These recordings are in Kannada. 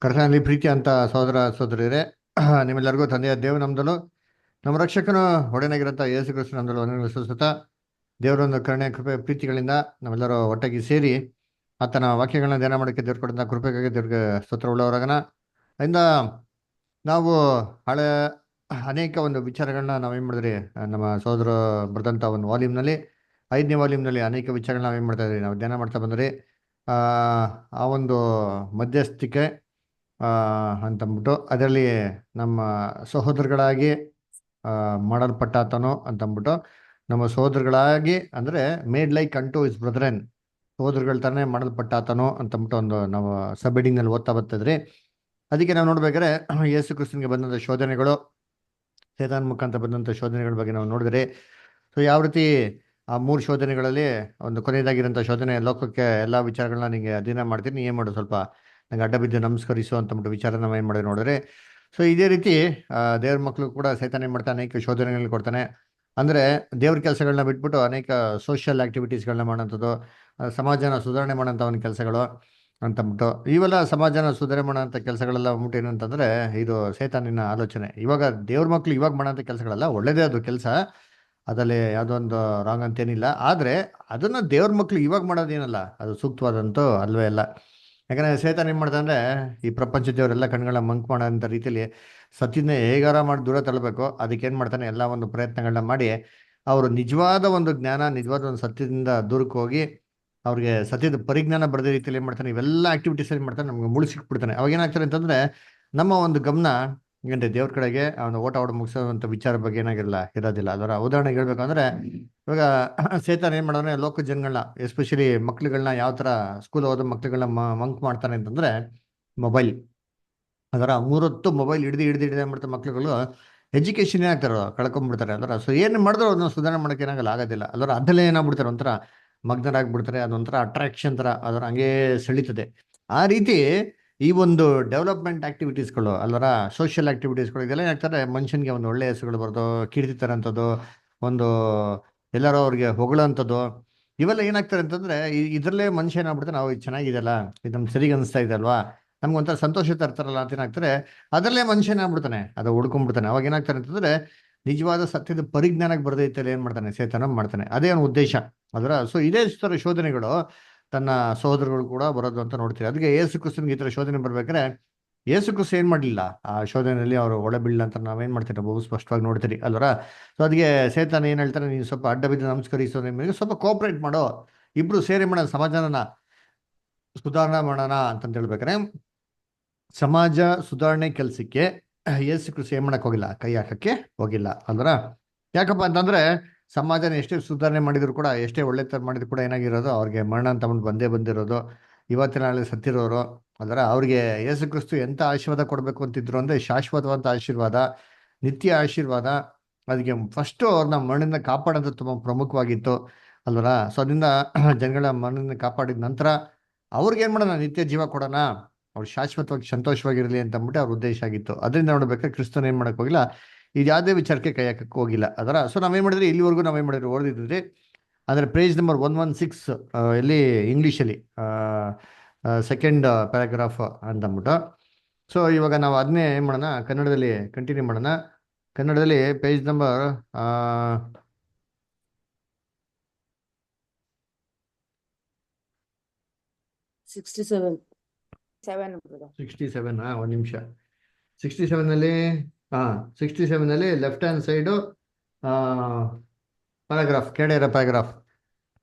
ಕರ್ತನಲ್ಲಿ ಪ್ರೀತಿ ಅಂತ ಸಹೋದರ ಸಹೋದರಿಯರೇ, ನಿಮ್ಮೆಲ್ಲರಿಗೂ ತಂದೆಯ ದೇವ ನಮ್ದಲು ನಮ್ಮ ರಕ್ಷಕನು ಒಡೆನಾಗಿರಂತ ಯೇಸು ಕ್ರಿಸ್ತ ನಮ್ದಲು ವಂದನೆಗಳು ಸಲ್ಲಿಸುತ್ತಾ, ದೇವರೊಂದು ಕರುಣೆ ಕೃಪೆ ಪ್ರೀತಿಗಳಿಂದ ನಾವೆಲ್ಲರೂ ಒಟ್ಟಾಗಿ ಸೇರಿ ಆತನ ವಾಕ್ಯಗಳನ್ನ ಧ್ಯಾನ ಮಾಡೋಕ್ಕೆ ದೇವ್ರು ಕೊಟ್ಟಂತ ಕೃಪೆಗಾಗಿ ದೇವ್ರಿಗೆ ಸ್ತೋತ್ರ ಉಳ್ಳವರಾಗನ. ಇಂದ ನಾವು ಹಳೆ ಅನೇಕ ಒಂದು ವಿಚಾರಗಳನ್ನ ನಾವೇನು ಮಾಡಿದ್ರಿ, ನಮ್ಮ ಸಹೋದರ ಬರೆದಂಥ ಒಂದು ವಾಲ್ಯೂಮ್ನಲ್ಲಿ 5ನೇ ವಾಲ್ಯೂಮ್ನಲ್ಲಿ ಅನೇಕ ವಿಚಾರಗಳನ್ನ ನಾವೇನು ಮಾಡ್ತಾ ಇದ್ರಿ, ನಾವು ಧ್ಯಾನ ಮಾಡ್ತಾ ಬಂದ್ರಿ. ಆ ಆ ಒಂದು ಮಧ್ಯಸ್ಥಿಕೆ ಅಂತಂದ್ಬಿಟ್ಟು ಅದರಲ್ಲಿ ನಮ್ಮ ಸಹೋದರಗಳಾಗಿ ಮಾಡಲ್ಪಟ್ಟಾತನೋ ಅಂತಂದ್ಬಿಟ್ಟು, ನಮ್ಮ ಸಹೋದರಗಳಾಗಿ ಅಂದರೆ ಮೇಡ್ ಲೈಕ್ ಅಂಟು ಇಸ್ ಬ್ರದರನ್, ಸಹೋದರಗಳ ಥರನೇ ಮಾಡಲ್ಪಟ್ಟಾತನೋ ಅಂತಂದ್ಬಿಟ್ಟು ಒಂದು ನಾವು ಸಬ್ಹೆಡಿಂಗ್ನಲ್ಲಿ ಓದ್ತಾ ಬರ್ತಿದ್ರಿ. ಅದಕ್ಕೆ ನಾವು ನೋಡ್ಬೇಕಾದ್ರೆ ಯೇಸು ಕ್ರಿಸ್ತನಿಗೆ ಬಂದಂಥ ಶೋಧನೆಗಳು, ಸೇತಾನ್ ಮುಖಾಂತರ ಬಂದಂಥ ಶೋಧನೆಗಳ ಬಗ್ಗೆ ನಾವು ನೋಡಿದ್ರೆ, ಸೊ ಯಾವ ರೀತಿ ಆ 3 ಶೋಧನೆಗಳಲ್ಲಿ ಒಂದು ಕೊನೆಯದಾಗಿರೋಂಥ ಶೋಧನೆ, ಲೋಕಕ್ಕೆ ಎಲ್ಲ ವಿಚಾರಗಳನ್ನ ನಿಮಗೆ ಅಧೀನ ಮಾಡ್ತೀನಿ, ಏನು ಮಾಡು ಸ್ವಲ್ಪ ನಂಗೆ ಅಡ್ಡ ಬಿದ್ದು ನಮಸ್ಕರಿಸು ಅಂತಂದ್ಬಿಟ್ಟು ವಿಚಾರ ನಾವು ಏನು ಮಾಡಿದ್ರೆ ನೋಡಿದ್ರೆ, ಸೊ ಇದೇ ರೀತಿ ದೇವ್ರ ಮಕ್ಕಳು ಕೂಡ ಸೈತಾನ ಏನು ಮಾಡ್ತಾನೆ, ಅನೇಕ ಶೋಧನೆಗಳನ್ನ ಕೊಡ್ತಾನೆ. ಅಂದರೆ ದೇವ್ರ ಕೆಲಸಗಳನ್ನ ಬಿಟ್ಬಿಟ್ಟು ಅನೇಕ ಸೋಷಿಯಲ್ ಆ್ಯಕ್ಟಿವಿಟೀಸ್ಗಳನ್ನ ಮಾಡೋಂಥದ್ದು, ಸಮಾಜನ ಸುಧಾರಣೆ ಮಾಡೋಂಥ ಒಂದು ಕೆಲಸಗಳು ಅಂತಂದ್ಬಿಟ್ಟು, ಇವೆಲ್ಲ ಸಮಾಜನ ಸುಧಾರಣೆ ಮಾಡೋಂಥ ಕೆಲಸಗಳೆಲ್ಲ ಅಂದ್ಬಿಟ್ಟು ಏನಂತಂದರೆ ಇದು ಸೈತಾನಿನ ಆಲೋಚನೆ. ಇವಾಗ ದೇವ್ರ ಮಕ್ಕಳು ಇವಾಗ ಮಾಡೋಂಥ ಕೆಲಸಗಳೆಲ್ಲ ಒಳ್ಳೇದೇ, ಅದು ಕೆಲಸ, ಅದರಲ್ಲಿ ಯಾವುದೋ ಒಂದು ರಾಂಗ್ ಅಂತೇನಿಲ್ಲ. ಆದರೆ ಅದನ್ನು ದೇವ್ರ ಮಕ್ಕಳು ಇವಾಗ ಮಾಡೋದೇನಲ್ಲ ಅದು ಸೂಕ್ತವಾದಂತೂ ಅಲ್ವೇ ಅಲ್ಲ. ಯಾಕಂದರೆ ಸೈತಾನ್ ಏನು ಮಾಡ್ತಾನೆ, ಈ ಪ್ರಪಂಚ ದೇವರೆಲ್ಲ ಕಣ್ಗಳನ್ನ ಮಂಕ್ ಮಾಡೋಂಥ ರೀತಿಯಲ್ಲಿ ಸತ್ಯನ ಹೇಗಾರ ಮಾಡಿ ದೂರ ತಳ್ಳಬೇಕು, ಅದಕ್ಕೇನು ಮಾಡ್ತಾನೆ, ಎಲ್ಲ ಒಂದು ಪ್ರಯತ್ನಗಳನ್ನ ಮಾಡಿ ಅವರು ನಿಜವಾದ ಒಂದು ಜ್ಞಾನ, ನಿಜವಾದ ಒಂದು ಸತ್ಯದಿಂದ ದೂರಕ್ಕೆ ಹೋಗಿ ಅವ್ರಿಗೆ ಸತ್ಯದ ಪರಿಜ್ಞಾನ ಬರೆದ ರೀತಿಯಲ್ಲಿ ಏನು ಮಾಡ್ತಾನೆ, ಇವೆಲ್ಲ ಆಕ್ಟಿವಿಟೀಸ್ ಏನು ಮಾಡ್ತಾನೆ, ನಮ್ಗೆ ಮುಳುಗಿಸಿಕ್ಬಿಡ್ತಾನೆ. ಅವಾಗ ಏನಾಗ್ತಾರೆ ಅಂತಂದರೆ ನಮ್ಮ ಒಂದು ಗಮನ ಏನಂటే ದೇವ್ರ ಕಡೆಗೆ ಅವನು ಓಟ ಮುಗಿಸೋವಂಥ ವಿಚಾರ ಬಗ್ಗೆ ಇರೋದಿಲ್ಲ. ಅದರ ಉದಾಹರಣೆಗೆ ಹೇಳ್ಬೇಕಂದ್ರೆ, ಇವಾಗ ಸೈತಾನ್ ಏನು ಮಾಡೋಣ, ಲೋಕ ಜನಗಳನ್ನ ಎಸ್ಪೆಷಲಿ ಮಕ್ಳುಗಳನ್ನ ಯಾವ ಥರ ಸ್ಕೂಲ್ ಓದೋ ಮಕ್ಳುಗಳನ್ನ ಮಂಕ್ ಮಾಡ್ತಾನೆ ಅಂತಂದರೆ, ಮೊಬೈಲ್, ಅದರ 3 ಹೊತ್ತು ಮೊಬೈಲ್ ಹಿಡಿದು ಏನು ಮಾಡ್ತಾರೆ ಮಕ್ಳುಗಳು, ಎಜುಕೇಷನ್ ಏನಾಗ್ತಾರೋ ಕಳ್ಕೊಂಡ್ಬಿಡ್ತಾರೆ. ಅದರ ಸೊ ಏನು ಮಾಡಿದ್ರು ಅದನ್ನ ಸುಧಾರಣೆ ಮಾಡೋಕೆ ಆಗೋದಿಲ್ಲ. ಅದರ ಅದಲ್ಲೇ ಏನಾಗ್ಬಿಡ್ತಾರೆ, ಒಂಥರ ಮಗ್ನರಾಗ್ಬಿಡ್ತಾರೆ. ಅದೊಂಥರ ಅಟ್ರಾಕ್ಷನ್ ಥರ ಅದರ ಹಂಗೇ ಸೆಳೀತದೆ. ಆ ರೀತಿ ಈ ಒಂದು ಡೆವಲಪ್ಮೆಂಟ್ ಆಕ್ಟಿವಿಟೀಸ್ಗಳು ಅಲ್ವರ, ಸೋಷಿಯಲ್ ಆಕ್ಟಿವಿಟೀಸ್ಗಳು, ಇದೆಲ್ಲ ಏನಾಗ್ತಾರೆ, ಮನುಷ್ಯನಿಗೆ ಒಂದು ಒಳ್ಳೆಯ ಹೆಸರುಗಳು ಬರೋದು, ಕೀರ್ತಿ ತರೋಂಥದ್ದು, ಒಂದು ಎಲ್ಲರೂ ಅವ್ರಿಗೆ ಹೊಗಳೋಂಥದ್ದು, ಇವೆಲ್ಲ ಏನಾಗ್ತಾರೆ ಅಂತಂದರೆ ಇದರಲ್ಲೇ ಮನುಷ್ಯ ಏನಾಗ್ಬಿಡ್ತಾನೆ, ನಾವು ಇದು ಚೆನ್ನಾಗಿದೆಯಲ್ಲ, ಇದು ನಮ್ಗೆ ಸರಿಗೆ ಅನಿಸ್ತಾ ಇದೆ ಅಲ್ವಾ, ನಮ್ಗೊಂಥರ ಸಂತೋಷ ತರ್ತಾರಲ್ಲ ಅಂತ ಏನಾಗ್ತಾರೆ, ಅದರಲ್ಲೇ ಮನುಷ್ಯ ಏನಾಗ್ಬಿಡ್ತಾನೆ, ಅದು ಹುಡ್ಕೊಂಡ್ಬಿಡ್ತಾನೆ. ಅವಾಗ ಏನಾಗ್ತಾರೆ ಅಂತಂದರೆ ನಿಜವಾದ ಸತ್ಯದ ಪರಿಜ್ಞಾನಕ್ಕೆ ಬರದೈತಲ್ಲಿ ಏನು ಮಾಡ್ತಾನೆ, ಸೇತನ ಮಾಡ್ತಾನೆ. ಅದೇ ಅವನ ಉದ್ದೇಶ. ಅದರ ಸೊ ಇದೇ ಥರ ಶೋಧನೆಗಳು ತನ್ನ ಸಹೋದರಗಳು ಕೂಡ ಬರೋದು ಅಂತ ನೋಡ್ತೀವಿ. ಅದಕ್ಕೆ ಯೇಸು ಕ್ರಿಸ್ತನಿಗೆ ಈ ಥರ ಶೋಧನೆ ಬರ್ಬೇಕಾದ್ರೆ ಯೇಸು ಕ್ರಿಸ್ತ ಏನು ಮಾಡಲಿಲ್ಲ, ಆ ಶೋಧನೆಯಲ್ಲಿ ಅವರು ಒಳ ಬೀಳಲ್ಲ ಅಂತ ನಾವೇನು ಮಾಡ್ತೀವಿ, ಬಹು ಸ್ಪಷ್ಟವಾಗಿ ನೋಡ್ತೀರಿ ಅಲ್ವರ. ಸೊ ಅದಕ್ಕೆ ಸೇತಾನ ಏನು ಹೇಳ್ತಾರೆ, ನೀನು ಸ್ವಲ್ಪ ಅಡ್ಡ ಬಿದ್ದು ನಮಸ್ಕರಿಸೋ, ನಿಮಗೆ ಸ್ವಲ್ಪ ಕೋಆಪ್ರೇಟ್ ಮಾಡೋ, ಇಬ್ರು ಸೇರಿ ಮಾಡೋಣ, ಸಮಾಜನ ಸುಧಾರಣೆ ಮಾಡೋಣ ಅಂತಂತ ಹೇಳ್ಬೇಕಾರೆ, ಸಮಾಜ ಸುಧಾರಣೆ ಕೆಲಸಕ್ಕೆ ಯೇಸು ಕ್ರಿಸ್ತ ಏನು ಮಾಡಕ್ಕೆ ಹೋಗಿಲ್ಲ, ಕೈ ಹಾಕಕ್ಕೆ ಹೋಗಿಲ್ಲ ಅಲ್ವರ. ಯಾಕಪ್ಪ ಅಂತಂದ್ರೆ ಸಮಾಜನ ಎಷ್ಟೇ ಸುಧಾರಣೆ ಮಾಡಿದ್ರು ಕೂಡ, ಎಷ್ಟೇ ಒಳ್ಳೆ ಥರ ಮಾಡಿದ್ರು ಕೂಡ ಏನಾಗಿರೋದು, ಅವ್ರಿಗೆ ಮರಣ ಅಂತ ಬಂದೇ ಬಂದಿರೋದು. ಇವತ್ತಿನ ನಾಳೆ ಸತ್ತಿರೋರು ಅದರ ಅವ್ರಿಗೆ ಯೇಸು ಕ್ರಿಸ್ತು ಎಂಥ ಆಶೀರ್ವಾದ ಕೊಡಬೇಕು ಅಂತಿದ್ರು ಅಂದರೆ, ಶಾಶ್ವತವಾದ ಆಶೀರ್ವಾದ, ನಿತ್ಯ ಆಶೀರ್ವಾದ. ಅದಕ್ಕೆ ಫಸ್ಟು ಅವ್ರನ್ನ ಮರಣಿಂದ ಕಾಪಾಡೋದು ತುಂಬ ಪ್ರಮುಖವಾಗಿತ್ತು ಅಲ್ವರ. ಸೊ ಅದರಿಂದ ಜನಗಳ ಮರಣಿಂದ ಕಾಪಾಡಿದ ನಂತರ ಅವ್ರಿಗೆ ಏನು ಮಾಡೋಣ, ನಿತ್ಯ ಜೀವ ಕೊಡೋಣ, ಅವ್ರು ಶಾಶ್ವತವಾಗಿ ಸಂತೋಷವಾಗಿರಲಿ ಅಂತ ಅಂದ್ಬಿಟ್ಟು ಅವ್ರ ಉದ್ದೇಶ ಆಗಿತ್ತು. ಅದರಿಂದ ನೋಡ್ಬೇಕಾದ್ರೆ ಕ್ರಿಸ್ತನ ಏನು ಮಾಡೋಕ್ಕೆ ಹೋಗಿಲ್ಲ, ಇದು ಯಾವುದೇ ವಿಚಾರಕ್ಕೆ ಕೈ ಹಾಕಕ್ಕೆ ಹೋಗಿಲ್ಲ ಅದರ. ಸೊ ನಾವೇನು ಮಾಡಿದ್ರಿ, ಇಲ್ಲಿವರೆಗೂ ನಾವೇನು ಮಾಡಿದ್ರಿ, ಓದಿದ್ರಿ ಅಂದರೆ ಪೇಜ್ ನಂಬರ್ 116 ಇಲ್ಲಿ ಇಂಗ್ಲೀಷಲ್ಲಿ ಸೆಕೆಂಡ್ ಪ್ಯಾರಾಗ್ರಾಫ್ ಅಂತಂದ್ಬಿಟ್ಟು. ಸೊ ಇವಾಗ ನಾವು ಅದನ್ನೇ ಏನು ಮಾಡೋಣ, ಕನ್ನಡದಲ್ಲಿ ಕಂಟಿನ್ಯೂ ಮಾಡೋಣ. ಕನ್ನಡದಲ್ಲಿ ಪೇಜ್ ನಂಬರ್ 67. 67. ಒಂದು ನಿಮಿಷ. 67ನಲ್ಲಿ 67ನಲ್ಲಿ ಲೆಫ್ಟ್ ಹ್ಯಾಂಡ್ ಸೈಡು ಪ್ಯಾರಾಗ್ರಾಫ್, ಕೆಳಗಡೆ ಇರೋ ಪ್ಯಾರಾಗ್ರಾಫ್.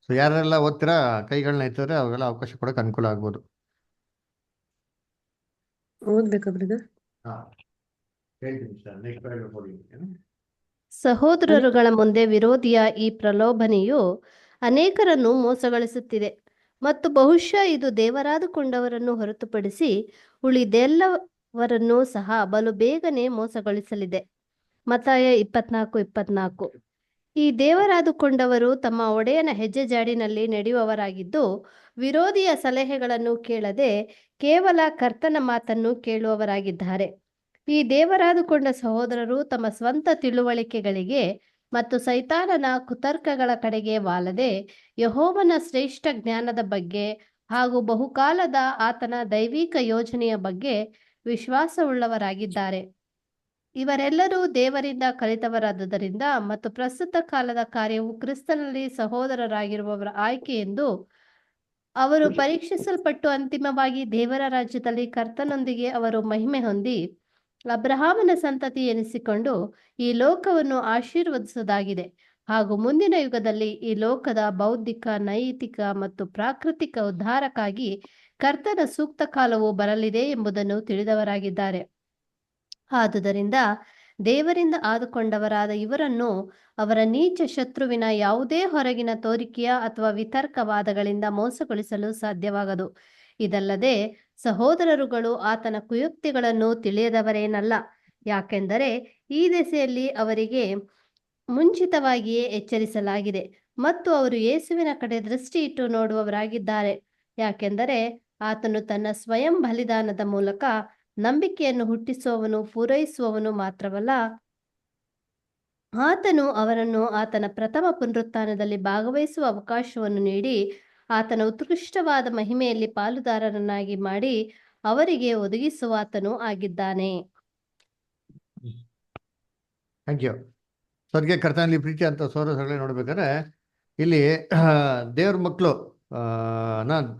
ಸೊ ಯಾರೆಲ್ಲ ಓದ್ತೀರಾ ಕೈಗಳನ್ನ ಎತ್ತಿದ್ರೆ ಅವೆಲ್ಲ ಅವಕಾಶ ಕೊಡೋಕೆ ಅನುಕೂಲ ಆಗ್ಬೋದು. ಓದ್ಬೇಕಾ ಬ್ರದರ್? ಹೇಳ್ತೀನಿ ಸರ್, ನೆಕ್ಸ್ಟ್ ಪ್ಯಾರಾಗ್ರಾಫ್ ಓದಿ. ಸಹೋದರರುಗಳ ಮುಂದೆ ವಿರೋಧಿಯ ಈ ಪ್ರಲೋಭನೆಯು ಅನೇಕರನ್ನು ಮೋಸಗೊಳಿಸುತ್ತಿದೆ ಮತ್ತು ಬಹುಶಃ ಇದು ದೇವರಾದುಕೊಂಡವರನ್ನು ಹೊರತುಪಡಿಸಿ ಉಳಿದೆಲ್ಲವರನ್ನೂ ಸಹ ಬಲು ಬೇಗನೆ ಮೋಸಗೊಳಿಸಲಿದೆ. ಮತ್ತಾಯ 24:24. ಈ ದೇವರಾದುಕೊಂಡವರು ತಮ್ಮ ಒಡೆಯನ ಹೆಜ್ಜೆ ಜಾಡಿನಲ್ಲಿ ನಡೆಯುವವರಾಗಿದ್ದು, ವಿರೋಧಿಯ ಸಲಹೆಗಳನ್ನು ಕೇಳದೆ ಕೇವಲ ಕರ್ತನ ಮಾತನ್ನು ಕೇಳುವವರಾಗಿದ್ದಾರೆ. ಈ ದೇವರಾದುಕೊಂಡ ಸಹೋದರರು ತಮ್ಮ ಸ್ವಂತ ತಿಳುವಳಿಕೆಗಳಿಗೆ ಮತ್ತು ಸೈತಾನನ ಕುತರ್ಕಗಳ ಕಡೆಗೆ ವಾಲದೆ ಯೆಹೋವನ ಶ್ರೇಷ್ಠ ಜ್ಞಾನದ ಬಗ್ಗೆ ಹಾಗೂ ಬಹುಕಾಲದ ಆತನ ದೈವಿಕ ಯೋಜನೆಯ ಬಗ್ಗೆ ವಿಶ್ವಾಸವುಳ್ಳವರಾಗಿದ್ದಾರೆ. ಇವರೆಲ್ಲರೂ ದೇವರಿಂದ ಕಲಿತವರಾದುದರಿಂದ ಮತ್ತು ಪ್ರಸ್ತುತ ಕಾಲದ ಕಾರ್ಯವು ಕ್ರಿಸ್ತನಲ್ಲಿ ಸಹೋದರರಾಗಿರುವವರ ಆಯ್ಕೆ ಎಂದು ಅವರು ಪರೀಕ್ಷಿಸಲ್ಪಟ್ಟು ಅಂತಿಮವಾಗಿ ದೇವರ ರಾಜ್ಯದಲ್ಲಿ ಕರ್ತನೊಂದಿಗೆ ಅವರು ಮಹಿಮೆ ಹೊಂದಿ ಅಬ್ರಹಾಮನ ಸಂತತಿ ಎನಿಸಿಕೊಂಡು ಈ ಲೋಕವನ್ನು ಆಶೀರ್ವದಿಸುವುದಾಗಿದೆ. ಹಾಗೂ ಮುಂದಿನ ಯುಗದಲ್ಲಿ ಈ ಲೋಕದ ಬೌದ್ಧಿಕ, ನೈತಿಕ ಮತ್ತು ಪ್ರಾಕೃತಿಕ ಉದ್ಧಾರಕ್ಕಾಗಿ ಕರ್ತನ ಸೂಕ್ತ ಕಾಲವು ಬರಲಿದೆ ಎಂಬುದನ್ನು ತಿಳಿದವರಾಗಿದ್ದಾರೆ. ಆದುದರಿಂದ ದೇವರಿಂದ ಆದುಕೊಂಡವರಾದ ಇವರನ್ನು ಅವರ ನೀಚ ಶತ್ರುವಿನ ಯಾವುದೇ ಹೊರಗಿನ ತೋರಿಕೆಯ ಅಥವಾ ವಿತರ್ಕವಾದಗಳಿಂದ ಮೋಸಗೊಳಿಸಲು ಸಾಧ್ಯವಾಗದು. ಇದಲ್ಲದೆ ಸಹೋದರರುಗಳು ಆತನ ಕುಯುಕ್ತಿಗಳನ್ನು ತಿಳಿಯದವರೇನಲ್ಲ, ಯಾಕೆಂದರೆ ಈ ದೆಸೆಯಲ್ಲಿ ಅವರಿಗೆ ಮುಂಚಿತವಾಗಿಯೇ ಎಚ್ಚರಿಸಲಾಗಿದೆ ಮತ್ತು ಅವರು ಯೇಸುವಿನ ಕಡೆ ದೃಷ್ಟಿ ಇಟ್ಟು ನೋಡುವವರಾಗಿದ್ದಾರೆ. ಯಾಕೆಂದರೆ ಆತನು ತನ್ನ ಸ್ವಯಂ ಬಲಿದಾನದ ಮೂಲಕ ನಂಬಿಕೆಯನ್ನು ಹುಟ್ಟಿಸುವವನು, ಪೂರೈಸುವವನು ಮಾತ್ರವಲ್ಲ, ಆತನು ಅವರನ್ನು ಆತನ ಪ್ರಥಮ ಪುನರುತ್ಥಾನದಲ್ಲಿ ಭಾಗವಹಿಸುವ ಅವಕಾಶವನ್ನು ನೀಡಿ ಆತನ ಉತ್ಕೃಷ್ಟವಾದ ಮಹಿಮೆಯಲ್ಲಿ ಪಾಲುದಾರರನ್ನಾಗಿ ಮಾಡಿ ಅವರಿಗೆ ಒದಗಿಸುವಾತನೂ ಆಗಿದ್ದಾನೆ. Thank you. ಸ್ವರ್ಗೆ ಕರ್ತನಲ್ಲಿ ಪ್ರೀತಿ ಅಂತ ಸೋದರಗಳೇ, ನೋಡ್ಬೇಕಾದ್ರೆ ಇಲ್ಲಿ ದೇವ್ರ ಮಕ್ಕಳು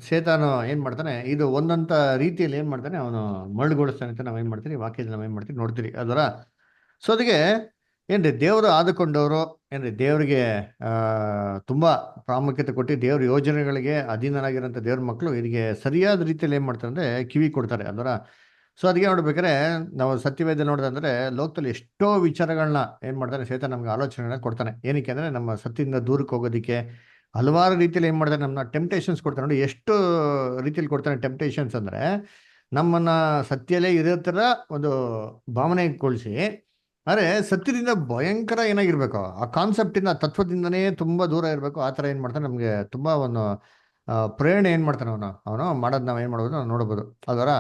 ಸೇತಾನು ಏನ್ ಮಾಡ್ತಾನೆ, ಇದು ಒಂದಂತ ರೀತಿಯಲ್ಲಿ ಏನ್ ಮಾಡ್ತಾನೆ, ಅವನು ಮರಳುಗೊಳಿಸ್ತಾನೆ ಅಂತ ನಾವೇನ್ ಮಾಡ್ತೀವಿ, ವಾಕ್ಯದಲ್ಲಿ ನಾವೇನ್ ಮಾಡ್ತೀವಿ ನೋಡ್ತೀರಿ ಅದರ. ಸೊ ಅದಕ್ಕೆ ಏನ್ರಿ, ದೇವರು ಆದುಕೊಂಡವರು ಏನ್ರಿ, ದೇವರಿಗೆ ತುಂಬಾ ಪ್ರಾಮುಖ್ಯತೆ ಕೊಟ್ಟು ದೇವ್ರ ಯೋಜನೆಗಳಿಗೆ ಅಧೀನರಾಗಿರೋಂಥ ದೇವ್ರ ಮಕ್ಕಳು ಇದಕ್ಕೆ ಸರಿಯಾದ ರೀತಿಯಲ್ಲಿ ಏನ್ ಮಾಡ್ತಾರೆ ಅಂದ್ರೆ ಕಿವಿ ಕೊಡ್ತಾರೆ ಅದರ. ಸೊ ಅದಕ್ಕೆ ನೋಡ್ಬೇಕಾದ್ರೆ ನಾವು ಸತ್ಯವೇದ ನೋಡಿದ್ರೆ ಲೋಕದಲ್ಲಿ ಎಷ್ಟೋ ವಿಚಾರಗಳನ್ನ ಏನ್ ಮಾಡ್ತಾನೆ ಸೇತಾನ ನಮ್ಗೆ ಆಲೋಚನೆಗಳನ್ನ ಕೊಡ್ತಾನೆ. ಏನಕ್ಕೆ ಅಂದ್ರೆ ನಮ್ಮ ಸತ್ಯದಿಂದ ದೂರಕ್ಕೆ ಹೋಗೋದಿಕ್ಕೆ ಹಲವಾರು ರೀತಿಯಲ್ಲಿ ಏನ್ ಮಾಡ್ತಾನೆ, ನಮ್ಮನ್ನ ಟೆಂಪ್ಟೇಷನ್ಸ್ ಕೊಡ್ತಾನೆ. ನೋಡಿ ಎಷ್ಟು ರೀತಿಯಲ್ಲಿ ಕೊಡ್ತಾನೆ ಟೆಂಪ್ಟೇಷನ್ಸ್ ಅಂದ್ರೆ, ನಮ್ಮನ್ನ ಸತ್ಯಲೇ ಇರೋ ಥರ ಒಂದು ಭಾವನೆಗೊಳಿಸಿ, ಆದರೆ ಸತ್ಯದಿಂದ ಭಯಂಕರ ಏನಾಗಿರ್ಬೇಕು, ಆ ಕಾನ್ಸೆಪ್ಟಿಂದ, ತತ್ವದಿಂದನೇ ತುಂಬಾ ದೂರ ಇರಬೇಕು. ಆ ಥರ ಏನ್ ಮಾಡ್ತಾನೆ ನಮಗೆ ತುಂಬಾ ಒಂದು ಪ್ರೇರಣೆ ಏನ್ ಮಾಡ್ತಾನೆ ಅವನು ಮಾಡೋದು ನಾವು ಏನ್ ಮಾಡ್ಬೋದು, ನಾವು ನೋಡ್ಬೋದು ಅದರ.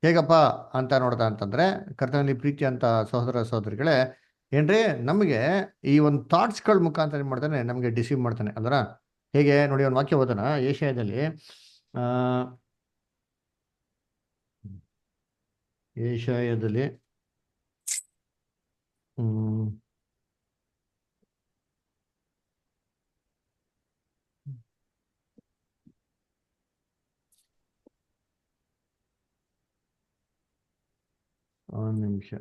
ಹೇಗಪ್ಪ ಅಂತ ನೋಡ್ತಾ ಅಂತಂದ್ರೆ, ಕರ್ತನಲ್ಲಿ ಪ್ರೀತಿ ಅಂತ ಸಹೋದರ ಸಹೋದರಿಗಳೇ ಏನ್ರಿ, ನಮಗೆ ಈ ಒಂದು ಥಾಟ್ಸ್ಗಳ ಮುಖಾಂತರ ಏನ್ ಮಾಡ್ತಾನೆ, ನಮಗೆ ಡಿಸೀವ್ ಮಾಡ್ತಾನೆ ಅದರ. ಹೇಗೆ ನೋಡಿ, ಒಂದು ವಾಕ್ಯ ಓದೋಣ ಏಷಯದಲ್ಲಿ. ಏಷಯದಲ್ಲಿ ಒಂದು ನಿಮಿಷ.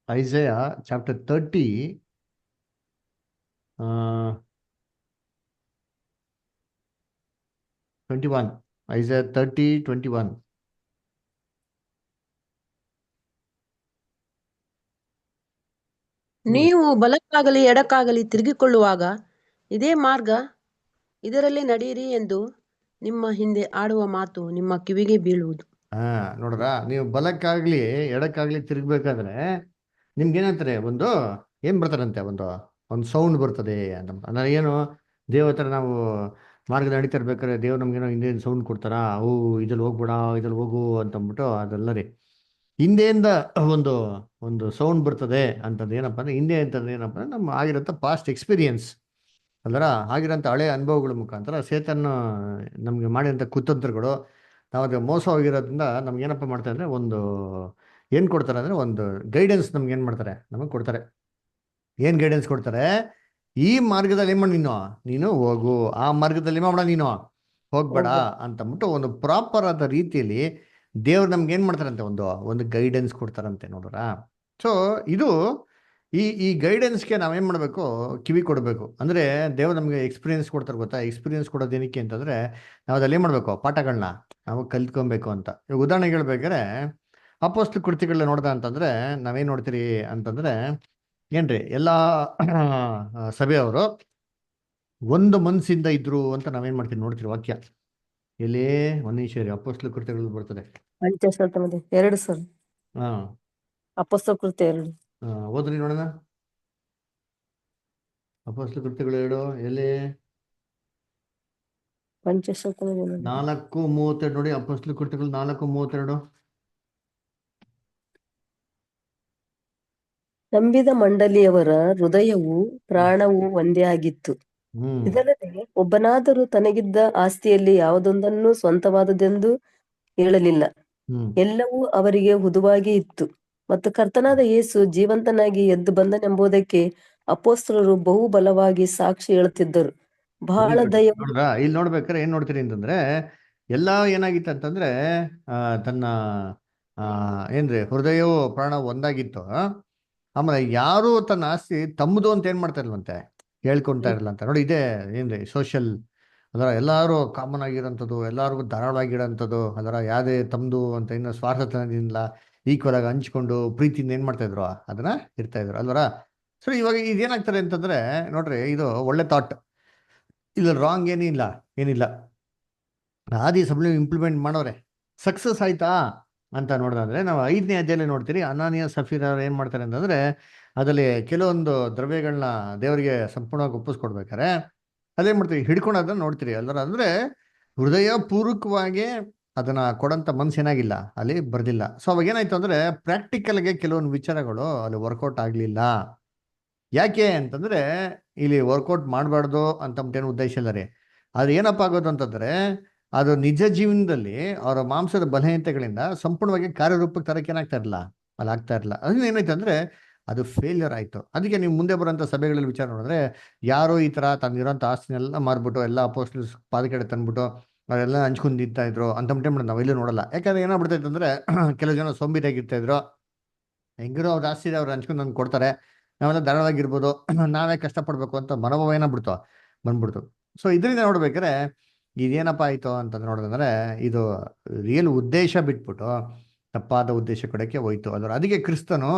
ಐಸಯ ಚಾಪ್ಟರ್ 30 21. ಐಸಯ 30:21. ನೀವು ಬಲಕ್ಕಾಗಲಿ ಎಡಕ್ಕಾಗಲಿ ತಿರುಗಿಕೊಳ್ಳುವಾಗ ಇದೇ ಮಾರ್ಗ, ಇದರಲ್ಲಿ ನಡೆಯಿರಿ ಎಂದು ನಿಮ್ಮ ಹಿಂದೆ ಆಡುವ ಮಾತು ನಿಮ್ಮ ಕಿವಿಗೆ ಬೀಳುವುದು. ನೋಡ್ರ, ನೀವು ಬಲಕ್ಕಾಗ್ಲಿ ಎಡಕ್ಕಾಗ್ಲಿ ತಿರುಗ್ಬೇಕಾದ್ರೆ ನಿಮ್ಗೇನಂತಾರೆ, ಏನ್ ಬರ್ತಾರಂತೆ, ಒಂದು ಸೌಂಡ್ ಬರ್ತದೆ ಅಂತ. ಅಂದ್ರೆ ಏನು, ದೇವತರ ನಾವು ಮಾರ್ಗದ ನಡೀತಾ ಇರ್ಬೇಕಾದ್ರೆ ದೇವ್ರು ನಮ್ಗೇನೋ ಹಿಂದೆ ಸೌಂಡ್ ಕೊಡ್ತಾರಾ, ಇದ್ರಲ್ಲಿ ಹೋಗ್ಬೇಡ, ಇದ್ರಲ್ಲಿ ಹೋಗು ಅಂತಂದ್ಬಿಟ್ಟು, ಅದೆಲ್ಲ ರೀ ಹಿಂದೆಯಿಂದ ಒಂದು ಸೌಂಡ್ ಬರ್ತದೆ ಅಂತಂದ್ರೆ ಏನಪ್ಪ ಅಂದ್ರೆ, ಹಿಂದೆ ಅಂತಂದ್ರೆ ಏನಪ್ಪ ಅಂದ್ರೆ ನಮ್ಮ ಆಗಿರೋಂಥ ಪಾಸ್ಟ್ ಎಕ್ಸ್ಪೀರಿಯನ್ಸ್ ಅಲ್ಲರ, ಆಗಿರೋಂಥ ಹಳೆ ಅನುಭವಗಳ ಮುಖಾಂತರ ಸೇತನ್ನು ನಮ್ಗೆ ಮಾಡಿರೋಂಥ ಕುತಂತ್ರಗಳು, ನಾವು ಅದು ಮೋಸ ಹೋಗಿರೋದ್ರಿಂದ ನಮ್ಗೆ ಏನಪ್ಪ ಮಾಡ್ತಾರೆ ಅಂದ್ರೆ, ಏನು ಕೊಡ್ತಾರೆ ಅಂದ್ರೆ ಒಂದು ಗೈಡೆನ್ಸ್ ನಮ್ಗೆ ಏನು ಮಾಡ್ತಾರೆ, ನಮಗೆ ಕೊಡ್ತಾರೆ. ಏನು ಗೈಡೆನ್ಸ್ ಕೊಡ್ತಾರೆ, ಈ ಮಾರ್ಗದಲ್ಲಿ ಏನು ಮಾಡಿ ನೀನು ಹೋಗು, ಆ ಮಾರ್ಗದಲ್ಲಿ ಮಾಡ ನೀನು ಹೋಗ್ಬೇಡ ಅಂತಂದ್ಬಿಟ್ಟು ಒಂದು ಪ್ರಾಪರ್ ಆದ ರೀತಿಯಲ್ಲಿ ದೇವ್ರು ನಮ್ಗೆ ಏನು ಮಾಡ್ತಾರಂತೆ, ಒಂದು ಗೈಡೆನ್ಸ್ ಕೊಡ್ತಾರಂತೆ ನೋಡ್ರ. ಸೊ ಇದು ಈ ಗೈಡೆನ್ಸ್ಗೆ ನಾವೇನು ಮಾಡಬೇಕು, ಕಿವಿ ಕೊಡಬೇಕು. ಅಂದರೆ ದೇವ್ರು ನಮಗೆ ಎಕ್ಸ್ಪೀರಿಯನ್ಸ್ ಕೊಡ್ತಾರೆ ಗೊತ್ತಾ. ಎಕ್ಸ್ಪೀರಿಯನ್ಸ್ ಕೊಡೋದು ಏನಕ್ಕೆ ಅಂತಂದರೆ, ನಾವು ಅದಲ್ಲಿ ಏನು ಮಾಡಬೇಕು, ಪಾಠಗಳನ್ನ ನಾವು ಕಲ್ತ್ಕೊಬೇಕು ಅಂತ. ಇವಾಗ ಉದಾಹರಣೆ ಹೇಳ್ಬೇಕಾದ್ರೆ, ಅಪೊಸ್ತಲ ಕೃತ್ಯಗಳನ್ನ ನೋಡ್ದ ಅಂತಂದರೆ ನಾವೇನು ನೋಡ್ತೀರಿ ಅಂತಂದರೆ, ಏನ್ರಿ, ಎಲ್ಲ ಸಭೆಯವರು ಒಂದು ಮನಸ್ಸಿಂದ ಇದ್ರು ಅಂತ ನಾವೇನು ಮಾಡ್ತೀವಿ ನೋಡ್ತೀರಿ ವಾಕ್ಯ. ಎಲ್ಲಿ ಮನುಷ್ಯರಿ ಅಪೊಸ್ತಲ ಕೃತ್ಯಗಳು ಬರ್ತದೆ 2 ಸರ್. ಅಪೊಸ್ತಲ ಕೃತ್ಯ 2. ಓದ್ರಿ ನೋಡೋಣ. ಅಪೊಸ್ತಲ ಕೃತ್ಯಗಳು 2 ಎಲ್ಲಿ? ಪಂಚಶತಮಾನ 4:32 ನೋಡಿ, ಅಪೊಸ್ತಲ ಕೃತ್ಯಗಳು 4:32. ನಂಬಿದ ಮಂಡಳಿಯವರ ಹೃದಯವೂ ಪ್ರಾಣವೂ ಒಂದೇ ಆಗಿತ್ತು. ಹ್ಮ್ ಇದಲ್ಲದೆ ಒಬ್ಬನಾದರೂ ತನಗಿದ್ದ ಆಸ್ತಿಯಲ್ಲಿ ಯಾವುದೊಂದನ್ನು ಸ್ವಂತವಾದುದೆಂದು ಹೇಳಲಿಲ್ಲ. ಹ್ಮ್ ಎಲ್ಲವೂ ಅವರಿಗೆ ಹುದುವಾಗಿ ಇತ್ತು. ಮತ್ತು ಕರ್ತನಾದ ಯೇಸು ಜೀವಂತನಾಗಿ ಎದ್ದು ಬಂದನೆಂಬುದಕ್ಕೆ ಅಪೊಸ್ತಲರು ಬಹು ಬಲವಾಗಿ ಸಾಕ್ಷಿ ಹೇಳುತ್ತಿದ್ದರು. ಬಹಳ ದಯವು ನೋಡ್ರಾ, ಇಲ್ಲಿ ನೋಡ್ಬೇಕಾದ್ರೆ ಏನ್ ನೋಡ್ತೀರಿ ಅಂತಂದ್ರೆ, ಎಲ್ಲ ಏನಾಗಿತ್ತು ಅಂತಂದ್ರೆ ತನ್ನ ಏನ್ರಿ ಹೃದಯವು ಪ್ರಾಣ ಒಂದಾಗಿತ್ತು. ಆಮೇಲೆ ಯಾರು ತನ್ನ ಆಸ್ತಿ ತಮ್ಮದು ಅಂತ ಏನ್ ಮಾಡ್ತಾ ಇಲ್ವಂತೆ, ಹೇಳ್ಕೊಂತಾ ಇರಲ್ಲ ಅಂತ ನೋಡಿ. ಇದೇ ಏನ್ರಿ ಸೋಷಿಯಲ್, ಅದರ ಎಲ್ಲಾರು ಕಾಮನ್ ಆಗಿರೋಂಥದ್ದು, ಎಲ್ಲಾರ್ಗು ಧಾರಾಳವಾಗಿರೋಂಥದ್ದು, ಅದರ ಯಾವುದೇ ತಮ್ಮದು ಅಂತ ಇನ್ನು ಸ್ವಾರ್ಥತನದಿಂದ ಈಕ್ವಲ್ ಆಗಿ ಹಂಚ್ಕೊಂಡು ಪ್ರೀತಿಯಿಂದ ಏನ್ ಮಾಡ್ತಾ ಇದ್ರು, ಅದನ್ನ ಇರ್ತಾ ಇದ್ರು ಅಲ್ವರ. ಸೊ ಇವಾಗ ಇದೇನಾಗ್ತಾರೆ ಅಂತಂದ್ರೆ ನೋಡ್ರಿ, ಇದು ಒಳ್ಳೆ ಥಾಟ್, ಇಲ್ಲ ರಾಂಗ್ ಏನಿಲ್ಲ. ಆದಿ ಸಭೆ ಇಂಪ್ಲಿಮೆಂಟ್ ಮಾಡೋರೆ, ಸಕ್ಸಸ್ ಆಯ್ತಾ ಅಂತ ನೋಡಿದ್ರೆ ನಾವು 5ನೇ ಅಧ್ಯಾಯದಲ್ಲಿ ನೋಡ್ತೀರಿ. ಅನಾನಿಯ ಸಫೀರ ಅವ್ರು ಏನ್ ಮಾಡ್ತಾರೆ ಅಂತಂದ್ರೆ, ಅದರಲ್ಲಿ ಕೆಲವೊಂದು ದ್ರವ್ಯಗಳನ್ನ ದೇವರಿಗೆ ಸಂಪೂರ್ಣವಾಗಿ ಒಪ್ಪಿಸ್ಕೊಡ್ಬೇಕಾರೆ ಅದೇನ್ ಮಾಡ್ತೀವಿ, ಹಿಡ್ಕೊಂಡು ಅದನ್ನ ನೋಡ್ತೀರಿ ಅಲ್ಲರ. ಅಂದ್ರೆ ಹೃದಯ ಪೂರ್ವಕವಾಗಿ ಅದನ್ನ ಕೊಡಂತ ಮನ್ಸು ಏನಾಗಿಲ್ಲ, ಅಲ್ಲಿ ಬರ್ದಿಲ್ಲ. ಸೊ ಅವಾಗ ಏನಾಯ್ತು ಅಂದ್ರೆ ಪ್ರಾಕ್ಟಿಕಲ್ಗೆ ಕೆಲವೊಂದು ವಿಚಾರಗಳು ಅಲ್ಲಿ ವರ್ಕೌಟ್ ಆಗ್ಲಿಲ್ಲ. ಯಾಕೆ ಅಂತಂದ್ರೆ ಇಲ್ಲಿ ವರ್ಕೌಟ್ ಮಾಡಬಾರ್ದು ಅಂತ ಏನು ಉದ್ದೇಶ ಇಲ್ಲ ರೀ. ಅದು ಏನಪ್ಪ ಆಗೋದು ಅಂತಂದ್ರೆ, ಅದು ನಿಜ ಜೀವನದಲ್ಲಿ ಅವರ ಮಾಂಸದ ಬಲಹೀನತೆಗಳಿಂದ ಸಂಪೂರ್ಣವಾಗಿ ಕಾರ್ಯರೂಪಕ್ಕೆ ತರಕ್ಕೆ ಏನಾಗ್ತಾ ಇರಲಿಲ್ಲ, ಅಲ್ಲಿ ಆಗ್ತಾ ಇರಲಿಲ್ಲ. ಅದನ್ನ ಏನಾಯ್ತು ಅಂದ್ರೆ ಅದು ಫೇಲ್ಯೂರ್ ಆಯ್ತು. ಅದಕ್ಕೆ ನೀವು ಮುಂದೆ ಬರೋಂಥ ಸಭೆಗಳಲ್ಲಿ ವಿಚಾರ ನೋಡಿದ್ರೆ, ಯಾರೋ ಈ ತರ ತನ್ನಿರೋಂಥ ಆಸ್ತಿನೆಲ್ಲ ಮಾರ್ಬಿಟ್ಟು ಎಲ್ಲ ಅಪೊಸ್ತಲ ಪಾದಕಡೆ ತಂದ್ಬಿಟ್ಟು ಅವರೆಲ್ಲ ಹಂಚ್ಕೊಂಡು ನಿಂತಾ ಇದ್ರು ಅಂತ ನಾವೆಲ್ಲೂ ನೋಡಲ್ಲ. ಯಾಕಂದ್ರೆ ಏನಾಗ್ಬಿಡ್ತೈತೆ ಅಂದ್ರೆ ಕೆಲವು ಜನ ಸೋಂಬೇರಿಯಾಗಿರ್ತಾ ಇದ್ರು, ಹೆಂಗಿರೋ ಅವ್ರ ಆಸ್ತಿ ಅವ್ರು ಹಂಚ್ಕೊಂಡು ನನ್ಗೆ ಕೊಡ್ತಾರೆ, ನಾವೆಲ್ಲ ಧಾರಾಳವಾಗಿರ್ಬೋದು, ನಾವೇ ಕಷ್ಟಪಡ್ಬೇಕು ಅಂತ ಮನೋಭಾವ ಏನಾಗ್ಬಿಡ್ತು, ಬಂದ್ಬಿಡ್ತು. ಸೊ ಇದರಿಂದ ನೋಡ್ಬೇಕಾದ್ರೆ ಇದೇನಪ್ಪ ಆಯ್ತು ಅಂತ ನೋಡಿದ್ರೆ, ಇದು ರಿಯಲ್ ಉದ್ದೇಶ ಬಿಟ್ಬಿಟ್ಟು ತಪ್ಪಾದ ಉದ್ದೇಶ ಕಡೆಗೆ ಹೋಯ್ತು ಅದರ. ಅದಕ್ಕೆ ಕ್ರಿಸ್ತನು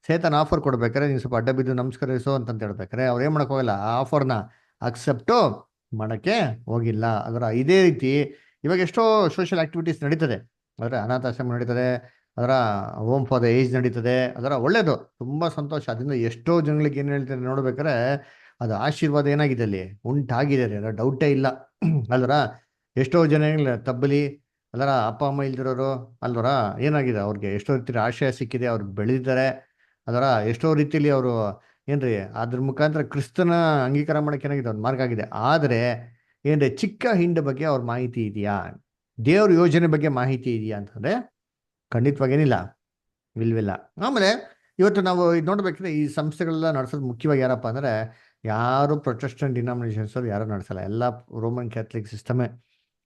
ಸೇತನ ಆಫರ್ ಕೊಡ್ಬೇಕಾರೆ, ನೀವು ಸ್ವಲ್ಪ ಅಡ್ಡ ಬಿದ್ದು ನಮಸ್ಕರಿಸು ಅಂತ ಹೇಳ್ಬೇಕಾರೆ ಅವ್ರು ಏನ್ ಮಾಡಕ್ ಹೋಗಿಲ್ಲ, ಆ ಆಫರ್ನ ಅಕ್ಸೆಪ್ಟು ಮಾಡಕ್ಕೆ ಹೋಗಿಲ್ಲ ಅದರ. ಇದೇ ರೀತಿ ಇವಾಗ ಎಷ್ಟೋ ಸೋಷಿಯಲ್ ಆಕ್ಟಿವಿಟೀಸ್ ನಡೀತದೆ, ಅಂದ್ರೆ ಅನಾಥಾಶ್ರಮ ನಡೀತದೆ, ಅದರ ಹೋಮ್ ಫಾರ್ ದ ಏಜ್ ನಡೀತದೆ, ಅದರ ಒಳ್ಳೇದು, ತುಂಬಾ ಸಂತೋಷ. ಅದರಿಂದ ಎಷ್ಟೋ ಜನಗಳಿಗೆ ಏನ್ ಹೇಳ್ತಾರೆ ನೋಡ್ಬೇಕಾರೆ ಅದು ಆಶೀರ್ವಾದ ಏನಾಗಿದೆ ಅಲ್ಲಿ ಉಂಟಾಗಿದೆ, ಅದರ ಡೌಟೇ ಇಲ್ಲ ಅಲ್ವರ. ಎಷ್ಟೋ ಜನ ತಬ್ಬಲಿ ಅಲ್ಲರ ಅಪ್ಪ ಅಮ್ಮ ಇಲ್ದಿರೋರು ಅಲ್ವರ, ಏನಾಗಿದೆ ಅವ್ರಿಗೆ ಎಷ್ಟೋ ರೀತಿ ಆಶಯ ಸಿಕ್ಕಿದೆ, ಅವ್ರು ಬೆಳೆದಿದ್ದಾರೆ ಅದರ. ಎಷ್ಟೋ ರೀತಿಯಲ್ಲಿ ಅವರು ಏನ್ರಿ ಅದ್ರ ಮುಖಾಂತರ ಕ್ರಿಸ್ತನ ಅಂಗೀಕಾರ ಮಾಡಕ್ಕೆ ಏನಾಗಿದೆ ಒಂದು ಮಾರ್ಗ ಆಗಿದೆ. ಆದ್ರೆ ಏನ್ರಿ ಚಿಕ್ಕ ಹಿಂಡ ಬಗ್ಗೆ ಅವ್ರ ಮಾಹಿತಿ ಇದೆಯಾ, ದೇವ್ರ ಯೋಜನೆ ಬಗ್ಗೆ ಮಾಹಿತಿ ಇದೆಯಾ ಅಂತಂದ್ರೆ ಖಂಡಿತವಾಗೇನಿಲ್ಲ, ಇಲ್ವಿಲ್ಲ. ಆಮೇಲೆ ಇವತ್ತು ನಾವು ಇದು ನೋಡ್ಬೇಕಂದ್ರೆ ಈ ಸಂಸ್ಥೆಗಳೆಲ್ಲ ನಡೆಸೋದು ಮುಖ್ಯವಾಗಿ ಯಾರಪ್ಪ ಅಂದ್ರೆ, ಯಾರು ಪ್ರೊಟೆಸ್ಟೆಂಟ್ ಡಿನಾಮಿನೇಷನ್ಸ್ ಅವ್ರು ಯಾರು ನಡೆಸಲ್ಲ, ಎಲ್ಲ ರೋಮನ್ ಕ್ಯಾಥಲಿಕ್ ಸಿಸ್ಟಮೇ.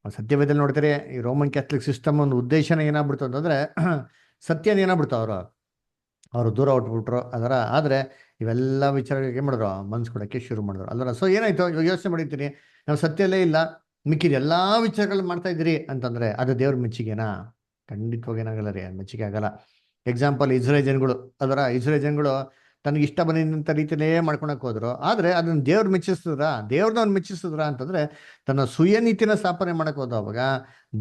ಸತ್ಯವೇದಲ್ಲಿ ನೋಡ್ತಾರೆ, ಈ ರೋಮನ್ ಕ್ಯಾಥಲಿಕ್ ಸಿಸ್ಟಮ್ ಒಂದು ಉದ್ದೇಶನ ಏನಾಗ್ಬಿಡ್ತು ಅಂತಂದ್ರೆ ಸತ್ಯನ ಏನಾಗ್ಬಿಡ್ತು ಅವರು ದೂರ ಹೊಟ್ಬಿಟ್ರು ಅದರ. ಆದ್ರೆ ಇವೆಲ್ಲ ವಿಚಾರಗಳಿಗೆ ಏನ್ ಮಾಡಿದ್ರು, ಮನ್ಸು ಕೊಡಕ್ಕೆ ಶುರು ಮಾಡಿದ್ರು ಅಲ್ವರ. ಸೊ ಏನಾಯ್ತು, ಇವಾಗ ಯೋಚನೆ ಮಾಡಿರ್ತೀನಿ, ನಾವು ಸತ್ಯಲ್ಲೇ ಇಲ್ಲ, ಮಿಕ್ಕಿದ ಎಲ್ಲಾ ವಿಚಾರಗಳು ಮಾಡ್ತಾ ಇದ್ದೀರಿ ಅಂತಂದ್ರೆ ಅದು ದೇವ್ರ ಮೆಚ್ಚಿಗೆನಾ? ಖಂಡಿತವಾಗಿ ಏನಾಗಲ್ಲ ರೀ, ಮೆಚ್ಚುಗೆ ಆಗಲ್ಲ. ಎಕ್ಸಾಂಪಲ್ ಇಸ್ರೇಲ್ ಜನಗಳು ಅದರ, ಇಸ್ರೇಲ್ ಜನಗಳು ತನಗೆ ಇಷ್ಟ ಬಂದಿದ್ದಂಥ ರೀತಿಯಲ್ಲೇ ಮಾಡ್ಕೊಳಕ್ ಹೋದ್ರು. ಆದ್ರೆ ಅದನ್ನ ದೇವ್ರು ದೇವ್ರನ್ನ ಮೆಚ್ಚಿಸಿದ್ರ ಅಂತಂದ್ರೆ ತನ್ನ ಸುಯ ನೀತಿನ ಸ್ಥಾಪನೆ ಮಾಡಕ್ ಹೋದ. ಅವಾಗ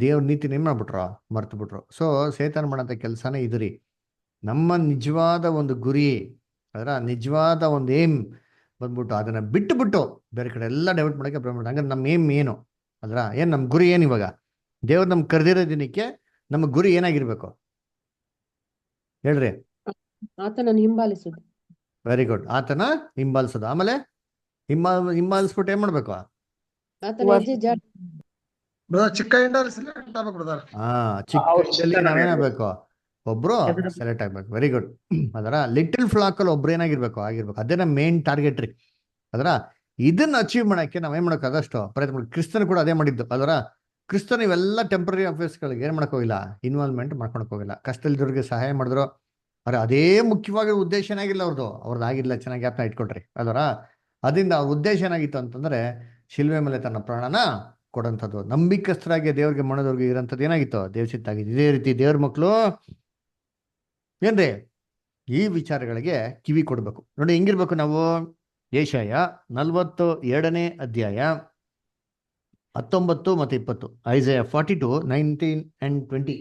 ದೇವ್ರ ನೀತಿನ ಏನ್ ಮಾಡ್ಬಿಟ್ರು, ಮರ್ತು ಬಿಟ್ರು. ಸೊ ಸೇತನ ಮಾಡಂತ ಕೆಲಸನೇ ಇದು ರೀ. ನಮ್ಮ ನಿಜವಾದ ಒಂದು ಗುರಿ, ಅದರ ನಿಜವಾದ ಒಂದು ಏಮ್ ಬಂದ್ಬಿಟ್ಟು ಅದನ್ನ ಬಿಟ್ಟು ಬೇರೆ ಕಡೆ ಎಲ್ಲ ಡೈವರ್ಟ್ ಮಾಡಕ್ಕೆ ಪ್ರಯತ್ನ. ಹಂಗಾರೆ ನಮ್ಮ ಏಮ್ ಏನು ಅದರ, ಏನ್ ನಮ್ಮ ಗುರಿ ಏನು? ಇವಾಗ ದೇವ್ರು ನಮ್ಗೆ ಕರೆದಿರೋ ದಿನಕ್ಕೆ ನಮ್ಮ ಗುರಿ ಏನಾಗಿರ್ಬೇಕು ಹೇಳ್ರಿ? ಆತನನ್ನು ಹಿಂಬಾಲಿಸುದು. ವೆರಿ ಗುಡ್, ಆತನ ಹಿಂಬಾಲಿಸೋದು. ಆಮೇಲೆ ಹಿಂಬಾಲಿಸ್ಬಿಟ್ಟು ಏನ್ ಮಾಡ್ಬೇಕು? ಆತನ ಹೆಜ್ಜೆ ಜಾಡಿ ಚಿಕ್ಕ ಹಿಂಡಲ್ಲಿ ಸೆಲೆಕ್ಟ್ ಆಗ್ಬೇಕು ಬ್ರದರ್. ಚಿಕ್ಕ ಹಿಂಡಲ್ಲಿ ನಾವೇನಾಗಬೇಕು? ಒಬ್ರು ಸೆಲೆಕ್ಟ್ ಆಗ್ಬೇಕು. Very good. ಅದರ ಲಿಟಲ್ ಫ್ಲಾಕ್ ಅಲ್ಲಿ ಒಬ್ರು ಆಗಿರ್ಬೇಕು. ಅದೇ ನಮ್ಮ ಮೇನ್ ಟಾರ್ಗೆಟ್ ರೀ. ಅದರ ಇದನ್ನ ಅಚೀವ್ ಮಾಡಕ್ಕೆ ನಾವೇನ್ ಮಾಡಕ್ ಅದಷ್ಟು ಪ್ರಯತ್ನ ಮಾಡಿ. ಕ್ರಿಸ್ತನ್ ಕೂಡ ಅದೇ ಮಾಡಿದ್ದು ಅದರ. ಕ್ರಿಸ್ತನ್ ಇವೆಲ್ಲ ಟೆಂಪರರಿ ಅಫೇರ್ಸ್ಗಳಿಗೆ ಏನ್ ಮಾಡಕ್ ಹೋಗಿಲ್ಲ, ಇನ್ವಾಲ್ವ್ಮೆಂಟ್ ಮಾಡ್ಕೊಳಕ್ ಹೋಗಿಲ್ಲ. ಕಷ್ಟದಲ್ಲಿದ್ದವ್ರಿಗೆ ಸಹಾಯ ಮಾಡಿದ್ರು. ಅರೆ ಅದೇ ಮುಖ್ಯವಾಗಿ ಉದ್ದೇಶ ಏನಾಗಿಲ್ಲ ಅವ್ರದ್ದು ಆಗಿಲ್ಲ. ಚೆನ್ನಾಗಿ ಜ್ಞಾಪನ ಇಟ್ಕೊಳ್ರಿ ಅದರ. ಅದರಿಂದ ಅವ್ರ ಉದ್ದೇಶ ಏನಾಗಿತ್ತು ಅಂತಂದ್ರೆ ಶಿಲ್ವೆ ಮೇಲೆ ತನ್ನ ಪ್ರಾಣನ ಕೊಡಂಥದ್ದು. ನಂಬಿಕಸ್ಥರಾಗಿ ದೇವ್ರಿಗೆ ಮನದವ್ರಿಗೆ ಇರೋಂಥದ್ದು ಏನಾಗಿತ್ತು, ದೇವಚಿತ್ತಾಗಿತ್ತು. ಇದೇ ರೀತಿ ದೇವ್ರ ಮಕ್ಕಳು ಏನ್ರಿ ಈ ವಿಚಾರಗಳಿಗೆ ಕಿವಿ ಕೊಡ್ಬೇಕು. ನೋಡಿ ಹೆಂಗಿರ್ಬೇಕು ನಾವು? ಯೆಶಾಯ 42ನೇ ಅಧ್ಯಾಯ 19 ಮತ್ತು 20. ಐಸೈಯಾ 42:19 and 20.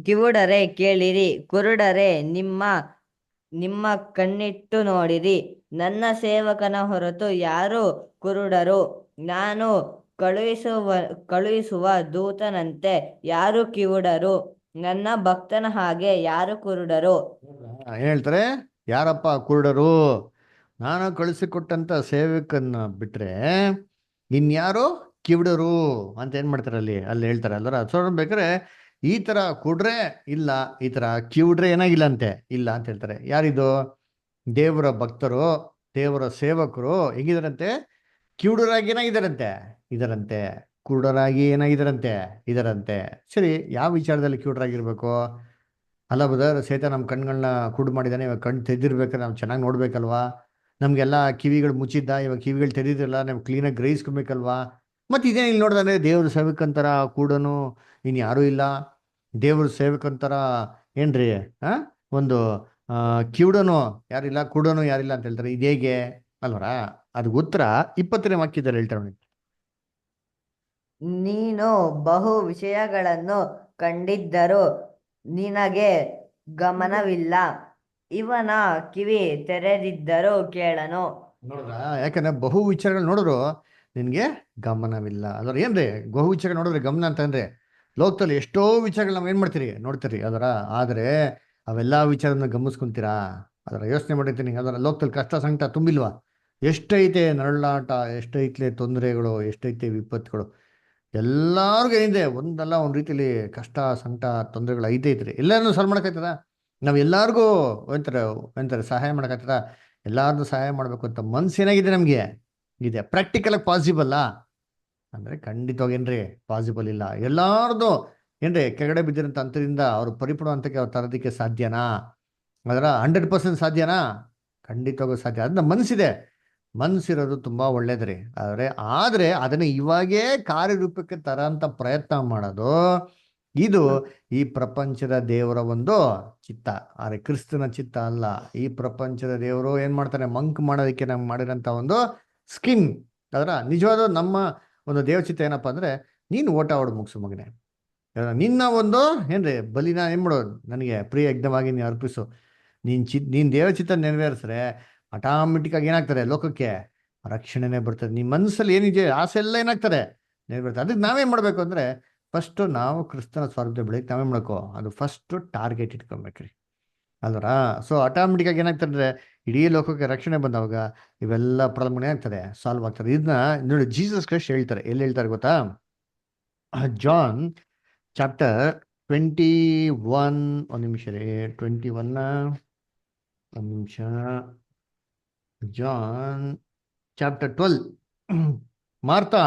ಕಿವುಡರೇ ಕೇಳಿರಿ, ಕುರುಡರೇ ನಿಮ್ಮ ನಿಮ್ಮ ಕಣ್ಣಿಟ್ಟು ನೋಡಿರಿ. ನನ್ನ ಸೇವಕನ ಹೊರತು ಯಾರು ಕುರುಡರು? ನಾನು ಕಳುಹಿಸುವ ದೂತನಂತೆ ಯಾರು ಕಿವುಡರು? ನನ್ನ ಭಕ್ತನ ಹಾಗೆ ಯಾರು ಕುರುಡರು? ಏನ್ ಹೇಳ್ತಾರೆ? ಯಾರಪ್ಪ ಕುರುಡರು? ನಾನು ಕಳಿಸಿಕೊಟ್ಟಂತ ಸೇವಕನ್ನ ಬಿಟ್ರೆ ಇನ್ಯಾರು ಕಿವುಡರು ಅಂತ ಏನ್ ಮಾಡ್ತಾರೆ ಅಲ್ಲಿ ಹೇಳ್ತಾರೆ ಅಲ್ವರ. ಸೊ ಬೇಕಾದ್ರೆ ಈ ತರ ಕುಡ್ರೆ ಇಲ್ಲ, ಈ ತರ ಕಿವುಡ್ರೆ ಏನಾಗಿಲ್ಲ ಅಂತೆ ಇಲ್ಲ ಅಂತ ಹೇಳ್ತಾರೆ. ಯಾರಿದು? ದೇವರ ಭಕ್ತರು, ದೇವರ ಸೇವಕರು ಹೇಗಿದಾರಂತೆ? ಕಿವುಡರಾಗಿ ಏನಾಗಿದಾರಂತೆ? ಇದರಂತೆ. ಕುರುಡರಾಗಿ ಏನಾಗಿದಾರಂತೆ? ಇದರಂತೆ. ಸರಿ, ಯಾವ ವಿಚಾರದಲ್ಲಿ ಕಿವುಡರಾಗಿರ್ಬೇಕು? ಅಲ್ಲ ಬದರ್, ಸೇತ ನಮ್ಮ ಕಣ್ಗಳನ್ನ ಕುರುಡು ಮಾಡಿದಾನೆ, ಇವಾಗ ಕಣ್ಣು ತೆಗೆದಿರ್ಬೇಕಾದ್ರೆ ನಾವು ಚೆನ್ನಾಗಿ ನೋಡ್ಬೇಕಲ್ವಾ? ನಮಗೆಲ್ಲ ಕಿವಿಗಳು ಮುಚ್ಚಿದ್ದ, ಇವಾಗ ಕಿವಿಗಳು ತೆರೆದಿರಲ್ಲ, ನಾವು ಕ್ಲೀನಾಗಿ ಗ್ರಹಿಸ್ಕೊಬೇಕಲ್ವಾ? ಮತ್ತೆ ಇದೇನು ಇಲ್ಲಿ ನೋಡ್ದಾನೆ ದೇವ್ರ ಸೇವಕಂತರ ಕೂಡನು ಇನ್ಯಾರೂ ಇಲ್ಲ, ದೇವ್ರ ಸೇವಕಂತರ ಏನ್ರಿ ಒಂದು ಕಿವುಡನು ಯಾರಿಲ್ಲ, ಕೂಡನು ಯಾರಿಲ್ಲ ಅಂತ ಹೇಳ್ತಾರೆ. ಇದೇಗೆ ಅಲ್ವರ? ಅದಕ್ಕೆ ಉತ್ತರ 20ನೇ ವಾಕ್ಯದಲ್ಲಿ ಹೇಳ್ತಾರೆ ನೋಡಿ. ನೀನು ಬಹು ವಿಷಯಗಳನ್ನು ಕಂಡಿದ್ದರೂ ನಿನಗೆ ಗಮನವಿಲ್ಲ. ಇವನ ಕಿವಿ ತೆರೆದಿದ್ದರೂ ಕೇಳನು. ನೋಡ್ರ, ಯಾಕಂದ್ರೆ ಬಹು ವಿಚಾರಗಳು ನೋಡಿದ್ರು ನಿನ್ಗೆ ಗಮನವಿಲ್ಲ. ಅದರ ಏನ್ರಿ ಬಹು ವಿಚಾರ ನೋಡಿದ್ರೆ ಗಮನ ಅಂತಂದ್ರೆ ಲೋಕದಲ್ಲಿ ಎಷ್ಟೋ ವಿಚಾರಗಳು ನಾವು ಏನ್ ಮಾಡ್ತೀರಿ, ನೋಡ್ತೀರಿ ಅದರ. ಆದ್ರೆ ಅವೆಲ್ಲಾ ವಿಚಾರನ ಗಮನಿಸ್ಕೊಂತೀರಾ? ಅದರ ಯೋಚನೆ ಮಾಡಿರ್ತೀನಿ. ಅದರ ಲೋಕದಲ್ಲಿ ಕಷ್ಟ ಸಂಕಟ ತುಂಬಿಲ್ವಾ? ಎಷ್ಟೈತೆ ನರಳಾಟ, ಎಷ್ಟೈತೆ ತೊಂದರೆಗಳು, ಎಷ್ಟೈತೆ ವಿಪತ್ತುಗಳು. ಎಲ್ಲಾರ್ಗು ಏನಿದೆ ಒಂದಲ್ಲ ಒಂದ್ ರೀತಿಲಿ ಕಷ್ಟ ಸಂಕಟ ತೊಂದರೆಗಳು ಐತೈತ್ರಿ. ಎಲ್ಲಾರನ್ನೂ ಸಾಲ್ವ್ ಮಾಡಕೈತದ? ನಾವ್ ಎಲ್ಲಾರ್ಗೂ ಎಂತಾರೆ ಸಹಾಯ ಮಾಡಕತ್ತದ? ಎಲ್ಲಾರ್ದು ಸಹಾಯ ಮಾಡ್ಬೇಕು ಅಂತ ಮನ್ಸು ಏನಾಗಿದೆ ನಮ್ಗೆ ಇದೆ. ಪ್ರಾಕ್ಟಿಕಲ್ ಆಗಿ ಪಾಸಿಬಲ್ ಅಂದ್ರೆ ಖಂಡಿತವಾಗಿ ಏನ್ರಿ ಪಾಸಿಬಲ್ ಇಲ್ಲ. ಎಲ್ಲಾರ್ದು ಏನ್ರಿ ಕೆಳಗಡೆ ಬಿದ್ದಿರಂತ ಅಂತರಿಂದ ಅವ್ರು ಪರಿಪೂರ್ಣ ಹಂತಕ್ಕೆ ಅವ್ರು ತರೋದಕ್ಕೆ ಸಾಧ್ಯನಾ? ಅದರ 100% ಸಾಧ್ಯನಾ? ಖಂಡಿತವಾಗೂ ಸಾಧ್ಯ. ಅದನ್ನ ಮನ್ಸಿದೆ, ಮನ್ಸಿರೋದು ತುಂಬಾ ಒಳ್ಳೇದ್ರಿ. ಆದ್ರೆ ಅದನ್ನ ಇವಾಗೇ ಕಾರ್ಯರೂಪಕ್ಕೆ ತರಂತ ಪ್ರಯತ್ನ ಮಾಡೋದು ಇದು ಈ ಪ್ರಪಂಚದ ದೇವರ ಒಂದು ಚಿತ್ತ, ಆದ್ರೆ ಕ್ರಿಸ್ತನ ಚಿತ್ತ ಅಲ್ಲ. ಈ ಪ್ರಪಂಚದ ದೇವರು ಏನ್ ಮಾಡ್ತಾನೆ? ಮಂಕ್ ಮಾಡೋದಕ್ಕೆ ನಮ್ಗೆ ಮಾಡಿರೋಂಥ ಒಂದು ಸ್ಕಿನ್. ಅದರ ನಿಜವಾದ ನಮ್ಮ ಒಂದು ದೇವಚಿತ್ತ ಏನಪ್ಪಾ ಅಂದ್ರೆ, ನೀನು ಓಟ ಹೊಡೆದು ಮುಗಿಸು ಮಗನೆ, ನಿನ್ನ ಒಂದು ಏನ್ರಿ ಬಲಿನ ಏನ್ ಮಾಡೋದು, ನನಗೆ ಪ್ರಿಯ ಯಜ್ಞವಾಗಿ ನೀನು ಅರ್ಪಿಸು. ನೀನ್ ದೇವಚಿತ್ತ ನೆರವೇರಿಸ್ರೆ ಆಟೋಮೆಟಿಕ್ ಆಗಿ ಏನಾಗ್ತಾರೆ? ಲೋಕಕ್ಕೆ ರಕ್ಷಣೆನೇ ಬರ್ತದೆ. ನಿಮ್ಮ ಮನಸ್ಸಲ್ಲಿ ಏನಿದೆ ಆಸೆ ಎಲ್ಲ ಏನಾಗ್ತಾರೆ? ನೆರವೇರ್ತದೆ. ಅದಕ್ಕೆ ನಾವೇನ್ ಮಾಡ್ಬೇಕು ಅಂದ್ರೆ, ಫಸ್ಟ್ ನಾವು ಕ್ರಿಸ್ತನ ಸ್ವರ್ಗದ ಬೆಳಗ್ಗೆ ನಾವೇನ್ ಮಾಡ್ಕೋ, ಅದು ಫಸ್ಟ್ ಟಾರ್ಗೆಟ್ ಇಟ್ಕೊಬೇಕ್ರಿ ಅಲ್ವರ. ಸೊ ಆಟೋಮೆಟಿಕ್ ಆಗಿ ಏನಾಗ್ತದೆ? ಇಡೀ ಲೋಕಕ್ಕೆ ರಕ್ಷಣೆ ಬಂದವಾಗ ಇವೆಲ್ಲ ಪ್ರಾಬ್ಲಮ್ ಏನಾಗ್ತದೆ? ಸಾಲ್ವ್ ಆಗ್ತದೆ. ಇದನ್ನ ನೋಡಿ ಜೀಸಸ್ ಕ್ರೈಸ್ಟ್ ಹೇಳ್ತಾರೆ. ಎಲ್ಲಿ ಹೇಳ್ತಾರೆ ಗೊತ್ತಾ? ಜಾನ್ ಚಾಪ್ಟರ್ 21, ಒಂದು ನಿಮಿಷ ರೀ, 21 ಒಂದು ನಿಮಿಷ. ಜಾನ್ ಚಾಪ್ಟರ್ 12 ಮಾರ್ತಾ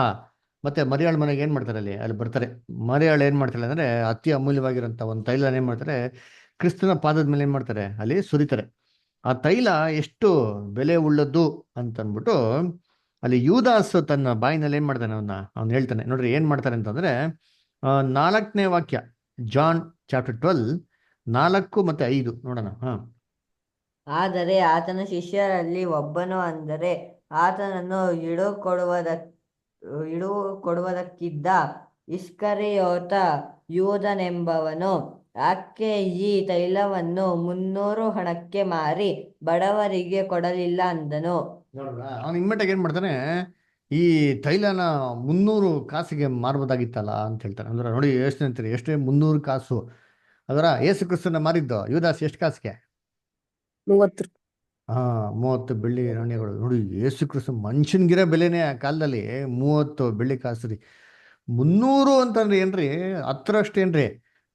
ಮತ್ತೆ ಮರಿಯಾಳ ಮನೆಗೆ ಏನ್ ಮಾಡ್ತಾರೆ? ಅಲ್ಲಿ ಬರ್ತಾರೆ. ಮರಿಯಾಳು ಏನ್ ಮಾಡ್ತಾಳೆ ಅಂದ್ರೆ, ಅತಿ ಅಮೂಲ್ಯವಾಗಿರೋಂಥ ಒಂದು ತೈಲ ಏನ್ ಮಾಡ್ತಾರೆ? ಕ್ರಿಸ್ತನ ಪಾದದ ಮೇಲೆ ಏನ್ ಮಾಡ್ತಾರೆ? ಅಲ್ಲಿ ಸುರಿತಾರೆ. ಆ ತೈಲ ಎಷ್ಟು ಬೆಲೆ ಉಳ್ಳದ್ದು ಅಂತ ಅಂದ್ಬಿಟ್ಟು ಅಲ್ಲಿ ಯೂದಾಸ್ ತನ್ನ ಬಾಯಿನಲ್ಲಿ ಏನ್ ಮಾಡ್ತಾನೆ? ಅವ್ನು ಹೇಳ್ತಾನೆ ನೋಡ್ರಿ. ಏನ್ ಮಾಡ್ತಾರೆ ಅಂತಂದ್ರೆ 4ನೇ ವಾಕ್ಯ, ಜಾನ್ ಚಾಪ್ಟರ್ 12 4 ಮತ್ತೆ 5 ನೋಡೋಣ. ಆದರೆ ಆತನ ಶಿಷ್ಯರಲ್ಲಿ ಒಬ್ಬನು, ಅಂದರೆ ಆತನನ್ನು ಕೊಡುವುದಕ್ಕಿದ್ದ ಇಸ್ಕರಿಯೋತ ಯೂದನೆಂಬವನು, ಆಕೆ ಈ ತೈಲವನ್ನು 300 ಹಣಕ್ಕೆ ಮಾರಿ ಬಡವರಿಗೆ ಕೊಡಲಿಲ್ಲ ಅಂದನು. ಅವನು ಇಮ್ಮಿಡಿಯೇಟ್ ಏನ್ ಮಾಡ್ತಾನೆ? ಈ ತೈಲನ 300 ಕಾಸಿಗೆ ಮಾರ್ಬೋದಾಗಿತ್ತಲ್ಲ ಅಂತ ಹೇಳ್ತಾನೆ. ಅಂದ್ರೆ ನೋಡಿ ಯೋಚನೆ ಅಂತೀರಿ, ಎಷ್ಟೇ 300 ಕಾಸು. ಅದರ ಯೇಸು ಕ್ರಿಸ್ತನ ಮಾರಿದ್ದು ಯೂದಾಸ್ ಎಷ್ಟು ಕಾಸಿಗೆ? 30. 30 ಬೆಳ್ಳಿ ನಾಣ್ಯಗಳು. ನೋಡಿ ಯೇಸು ಕ್ರಿಸ್ತ ಮನುಷ್ಯನ್ಗಿರೋ ಬೆಲೆನೇ ಆ ಕಾಲದಲ್ಲಿ 30 ಬೆಳ್ಳಿ ಕಾಸು ರೀ. 300 ಅಂತಂದ್ರೆ ಏನ್ರಿ? 10ರಷ್ಟು ಏನ್ರಿ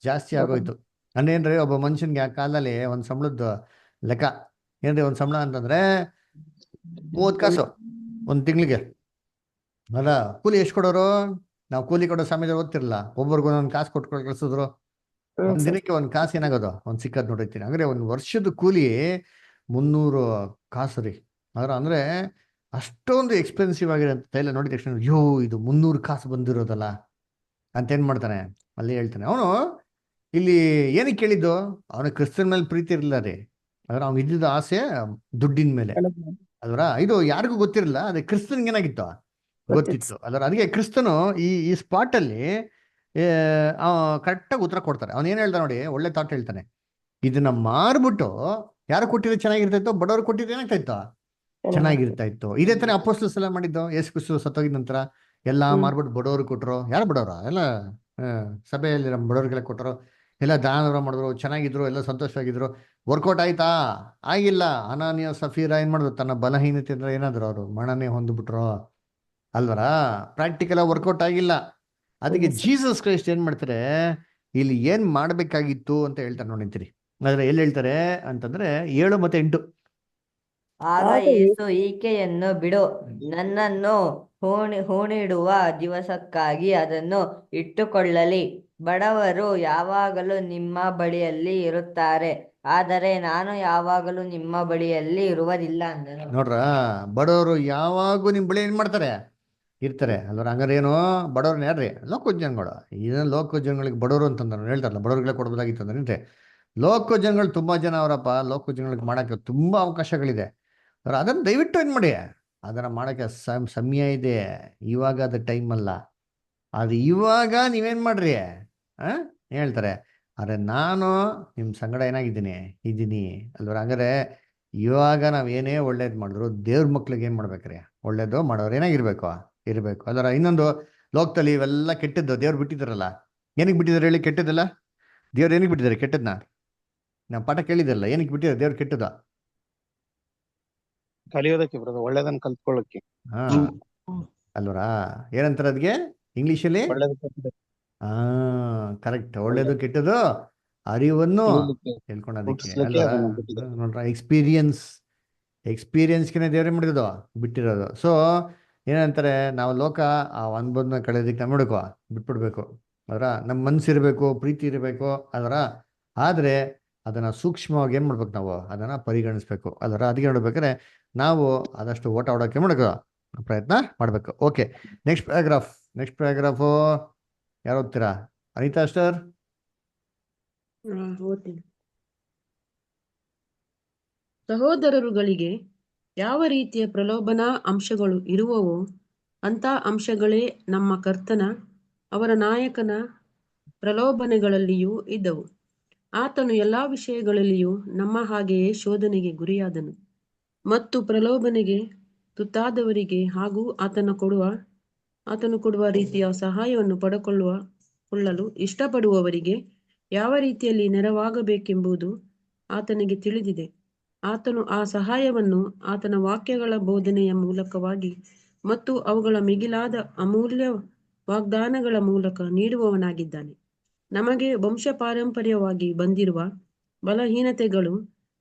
ಜಾಸ್ತಿ ಆಗೋಯ್ತು. ಅಂದ್ರೆ ಏನ್ರಿ, ಒಬ್ಬ ಮನುಷ್ಯನ್ಗೆ ಆ ಕಾಲದಲ್ಲಿ ಒಂದ್ ಸಂಬಳದ ಲೆಕ್ಕ ಏನ್ರಿ? ಒಂದ್ ಸಂಬಳ ಅಂತಂದ್ರೆ 30 ಕಾಸು ಒಂದ್ ತಿಂಗಳಿಗೆ. ಅಲ್ಲ, ಕೂಲಿ ಎಷ್ಟು ಕೊಡೋರು? ನಾವು ಕೂಲಿ ಕೊಡೋ ಸಮಯದಲ್ಲಿ ಓದ್ತಿರಲ್ಲ, ಒಬ್ಬರಿಗೂ ಒಂದೊಂದು ಕಾಸು ಕೊಟ್ಕೊಂಡು ಕಳ್ಸಿದ್ರು. ಒಂದ್ ದಿನಕ್ಕೆ ಒಂದ್ ಕಾಸು ಏನಾಗೋದು? ಒಂದ್ ಸಿಕ್ಕದ್ ನೋಡಿರ್ತೀನಿ. ಅಂದ್ರೆ ಒಂದ್ ವರ್ಷದ ಕೂಲಿ 300 ಕಾಸು ರೀ. ಅಂದ್ರೆ ಅಷ್ಟೊಂದು ಎಕ್ಸ್ಪೆನ್ಸಿವ್ ಆಗಿರೋಂಥ ತೈಲ ನೋಡಿದ ತಕ್ಷಣ ಅಯ್ಯೋ ಇದು 300 ಕಾಸು ಬಂದಿರೋದಲ್ಲ ಅಂತ ಏನ್ ಮಾಡ್ತಾನೆ? ಅಲ್ಲಿ ಹೇಳ್ತಾನೆ. ಅವನು ಇಲ್ಲಿ ಏನಕ್ಕೆ ಕೇಳಿದ್ದು? ಅವನ ಕ್ರಿಸ್ತನ ಮೇಲೆ ಪ್ರೀತಿ ಇರಲಿಲ್ಲ ರೀ. ಅವ್ನು ಇದ್ದಿದ್ದ ಆಸೆ ದುಡ್ಡಿನ ಮೇಲೆ ಅಲ್ವರ. ಇದು ಯಾರಿಗೂ ಗೊತ್ತಿರಲಿಲ್ಲ, ಅದೇ ಕ್ರಿಸ್ತನ್ಗೆ ಏನಾಗಿತ್ತು? ಗೊತ್ತಿತ್ತು. ಅದಕ್ಕೆ ಕ್ರಿಸ್ತನು ಈ ಸ್ಪಾಟ್ ಅಲ್ಲಿ ಕರೆಕ್ಟಾಗಿ ಉತ್ತರ ಕೊಡ್ತಾರೆ. ಅವನು ಏನ್ ಹೇಳ್ತಾನೆ ನೋಡಿ, ಒಳ್ಳೆ ಥಾಟ್ ಹೇಳ್ತಾನೆ. ಇದನ್ನ ಮಾರ್ಬಿಟ್ಟು ಯಾರು ಕೊಟ್ಟಿದ್ರೆ ಚೆನ್ನಾಗಿರ್ತಾ ಇತ್ತು, ಬಡವರು ಕೊಟ್ಟಿದ್ರೆ ಏನಾಗ್ತಾ ಇತ್ತು, ಚೆನ್ನಾಗಿರ್ತಾ ಇತ್ತು. ಇದೇ ತಾನೇ ಅಪೊಸ್ತಲರು ಎಲ್ಲ ಮಾಡಿದ್ದು. ಯೇಸು ಕ್ರಿಸ್ತು ಸತ್ತೋಗಿದ ನಂತರ ಎಲ್ಲ ಮಾರ್ಬಿಟ್ಟು ಬಡವರು ಕೊಟ್ರು. ಯಾರು ಬಡವ್ರ? ಎಲ್ಲ ಸಭೆಯಲ್ಲಿ ನಮ್ಮ ಬಡವ್ರಿಗೆಲ್ಲ ಕೊಟ್ಟರು, ಎಲ್ಲ ದಾನ ಮಾಡಿದ್ರು, ಚೆನ್ನಾಗಿದ್ರು, ಎಲ್ಲ ಸಂತೋಷವಾಗಿದ್ರು. ವರ್ಕೌಟ್ ಆಯ್ತಾ? ಆಗಿಲ್ಲ. ಅನಾನಿಯ ಸಫೀರ ಏನ್ ಮಾಡಿದ್ರು, ತನ್ನ ಬಲಹೀನತೆ ಅಂದ್ರೆ ಏನಾದ್ರು ಅವರು ಮರಣನೇ ಹೊಂದ್ಬಿಟ್ರು ಅಲ್ವರ. ಪ್ರಾಕ್ಟಿಕಲ್ ವರ್ಕೌಟ್ ಆಗಿಲ್ಲ. ಅದಕ್ಕೆ ಜೀಸಸ್ ಕ್ರೈಸ್ಟ್ ಏನ್ ಮಾಡ್ತಾರೆ, ಇಲ್ಲಿ ಏನ್ ಮಾಡ್ಬೇಕಾಗಿತ್ತು ಅಂತ ಹೇಳ್ತಾರೆ ನೋಡಿಂತೀರಿ. ಆದ್ರೆ ಎಲ್ಲಿ ಹೇಳ್ತಾರೆ ಅಂತಂದ್ರೆ 7 ಮತ್ತು 8. ಆಗ ಯೇಸು ಈಕೆಯನ್ನು ಬಿಡು, ನನ್ನನ್ನು ಹೂಣಿಡುವ ದಿವಸಕ್ಕಾಗಿ ಅದನ್ನು ಇಟ್ಟುಕೊಳ್ಳಲಿ. ಬಡವರು ಯಾವಾಗಲೂ ನಿಮ್ಮ ಬಳಿಯಲ್ಲಿ ಇರುತ್ತಾರೆ, ಆದರೆ ನಾನು ಯಾವಾಗಲೂ ನಿಮ್ಮ ಬಳಿಯಲ್ಲಿ ಇರುವುದಿಲ್ಲ ಅಂದನು. ನೋಡ್ರ, ಬಡವರು ಯಾವಾಗೂ ನಿಮ್ ಬಳಿ ಏನ್ ಮಾಡ್ತಾರೆ, ಇರ್ತಾರೆ ಅಲ್ವರ. ಹಂಗಾರೆ ಏನು, ಬಡವ್ರನ್ನ ಯಾರ್ರಿ? ಲೋಕ ಜನಗಳು. ಇದನ್ನ ಲೋಕ ಜನಗಳಿಗೆ ಬಡವರು ಅಂತಂದ್ರೆ ಹೇಳ್ತಾರಲ್ಲ, ಬಡವ್ರಿಗೆಲ್ಲ ಕೊಡ್ಬೋದಾಗಿತ್ತು ಅಂದ್ರೆ ಲೋಕ ಜನಗಳು ತುಂಬಾ ಜನ ಅವರಪ್ಪ. ಲೋಕ ಜನಗಳಿಗೆ ಮಾಡಕ್ಕೆ ತುಂಬಾ ಅವಕಾಶಗಳಿದೆ. ಅದನ್ನ ದಯವಿಟ್ಟು ಏನ್ ಮಾಡಿ, ಅದನ್ನ ಮಾಡಕ್ಕೆ ಸಮಯ ಇದೆ. ಇವಾಗ ಅದು ಟೈಮ್ ಅಲ್ಲ. ಅದು ಇವಾಗ ನೀವೇನ್ ಮಾಡ್ರಿ ಹೇಳ್ತಾರೆ. ಅರೆ ನಾನು ನಿಮ್ಮ ಸಂಗಡ ಇದ್ದೀನಿ ಅಲ್ವರ. ಹಂಗಾರೆ ಇವಾಗ ನಾವ್ ಏನೇ ಒಳ್ಳೇದು ಮಾಡಿದ್ರು ದೇವ್ರ ಮಕ್ಳಿಗೆ ಏನ್ ಮಾಡ್ಬೇಕ್ರಿ, ಒಳ್ಳೇದು ಮಾಡೋರು ಇರ್ಬೇಕು ಅಲ್ವರ. ಇನ್ನೊಂದು, ಲೋಕದಲ್ಲಿ ಇವೆಲ್ಲ ಕೆಟ್ಟದ್ದು ದೇವ್ರು ಬಿಟ್ಟಿದಾರಲ್ಲ. ಏನಕ್ಕೆ ಬಿಟ್ಟಿದ್ದಾರೆ ಹೇಳಿ ಕೆಟ್ಟದ್ದಲ್ಲ? ದೇವ್ರು ಏನಕ್ಕೆ ಬಿಟ್ಟಿದ್ದಾರೆ ಕೆಟ್ಟದ್ನ? ನಾವು ಪಾಠ ಕೇಳಿದ್ರಲ್ಲ, ಏನಕ್ಕೆ ಬಿಟ್ಟಿದ್ದಾರೆ ದೇವ್ರು ಕೆಟ್ಟದ? ಕಲಿಯೋದಕ್ಕೆ ಬರೋದು, ಒಳ್ಳೇದನ್ನ ಕಲ್ತ್ಕೊಳ್ಳಕ್ಕೆ. ಹಾ ಅಲ್ವರಾ. ಏನಂತಾರೆ ಅದಕ್ಕೆ ಇಂಗ್ಲಿಷಲ್ಲಿ? ಹಾ ಕರೆಕ್ಟ್. ಒಳ್ಳೇದು ಕೆಟ್ಟದು ಅರಿವನ್ನು ಹೇಳ್ಕೊಳೋದಕ್ಕೆ ಅಲ್ವಾ. ನೋಡ್ರ, ಎಕ್ಸ್ಪೀರಿಯನ್ಸ್ಗೆ ದೇವ್ರೇ ಮಾಡಿರೋದು ಬಿಟ್ಟಿರೋದು. ಸೊ ಏನಂತಾರೆ, ನಾವು ಲೋಕ ಆ ಅನ್ಬೋದನ್ನ ಕಳೆಯೋದಕ್ಕೆ ನಾವು ನೋಡ್ಕೋ ಬಿಟ್ಬಿಡ್ಬೇಕು ಅದರ. ನಮ್ಮ ಮನ್ಸಿರ್ಬೇಕು, ಪ್ರೀತಿ ಇರಬೇಕು ಅದರ. ಆದ್ರೆ ಅದನ್ನ ಸೂಕ್ಷ್ಮವಾಗಿ ಏನ್ ಮಾಡ್ಬೇಕು, ನಾವು ಅದನ್ನ ಪರಿಗಣಿಸ್ಬೇಕು ಅದರ. ಅದಕ್ಕೆ ನೋಡ್ಬೇಕಾದ್ರೆ ನಾವು ಆದಷ್ಟು ಓಟ ಆಡೋಕೆ ಮಾಡ್ಕೋ ಪ್ರಯತ್ನ ಮಾಡ್ಬೇಕು. ಓಕೆ, ನೆಕ್ಸ್ಟ್ ಪ್ಯಾರಾಗ್ರಾಫು ಯಾರು ಓದ್ತೀರಾ? ಅನಿತಾ ಅಷ್ಟರ್. ಓದ್ತೀನಿ. ಸಹೋದರರುಗಳಿಗೆ ಯಾವ ರೀತಿಯ ಪ್ರಲೋಭನಾ ಅಂಶಗಳು ಇರುವವೋ ಅಂಥ ಅಂಶಗಳೇ ನಮ್ಮ ಕರ್ತನ, ಅವರ ನಾಯಕನ ಪ್ರಲೋಭನೆಗಳಲ್ಲಿಯೂ ಇದ್ದವು. ಆತನು ಎಲ್ಲಾ ವಿಷಯಗಳಲ್ಲಿಯೂ ನಮ್ಮ ಹಾಗೆಯೇ ಶೋಧನೆಗೆ ಗುರಿಯಾದನು ಮತ್ತು ಪ್ರಲೋಭನೆಗೆ ತುತ್ತಾದವರಿಗೆ ಹಾಗೂ ಆತನು ಕೊಡುವ ರೀತಿಯ ಸಹಾಯವನ್ನು ಪಡೆದುಕೊಳ್ಳಲು ಇಷ್ಟಪಡುವವರಿಗೆ ಯಾವ ರೀತಿಯಲ್ಲಿ ನೆರವಾಗಬೇಕೆಂಬುದು ಆತನಿಗೆ ತಿಳಿದಿದೆ. ಆತನು ಆ ಸಹಾಯವನ್ನು ಆತನ ವಾಕ್ಯಗಳ ಬೋಧನೆಯ ಮೂಲಕವಾಗಿ ಮತ್ತು ಅವುಗಳ ಮಿಗಿಲಾದ ಅಮೂಲ್ಯ ವಾಗ್ದಾನಗಳ ಮೂಲಕ ನೀಡುವವನಾಗಿದ್ದಾನೆ. ನಮಗೆ ವಂಶಪಾರಂಪರ್ಯವಾಗಿ ಬಂದಿರುವ ಬಲಹೀನತೆಗಳು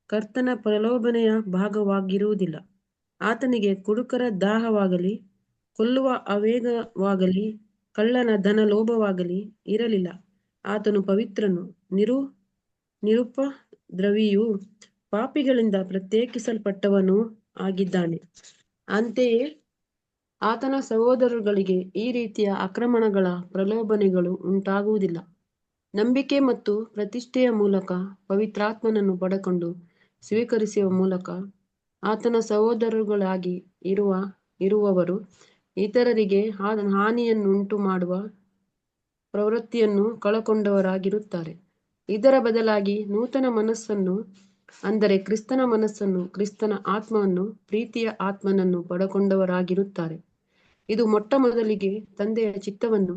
ಕರ್ತನ ಪ್ರಲೋಭನೆಯ ಭಾಗವಾಗಿರುವುದಿಲ್ಲ. ಆತನಿಗೆ ಕುಡುಕರ ದಾಹವಾಗಲಿ, ಕೊಲ್ಲುವ ಆವೇಗವಾಗಲಿ, ಕಳ್ಳನ ಧನ ಲೋಭವಾಗಲಿ ಇರಲಿಲ್ಲ. ಆತನು ಪವಿತ್ರನು, ನಿರುಪದ್ರವಿಯೂ ಪಾಪಿಗಳಿಂದ ಪ್ರತ್ಯೇಕಿಸಲ್ಪಟ್ಟವನೂ ಆಗಿದ್ದಾನೆ. ಅಂತೆಯೇ ಆತನ ಸಹೋದರರುಗಳಿಗೆ ಈ ರೀತಿಯ ಆಕ್ರಮಣಗಳ ಪ್ರಲೋಭನೆಗಳು ಉಂಟಾಗುವುದಿಲ್ಲ. ನಂಬಿಕೆ ಮತ್ತು ಪ್ರತಿಷ್ಠೆಯ ಮೂಲಕ ಪವಿತ್ರಾತ್ಮನನ್ನು ಪಡೆದುಕೊಂಡು ಸ್ವೀಕರಿಸುವ ಮೂಲಕ ಆತನ ಸಹೋದರರುಗಳಾಗಿ ಇರುವವರು ಇತರರಿಗೆ ಹಾನಿಯನ್ನುಂಟು ಮಾಡುವ ಪ್ರವೃತ್ತಿಯನ್ನು ಕಳಕೊಂಡವರಾಗಿರುತ್ತಾರೆ. ಇದರ ಬದಲಾಗಿ ನೂತನ ಮನಸ್ಸನ್ನು, ಅಂದರೆ ಕ್ರಿಸ್ತನ ಮನಸ್ಸನ್ನು, ಕ್ರಿಸ್ತನ ಆತ್ಮವನ್ನು, ಪ್ರೀತಿಯ ಆತ್ಮನನ್ನು ಪಡೆದುಕೊಂಡವರಾಗಿರುತ್ತಾರೆ. ಇದು ಮೊಟ್ಟ ಮೊದಲಿಗೆ ತಂದೆಯ ಚಿತ್ತವನ್ನು,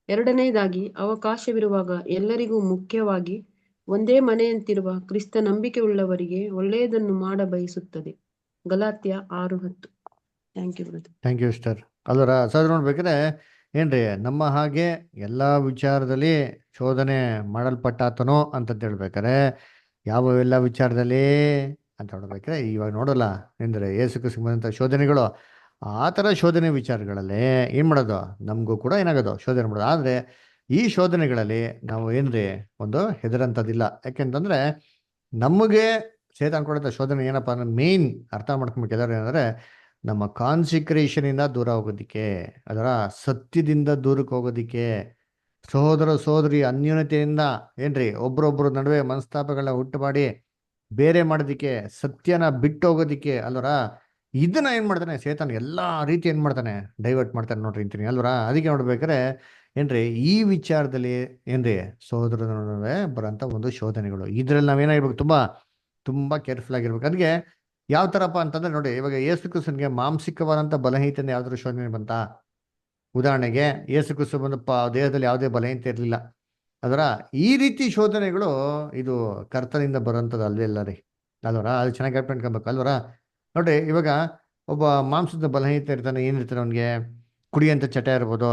ಎರಡನೆಯದಾಗಿ ಅವಕಾಶವಿರುವಾಗ ಎಲ್ಲರಿಗೂ, ಮುಖ್ಯವಾಗಿ ಒಂದೇ ಮನೆಯಂತಿರುವ ಕ್ರಿಸ್ತ ನಂಬಿಕೆಯುಳ್ಳವರಿಗೆ ಒಳ್ಳೆಯದನ್ನು ಮಾಡಬಯಸುತ್ತದೆ. ಗಲಾತ್ಯ 6:10. Thank you sister. ಅಲ್ವರ, ಸರ್ ನೋಡ್ಬೇಕಾದ್ರೆ ಏನ್ರಿ, ನಮ್ಮ ಹಾಗೆ ಎಲ್ಲ ವಿಚಾರದಲ್ಲಿ ಶೋಧನೆ ಮಾಡಲ್ಪಟ್ಟಾತನೋ ಅಂತ ಹೇಳ್ಬೇಕಾರೆ ಎಲ್ಲ ವಿಚಾರದಲ್ಲಿ ಅಂತ ಹೇಳ್ಬೇಕಾರೆ ಇವಾಗ ನೋಡಲ್ಲ ಅಂದ್ರೆ ಯೇಸುಕ್ಕೆ ಸಂಬಂಧಂತ ಶೋಧನೆಗಳು, ಆ ಥರ ಶೋಧನೆ ವಿಚಾರಗಳಲ್ಲೇ ಏನು ಮಾಡೋದು, ನಮಗೂ ಕೂಡ ಏನಾಗೋದು ಶೋಧನೆ ಮಾಡೋದು. ಆದರೆ ಈ ಶೋಧನೆಗಳಲ್ಲಿ ನಾವು ಏನ್ರಿ ಒಂದು ಹೆದರಂಥದ್ದಿಲ್ಲ. ಯಾಕೆಂತಂದ್ರೆ ನಮಗೆ ಸೇತಾನ್ ಕೊಡಂಥ ಶೋಧನೆ ಏನಪ್ಪ ಅಂದ್ರೆ ಮೇನ್ ಅರ್ಥ ಮಾಡ್ಕೊಬೇಕು ಎಲ್ಲರೂ ಏನಂದ್ರೆ, ನಮ್ಮ ಕಾನ್ಸಿಕ್ರೇಷನಿಂದ ದೂರ ಹೋಗೋದಿಕ್ಕೆ, ಅದರ ಸತ್ಯದಿಂದ ದೂರಕ್ಕೆ ಹೋಗೋದಿಕ್ಕೆ, ಸಹೋದರ ಸಹೋದರಿ ಅನ್ಯೂನತೆಯಿಂದ ಏನ್ರಿ ಒಬ್ರೊಬ್ರ ನಡುವೆ ಮನಸ್ತಾಪಗಳನ್ನ ಹುಟ್ಟು ಮಾಡಿ ಬೇರೆ ಮಾಡೋದಿಕ್ಕೆ, ಸತ್ಯನ ಬಿಟ್ಟು ಹೋಗೋದಿಕ್ಕೆ ಅಲ್ವರ. ಇದನ್ನ ಏನ್ ಮಾಡ್ತಾನೆ ಸೇತಾನ್ ಎಲ್ಲಾ ರೀತಿ ಏನ್ ಮಾಡ್ತಾನೆ, ಡೈವರ್ಟ್ ಮಾಡ್ತಾನೆ ನೋಡ್ರಿ ಅಂತೀನಿ ಅಲ್ವರ. ಅದಕ್ಕೆ ನೋಡ್ಬೇಕಾರೆ ಏನ್ರಿ ಈ ವಿಚಾರದಲ್ಲಿ ಏನ್ರಿ ಸಹೋದರರ ನಡುವೆ ಬರೋಂಥ ಒಂದು ಶೋಧನೆಗಳು, ಇದ್ರಲ್ಲಿ ನಾವೇನಾಗಿರ್ಬೇಕು, ತುಂಬಾ ತುಂಬ ಕೇರ್ಫುಲ್ ಆಗಿರ್ಬೇಕು. ಅದಕ್ಕೆ ಯಾವ ಥರಪ್ಪ ಅಂತಂದ್ರೆ ನೋಡಿ, ಇವಾಗ ಯೇಸು ಕ್ರಿಸ್ತನಿಗೆ ಮಾಂಸಿಕವಾದಂಥ ಬಲಹೀನತೆ ಯಾವ್ದಾದ್ರು ಶೋಧನೆ ಬಂತಾ? ಉದಾಹರಣೆಗೆ ಯೇಸು ಕ್ರಿಸ್ತ ಬಂದು ದೇಹದಲ್ಲಿ ಯಾವುದೇ ಬಲಹೀನತೆ ಇರಲಿಲ್ಲ. ಅದರ ಈ ರೀತಿ ಶೋಧನೆಗಳು ಇದು ಕರ್ತನಿಂದ ಬರೋಂಥದ್ದು ಅಲ್ವೇ ಇಲ್ಲ ರೀ, ಅಲ್ವರ? ಅದು ಚೆನ್ನಾಗಿ ಅರ್ಪಣ್ಕೊಬೇಕು ಅಲ್ವರ? ನೋಡ್ರಿ, ಇವಾಗ ಒಬ್ಬ ಮಾಂಸದ ಬಲಹೀನತೆ ಇರ್ತಾನೆ, ಏನಿರ್ತಾನೆ ಅವನಿಗೆ? ಕುಡಿಯಂಥ ಚಟ ಇರ್ಬೋದು,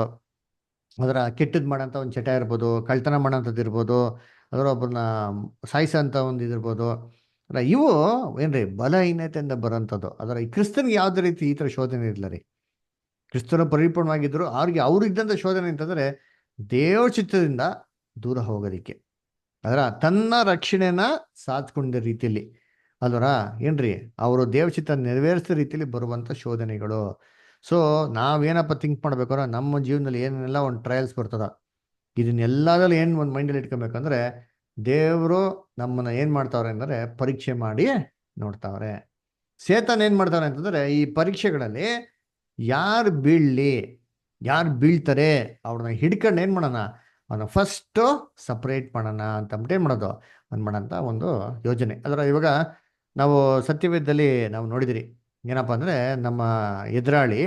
ಅದರ ಕೆಟ್ಟದ್ದು ಮಾಡೋಂಥ ಒಂದು ಚಟ ಇರ್ಬೋದು, ಕಳ್ತನ ಮಾಡೋಂಥದ್ದು ಇರ್ಬೋದು, ಅದರ ಒಬ್ಬರನ್ನ ಸಾಯಿಸೋಂಥ ಒಂದು ಇದಿರ್ಬೋದು. ಅಲ್ಲ, ಇವು ಏನ್ರಿ ಬಲಹೀನತೆಯಿಂದ ಬರೋಂಥದ್ದು. ಅದರ ಈ ಕ್ರಿಸ್ತನಿಗೆ ಯಾವುದೇ ರೀತಿ ಈ ಥರ ಶೋಧನೆ ಇರಲಿಲ್ಲ ರೀ. ಕ್ರಿಸ್ತನು ಪರಿಪೂರ್ಣವಾಗಿದ್ದರು. ಅವ್ರಿಗಿದ್ದಂಥ ಶೋಧನೆ ಅಂತಂದರೆ ದೇವ್ರ ಚಿತ್ತದಿಂದ ದೂರ ಹೋಗೋದಿಕ್ಕೆ, ಅದರ ತನ್ನ ರಕ್ಷಣೆನ ಸಾಧಿಸ್ಕೊಂಡಿದ್ದ ರೀತಿಯಲ್ಲಿ, ಅಲ್ವರ? ಏನ್ರಿ ಅವರು ದೇವ್ರ ಚಿತ್ತ ನೆರವೇರಿಸಿದ ರೀತಿಯಲ್ಲಿ ಬರುವಂಥ ಶೋಧನೆಗಳು. ಸೊ ನಾವೇನಪ್ಪ ಥಿಂಕ್ ಮಾಡ್ಬೇಕಂದ್ರೆ, ನಮ್ಮ ಜೀವನದಲ್ಲಿ ಏನೆಲ್ಲ ಒಂದು ಟ್ರಯಲ್ಸ್ ಬರ್ತದ, ಇದನ್ನೆಲ್ಲದಲ್ಲಿ ಏನು ಒಂದು ಮೈಂಡಲ್ಲಿ ಇಟ್ಕೊಬೇಕಂದ್ರೆ, ದೇವರು ನಮ್ಮನ್ನು ಏನು ಮಾಡ್ತಾವ್ರೆ ಅಂದರೆ ಪರೀಕ್ಷೆ ಮಾಡಿ ನೋಡ್ತಾವ್ರೆ. ಸೇತನ್ ಏನು ಮಾಡ್ತಾವ್ರೆ ಅಂತಂದರೆ, ಈ ಪರೀಕ್ಷೆಗಳಲ್ಲಿ ಯಾರು ಬೀಳ್ತಾರೆ ಅವ್ರನ್ನ ಹಿಡ್ಕೊಂಡು ಏನು ಮಾಡೋಣ, ಅವನ್ನ ಫಸ್ಟು ಸಪ್ರೇಟ್ ಮಾಡೋಣ ಅಂತ ಅಂದ್ಬಿಟ್ಟು ಏನು ಮಾಡೋದು, ಮಾಡೋಂಥ ಒಂದು ಯೋಜನೆ. ಅದರ ಇವಾಗ ನಾವು ಸತ್ಯವೇದದಲ್ಲಿ ನಾವು ನೋಡಿದಿರಿ, ಏನಪ್ಪ ಅಂದರೆ ನಮ್ಮ ಎದುರಾಳಿ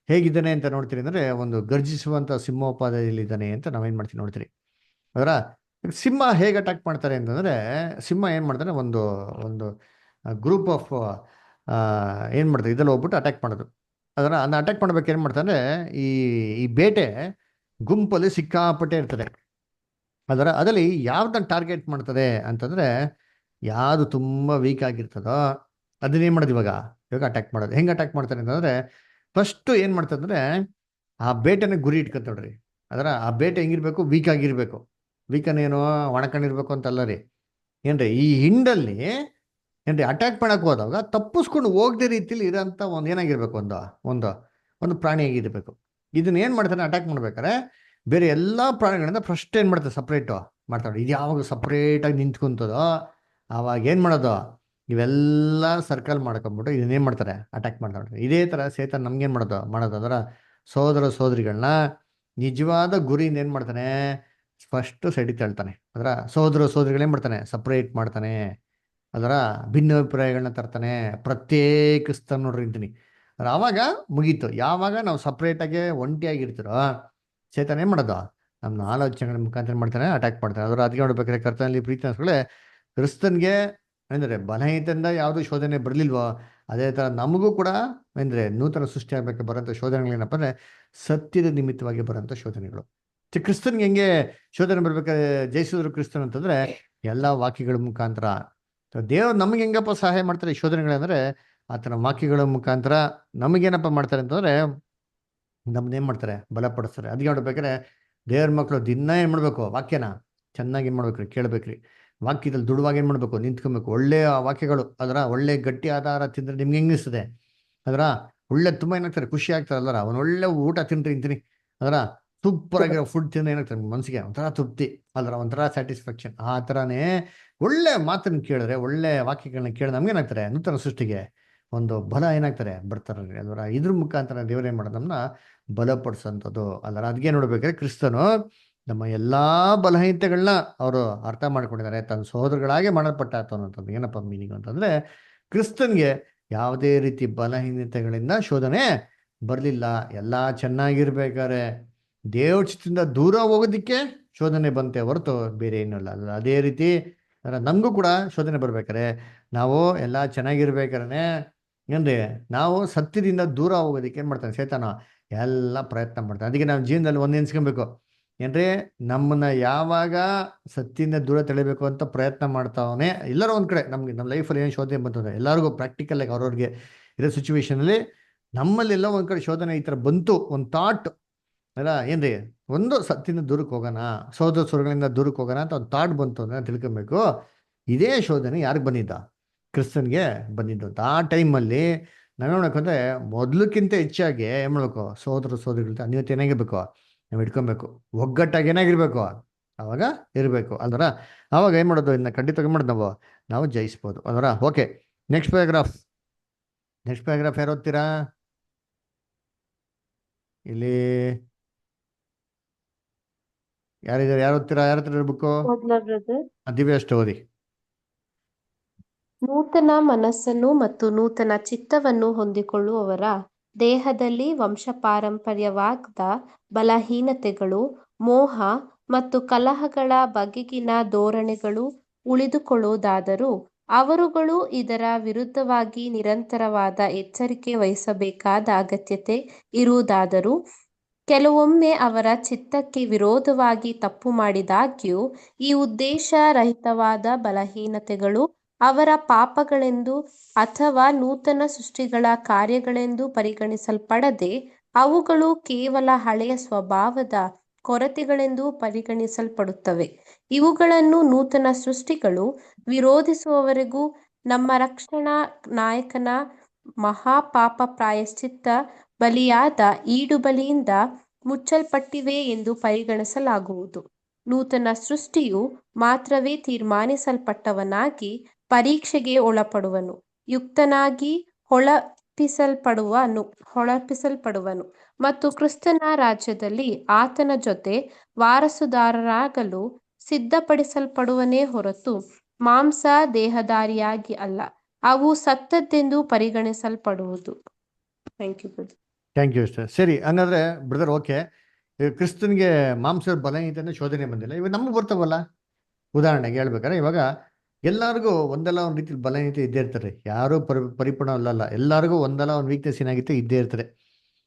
ಹೇಗಿದ್ದಾನೆ ಅಂತ ನೋಡ್ತೀರಿ ಅಂದರೆ, ಒಂದು ಗರ್ಜಿಸುವಂಥ ಸಿಂಹೋಪಾದಿಯಲ್ಲಿದ್ದಾನೆ ಅಂತ ನಾವೇನು ಮಾಡ್ತೀವಿ ನೋಡ್ತೀರಿ. ಅದರ ಸಿಂಹ ಹೇಗೆ ಅಟ್ಯಾಕ್ ಮಾಡ್ತಾರೆ ಅಂತಂದರೆ, ಸಿಂಹ ಏನು ಮಾಡ್ತಾರೆ, ಒಂದು ಒಂದು ಗ್ರೂಪ್ ಆಫ್ ಏನು ಮಾಡ್ತಾರೆ, ಇದರಲ್ಲಿ ಹೋಗ್ಬಿಟ್ಟು ಅಟ್ಯಾಕ್ ಮಾಡೋದು. ಅದನ್ನ ಅಟ್ಯಾಕ್ ಮಾಡ್ಬೇಕು ಏನು ಮಾಡ್ತಾರೆ, ಈ ಈ ಬೇಟೆ ಗುಂಪಲ್ಲಿ ಸಿಕ್ಕಾಪಟ್ಟೆ ಇರ್ತದೆ. ಅದರಲ್ಲಿ ಯಾವ್ದನ್ನ ಟಾರ್ಗೆಟ್ ಮಾಡ್ತದೆ ಅಂತಂದರೆ, ಯಾವುದು ತುಂಬ ವೀಕ್ ಆಗಿರ್ತದೋ ಅದನ್ನೇನು ಮಾಡೋದು ಇವಾಗ ಅಟ್ಯಾಕ್ ಮಾಡೋದು. ಹೆಂಗೆ ಅಟ್ಯಾಕ್ ಮಾಡ್ತಾರೆ ಅಂತಂದರೆ, ಫಸ್ಟು ಏನು ಮಾಡ್ತಾರೆ ಅಂದರೆ, ಆ ಬೇಟೆನ ಗುರಿ ಇಟ್ಕೊತಾಳ್ರಿ. ಆ ಬೇಟೆ ಹೆಂಗಿರ್ಬೇಕು, ವೀಕ್ ಆಗಿರಬೇಕು. ವೀಕನ್ನೇನೋ ಒಣಕೊಂಡಿರ್ಬೇಕು ಅಂತಲ್ಲ ರೀ, ಏನ್ರಿ ಈ ಹಿಂಡಲ್ಲಿ ಏನ್ರಿ ಅಟ್ಯಾಕ್ ಮಾಡಕ್ಕೆ ಹೋದಾಗ ತಪ್ಪಿಸ್ಕೊಂಡು ಹೋಗದೆ ರೀತಿಯಲ್ಲಿ ಇರೋಂಥ ಒಂದು ಏನಾಗಿರ್ಬೇಕು, ಒಂದು ಒಂದು ಪ್ರಾಣಿಯಾಗಿರ್ಬೇಕು. ಇದನ್ನ ಏನು ಮಾಡ್ತಾನೆ ಅಟ್ಯಾಕ್ ಮಾಡ್ಬೇಕಾರೆ, ಬೇರೆ ಎಲ್ಲ ಪ್ರಾಣಿಗಳಿಂದ ಫಸ್ಟ್ ಏನು ಮಾಡ್ತಾರೆ, ಸಪ್ರೇಟು ಮಾಡ್ತಾರೆ. ಇದು ಯಾವಾಗ ಸಪ್ರೇಟಾಗಿ ನಿಂತ್ಕೊಂತದೋ ಆವಾಗ ಏನು ಮಾಡೋದು, ಇವೆಲ್ಲ ಸರ್ಕಲ್ ಮಾಡ್ಕೊಂಬಿಟ್ಟು ಇದನ್ನೇನು ಮಾಡ್ತಾರೆ, ಅಟ್ಯಾಕ್ ಮಾಡ್ತಾರೆ. ಇದೇ ಥರ ಸೇತನ್ ನಮ್ಗೇನು ಮಾಡೋದು ಅದರ ಸೋದರ ಸೋದರಿಗಳನ್ನ ನಿಜವಾದ ಗುರಿಯಿಂದ ಏನು ಮಾಡ್ತಾನೆ, ಫಸ್ಟು ಸೈಡಿಗೆ ತಳ್ತಾನೆ. ಅದರ ಸೋದರ ಸೋದರಿಗಳೇನು ಮಾಡ್ತಾನೆ, ಸಪ್ರೇಟ್ ಮಾಡ್ತಾನೆ. ಅದರ ಭಿನ್ನಾಭಿಪ್ರಾಯಗಳನ್ನ ತರ್ತಾನೆ, ಪ್ರತ್ಯೇಕಿಸ್ತಾನೆ ನೋಡ್ರಿ ಅಂತೀನಿ. ಆವಾಗ ಮುಗೀತು. ಯಾವಾಗ ನಾವು ಸಪ್ರೇಟಾಗಿ ಒಂಟಿಯಾಗಿರ್ತೀರೋ ಚೇತನ ಏನು ಮಾಡೋದು, ನಮ್ಮ ಆಲೋಚನೆಗಳ ಮುಖಾಂತರ ಮಾಡ್ತಾನೆ, ಅಟ್ಯಾಕ್ ಮಾಡ್ತಾನೆ. ಅದರ ಅದಕ್ಕೆ ನೋಡ್ಬೇಕಾದ್ರೆ ಕರ್ತನಲ್ಲಿ ಪ್ರೀತಿ ಅನ್ಸ್ಕೊಳ್ಳೆ, ಕ್ರಿಸ್ತನ್ಗೆ ಅಂದರೆ ಬಲಹೀನತೆಯಿಂದ ಯಾವುದೂ ಶೋಧನೆ ಬರಲಿಲ್ವೋ, ಅದೇ ಥರ ನಮಗೂ ಕೂಡ ಅಂದರೆ ನೂತನ ಸೃಷ್ಟಿ ಆಗಬೇಕು ಬರೋಂಥ ಶೋಧನೆಗಳೇನಪ್ಪ ಅಂದರೆ ಸತ್ಯದ ನಿಮಿತ್ತವಾಗಿ ಬರೋಂಥ ಶೋಧನೆಗಳು. ಕ್ರಿಸ್ತನ್ಗೆ ಹೆಂಗೆ ಶೋಧನೆ ಬರ್ಬೇಕಾದ್ರೆ ಜಯಿಸಿದ್ರು ಕ್ರಿಸ್ತನ್ ಅಂತಂದರೆ, ಎಲ್ಲ ವಾಕ್ಯಗಳ ಮುಖಾಂತರ. ದೇವ್ರು ನಮಗೆ ಹೆಂಗಪ್ಪ ಸಹಾಯ ಮಾಡ್ತಾರೆ ಈ ಶೋಧನೆಗಳಂದರೆ, ಆತನ ವಾಕ್ಯಗಳ ಮುಖಾಂತರ ನಮಗೇನಪ್ಪ ಮಾಡ್ತಾರೆ ಅಂತಂದರೆ, ನಮ್ದೇನು ಮಾಡ್ತಾರೆ, ಬಲಪಡಿಸ್ತಾರೆ. ಅದಕ್ಕೆ ನೋಡ್ಬೇಕಾದ್ರೆ ದೇವ್ರ ಮಕ್ಕಳು ದಿನ ಏನು ಮಾಡಬೇಕು, ವಾಕ್ಯನ ಚೆನ್ನಾಗಿ ಏನು ಮಾಡ್ಬೇಕ್ರಿ, ಕೇಳಬೇಕ್ರಿ. ವಾಕ್ಯದಲ್ಲಿ ದುಡುವಾಗಿ ಏನು ಮಾಡಬೇಕು, ನಿಂತ್ಕೊಬೇಕು. ಒಳ್ಳೆಯ ವಾಕ್ಯಗಳು, ಅದರ ಒಳ್ಳೆ ಗಟ್ಟಿ ಆಧಾರ ತಿಂದರೆ ನಿಮ್ಗೆ ಹೆಂಗಿಸ್ತದೆ, ಅದರ ಒಳ್ಳೆ ತುಂಬ ಏನಾಗ್ತಾರೆ, ಖುಷಿ ಆಗ್ತಾರೆ. ಅಲ್ವರ ಒಂದು ಒಳ್ಳೆ ಊಟ ತಿಂತೀನಿ, ಅದರ ಸೂಪರ್ ಆಗಿರೋ ಫುಡ್ ತಿಂದ್ರೆ ಏನಾಗ್ತಾರೆ, ಮನಸ್ಸಿಗೆ ಒಂಥರ ತೃಪ್ತಿ, ಅದರ ಒಂಥರ ಸ್ಯಾಟಿಸ್ಫ್ಯಾಕ್ಷನ್. ಆ ಥರನೇ ಒಳ್ಳೆ ಮಾತನ್ನು ಕೇಳಿದ್ರೆ, ಒಳ್ಳೆ ವಾಕ್ಯಗಳನ್ನ ಕೇಳಿದ್ರೆ ನಮ್ಗೇನಾಗ್ತಾರೆ, ನೂತನ ಸೃಷ್ಟಿಗೆ ಒಂದು ಬಲ ಏನಾಗ್ತಾರೆ, ಬರ್ತಾರೆ. ಅದರ ಇದ್ರ ಮುಖಾಂತರ ದೇವ್ರು ಏನು ಮಾಡೋದು, ನಮ್ಮನ್ನ ಬಲಪಡಿಸೋಂಥದ್ದು. ಅದರ ಅದಕ್ಕೆ ನೋಡ್ಬೇಕಾದ್ರೆ ಕ್ರಿಸ್ತನು ನಮ್ಮ ಎಲ್ಲ ಬಲಹೀನತೆಗಳನ್ನ ಅವರು ಅರ್ಥ ಮಾಡ್ಕೊಂಡಿದ್ದಾರೆ, ತನ್ನ ಸಹೋದರಗಳಾಗೆ ಮಾಡಲ್ಪಟ್ಟ ಅನ್ನೋಂಥದ್ದು. ಏನಪ್ಪ ಮೀನಿಂಗ್ ಅಂತಂದರೆ, ಕ್ರಿಸ್ತನ್ಗೆ ಯಾವುದೇ ರೀತಿ ಬಲಹೀನತೆಗಳಿಂದ ಶೋಧನೆ ಬರಲಿಲ್ಲ. ಎಲ್ಲ ಚೆನ್ನಾಗಿರ್ಬೇಕಾದ್ರೆ ದೇವ್ರ ಚಿತ್ತದಿಂದ ದೂರ ಹೋಗೋದಕ್ಕೆ ಶೋಧನೆ ಬಂತೆ ಹೊರತು ಬೇರೆ ಏನೂ ಇಲ್ಲ. ಅದೇ ರೀತಿ ನಮಗೂ ಕೂಡ ಶೋಧನೆ ಬರ್ಬೇಕಾರೆ, ನಾವು ಎಲ್ಲ ಚೆನ್ನಾಗಿರ್ಬೇಕಾದ್ರೆ ಏನ್ರಿ, ನಾವು ಸತ್ಯದಿಂದ ದೂರ ಹೋಗೋದಕ್ಕೆ ಏನು ಮಾಡ್ತಾನೆ ಸೇತಾನ, ಎಲ್ಲ ಪ್ರಯತ್ನ ಮಾಡ್ತಾನೆ. ಅದಕ್ಕೆ ನಾವು ಜೀವನದಲ್ಲಿ ಒಂದು ನೆನ್ಸ್ಕೊಬೇಕು, ಏನ್ರಿ ನಮ್ಮನ್ನ ಯಾವಾಗ ಸತ್ಯದಿಂದ ದೂರ ತಳಿಬೇಕು ಅಂತ ಪ್ರಯತ್ನ ಮಾಡ್ತಾವನೆ. ಎಲ್ಲರೂ ಒಂದು ಕಡೆ ನಮ್ಮ ಲೈಫಲ್ಲಿ ಏನು ಶೋಧನೆ ಬಂತಂದ್ರೆ, ಎಲ್ಲರಿಗೂ ಪ್ರಾಕ್ಟಿಕಲ್ ಆಗಿ ಅವ್ರವ್ರಿಗೆ ಇರೋ ಸಿಚುವೇಶನಲ್ಲಿ ನಮ್ಮಲ್ಲೆಲ್ಲ ಒಂದು ಕಡೆ ಶೋಧನೆ ಈ ಥರ ಬಂತು, ಒಂದು ಥಾಟ್ ಅಲ್ಲ ಏನ್ರಿ, ಒಂದು ಸತ್ಯದಿಂದ ದೂರಕ್ಕೆ ಹೋಗೋಣ, ಸೋದರ ಸ್ವರ್ಗಳಿಂದ ದೂರಕ್ಕೆ ಹೋಗೋಣ ಅಂತ ಒಂದು ಥಾಟ್ ಬಂತು ಅಂದರೆ ತಿಳ್ಕೊಬೇಕು. ಇದೇ ಶೋಧನೆ ಯಾರಿಗೆ ಬಂದಿದ್ದ, ಕ್ರಿಸ್ತನ್ಗೆ ಬಂದಿದ್ದು. ಆ ಟೈಮಲ್ಲಿ ನಾವು ನೋಡೋಕಂದ್ರೆ ಮೊದಲಕ್ಕಿಂತ ಹೆಚ್ಚಾಗಿ ಏನು ಮಾಡಬೇಕು, ಸೋದರ ಸೋದರಿಗಳಿಂದ ಅನ್ಯೋನ್ಯತೆ ಏನಾಗಿರ್ಬೇಕು, ನಾವು ಇಟ್ಕೊಬೇಕು, ಒಗ್ಗಟ್ಟಾಗಿ ಏನಾಗಿರ್ಬೇಕು ಅವಾಗ ಇರಬೇಕು. ಅಲ್ವರ ಆವಾಗ ಏನು ಮಾಡೋದು, ಇನ್ನು ಖಂಡಿತವಾಗಿ ಮಾಡೋದು ನಾವು ಜಯಿಸ್ಬೋದು. ಅಲ್ವರ ಓಕೆ, ನೆಕ್ಸ್ಟ್ ಪ್ಯಾರಾಗ್ರಾಫ್ ಯಾರು ಓದ್ತೀರಾ ಇಲ್ಲಿ? ಯಾರಿದ್ದಾರೆ, ಯಾರು ಓದ್ತೀರಾ? ಯಾರ ಹತ್ರ ಬುಕ್ಕು? ದಿವ್ಯ ಅಷ್ಟು ಓದಿ. ನೂತನ ಮನಸ್ಸನ್ನು ಮತ್ತು ನೂತನ ಚಿತ್ತವನ್ನು ಹೊಂದಿಕೊಳ್ಳುವವರ ದೇಹದಲ್ಲಿ ವಂಶಪಾರಂಪರ್ಯವಾದ ಬಲಹೀನತೆಗಳು, ಮೋಹ ಮತ್ತು ಕಲಹಗಳ ಬಗೆಗಿನ ಧೋರಣೆಗಳು ಉಳಿದುಕೊಳ್ಳುವುದಾದರೂ, ಅವರುಗಳು ಇದರ ವಿರುದ್ಧವಾಗಿ ನಿರಂತರವಾದ ಎಚ್ಚರಿಕೆ ವಹಿಸಬೇಕಾದ ಅಗತ್ಯತೆ ಇರುವುದಾದರೂ, ಕೆಲವೊಮ್ಮೆ ಅವರ ಚಿತ್ತಕ್ಕೆ ವಿರೋಧವಾಗಿ ತಪ್ಪು ಮಾಡಿದಾಗ್ಯೂ ಈ ಉದ್ದೇಶರಹಿತವಾದ ಬಲಹೀನತೆಗಳು ಅವರ ಪಾಪಗಳೆಂದು ಅಥವಾ ನೂತನ ಸೃಷ್ಟಿಗಳ ಕಾರ್ಯಗಳೆಂದು ಪರಿಗಣಿಸಲ್ಪಡದೆ, ಅವುಗಳು ಕೇವಲ ಹಳೆಯ ಸ್ವಭಾವದ ಕೊರತೆಗಳೆಂದು ಪರಿಗಣಿಸಲ್ಪಡುತ್ತವೆ. ಇವುಗಳನ್ನು ನೂತನ ಸೃಷ್ಟಿಗಳು ವಿರೋಧಿಸುವವರೆಗೂ ನಮ್ಮ ರಕ್ಷಣಾ ನಾಯಕನ ಮಹಾಪಾಪ ಪ್ರಾಯಶ್ಚಿತ್ತ ಬಲಿಯಾದ ಈಡುಬಲಿಯಿಂದ ಮುಚ್ಚಲ್ಪಟ್ಟಿವೆ ಎಂದು ಪರಿಗಣಿಸಲಾಗುವುದು. ನೂತನ ಸೃಷ್ಟಿಯು ಮಾತ್ರವೇ ತೀರ್ಮಾನಿಸಲ್ಪಟ್ಟವನಾಗಿ ಪರೀಕ್ಷೆಗೆ ಒಳಪಡುವನು, ಯುಕ್ತನಾಗಿ ಹೊಳಪಿಸಲ್ಪಡುವನು ಮತ್ತು ಕ್ರಿಸ್ತನ ರಾಜ್ಯದಲ್ಲಿ ಆತನ ಜೊತೆ ವಾರಸುದಾರರಾಗಲು ಸಿದ್ಧಪಡಿಸಲ್ಪಡುವನೇ ಹೊರತು ಮಾಂಸ ದೇಹಧಾರಿಯಾಗಿ ಅಲ್ಲ. ಅವು ಸತ್ತದ್ದೆಂದು ಪರಿಗಣಿಸಲ್ಪಡುವುದು. Thank you brother. Thank you sir. ಸರಿ, ಹಂಗಾದ್ರೆ ಬ್ರದರ್ ಓಕೆ, ಕ್ರಿಸ್ತನ್ಗೆ ಮಾಂಸದ ಬಲಹೀನತೆ ಶೋಧನೆ ಬಂದಿಲ್ಲ, ಇವಾಗ ನಮಗೆ ಬರ್ತಾವಲ್ಲ. ಉದಾಹರಣೆಗೆ ಹೇಳ್ಬೇಕಾದ್ರೆ ಇವಾಗ ಎಲ್ಲರಿಗೂ ಒಂದಲ್ಲ ಒಂದು ರೀತಿ ಬಲಹೀನತೆ ಇದ್ದೇ ಇರ್ತಾರೆ, ಯಾರೂ ಪರಿಪೂರ್ಣ ಅಲ್ಲಲ್ಲ, ಎಲ್ಲರಿಗೂ ಒಂದಲ್ಲ ಒಂದು ವೀಕ್ನೆಸ್ ಏನಾಗಿತ್ತು ಇದ್ದೇ ಇರ್ತಾರೆ.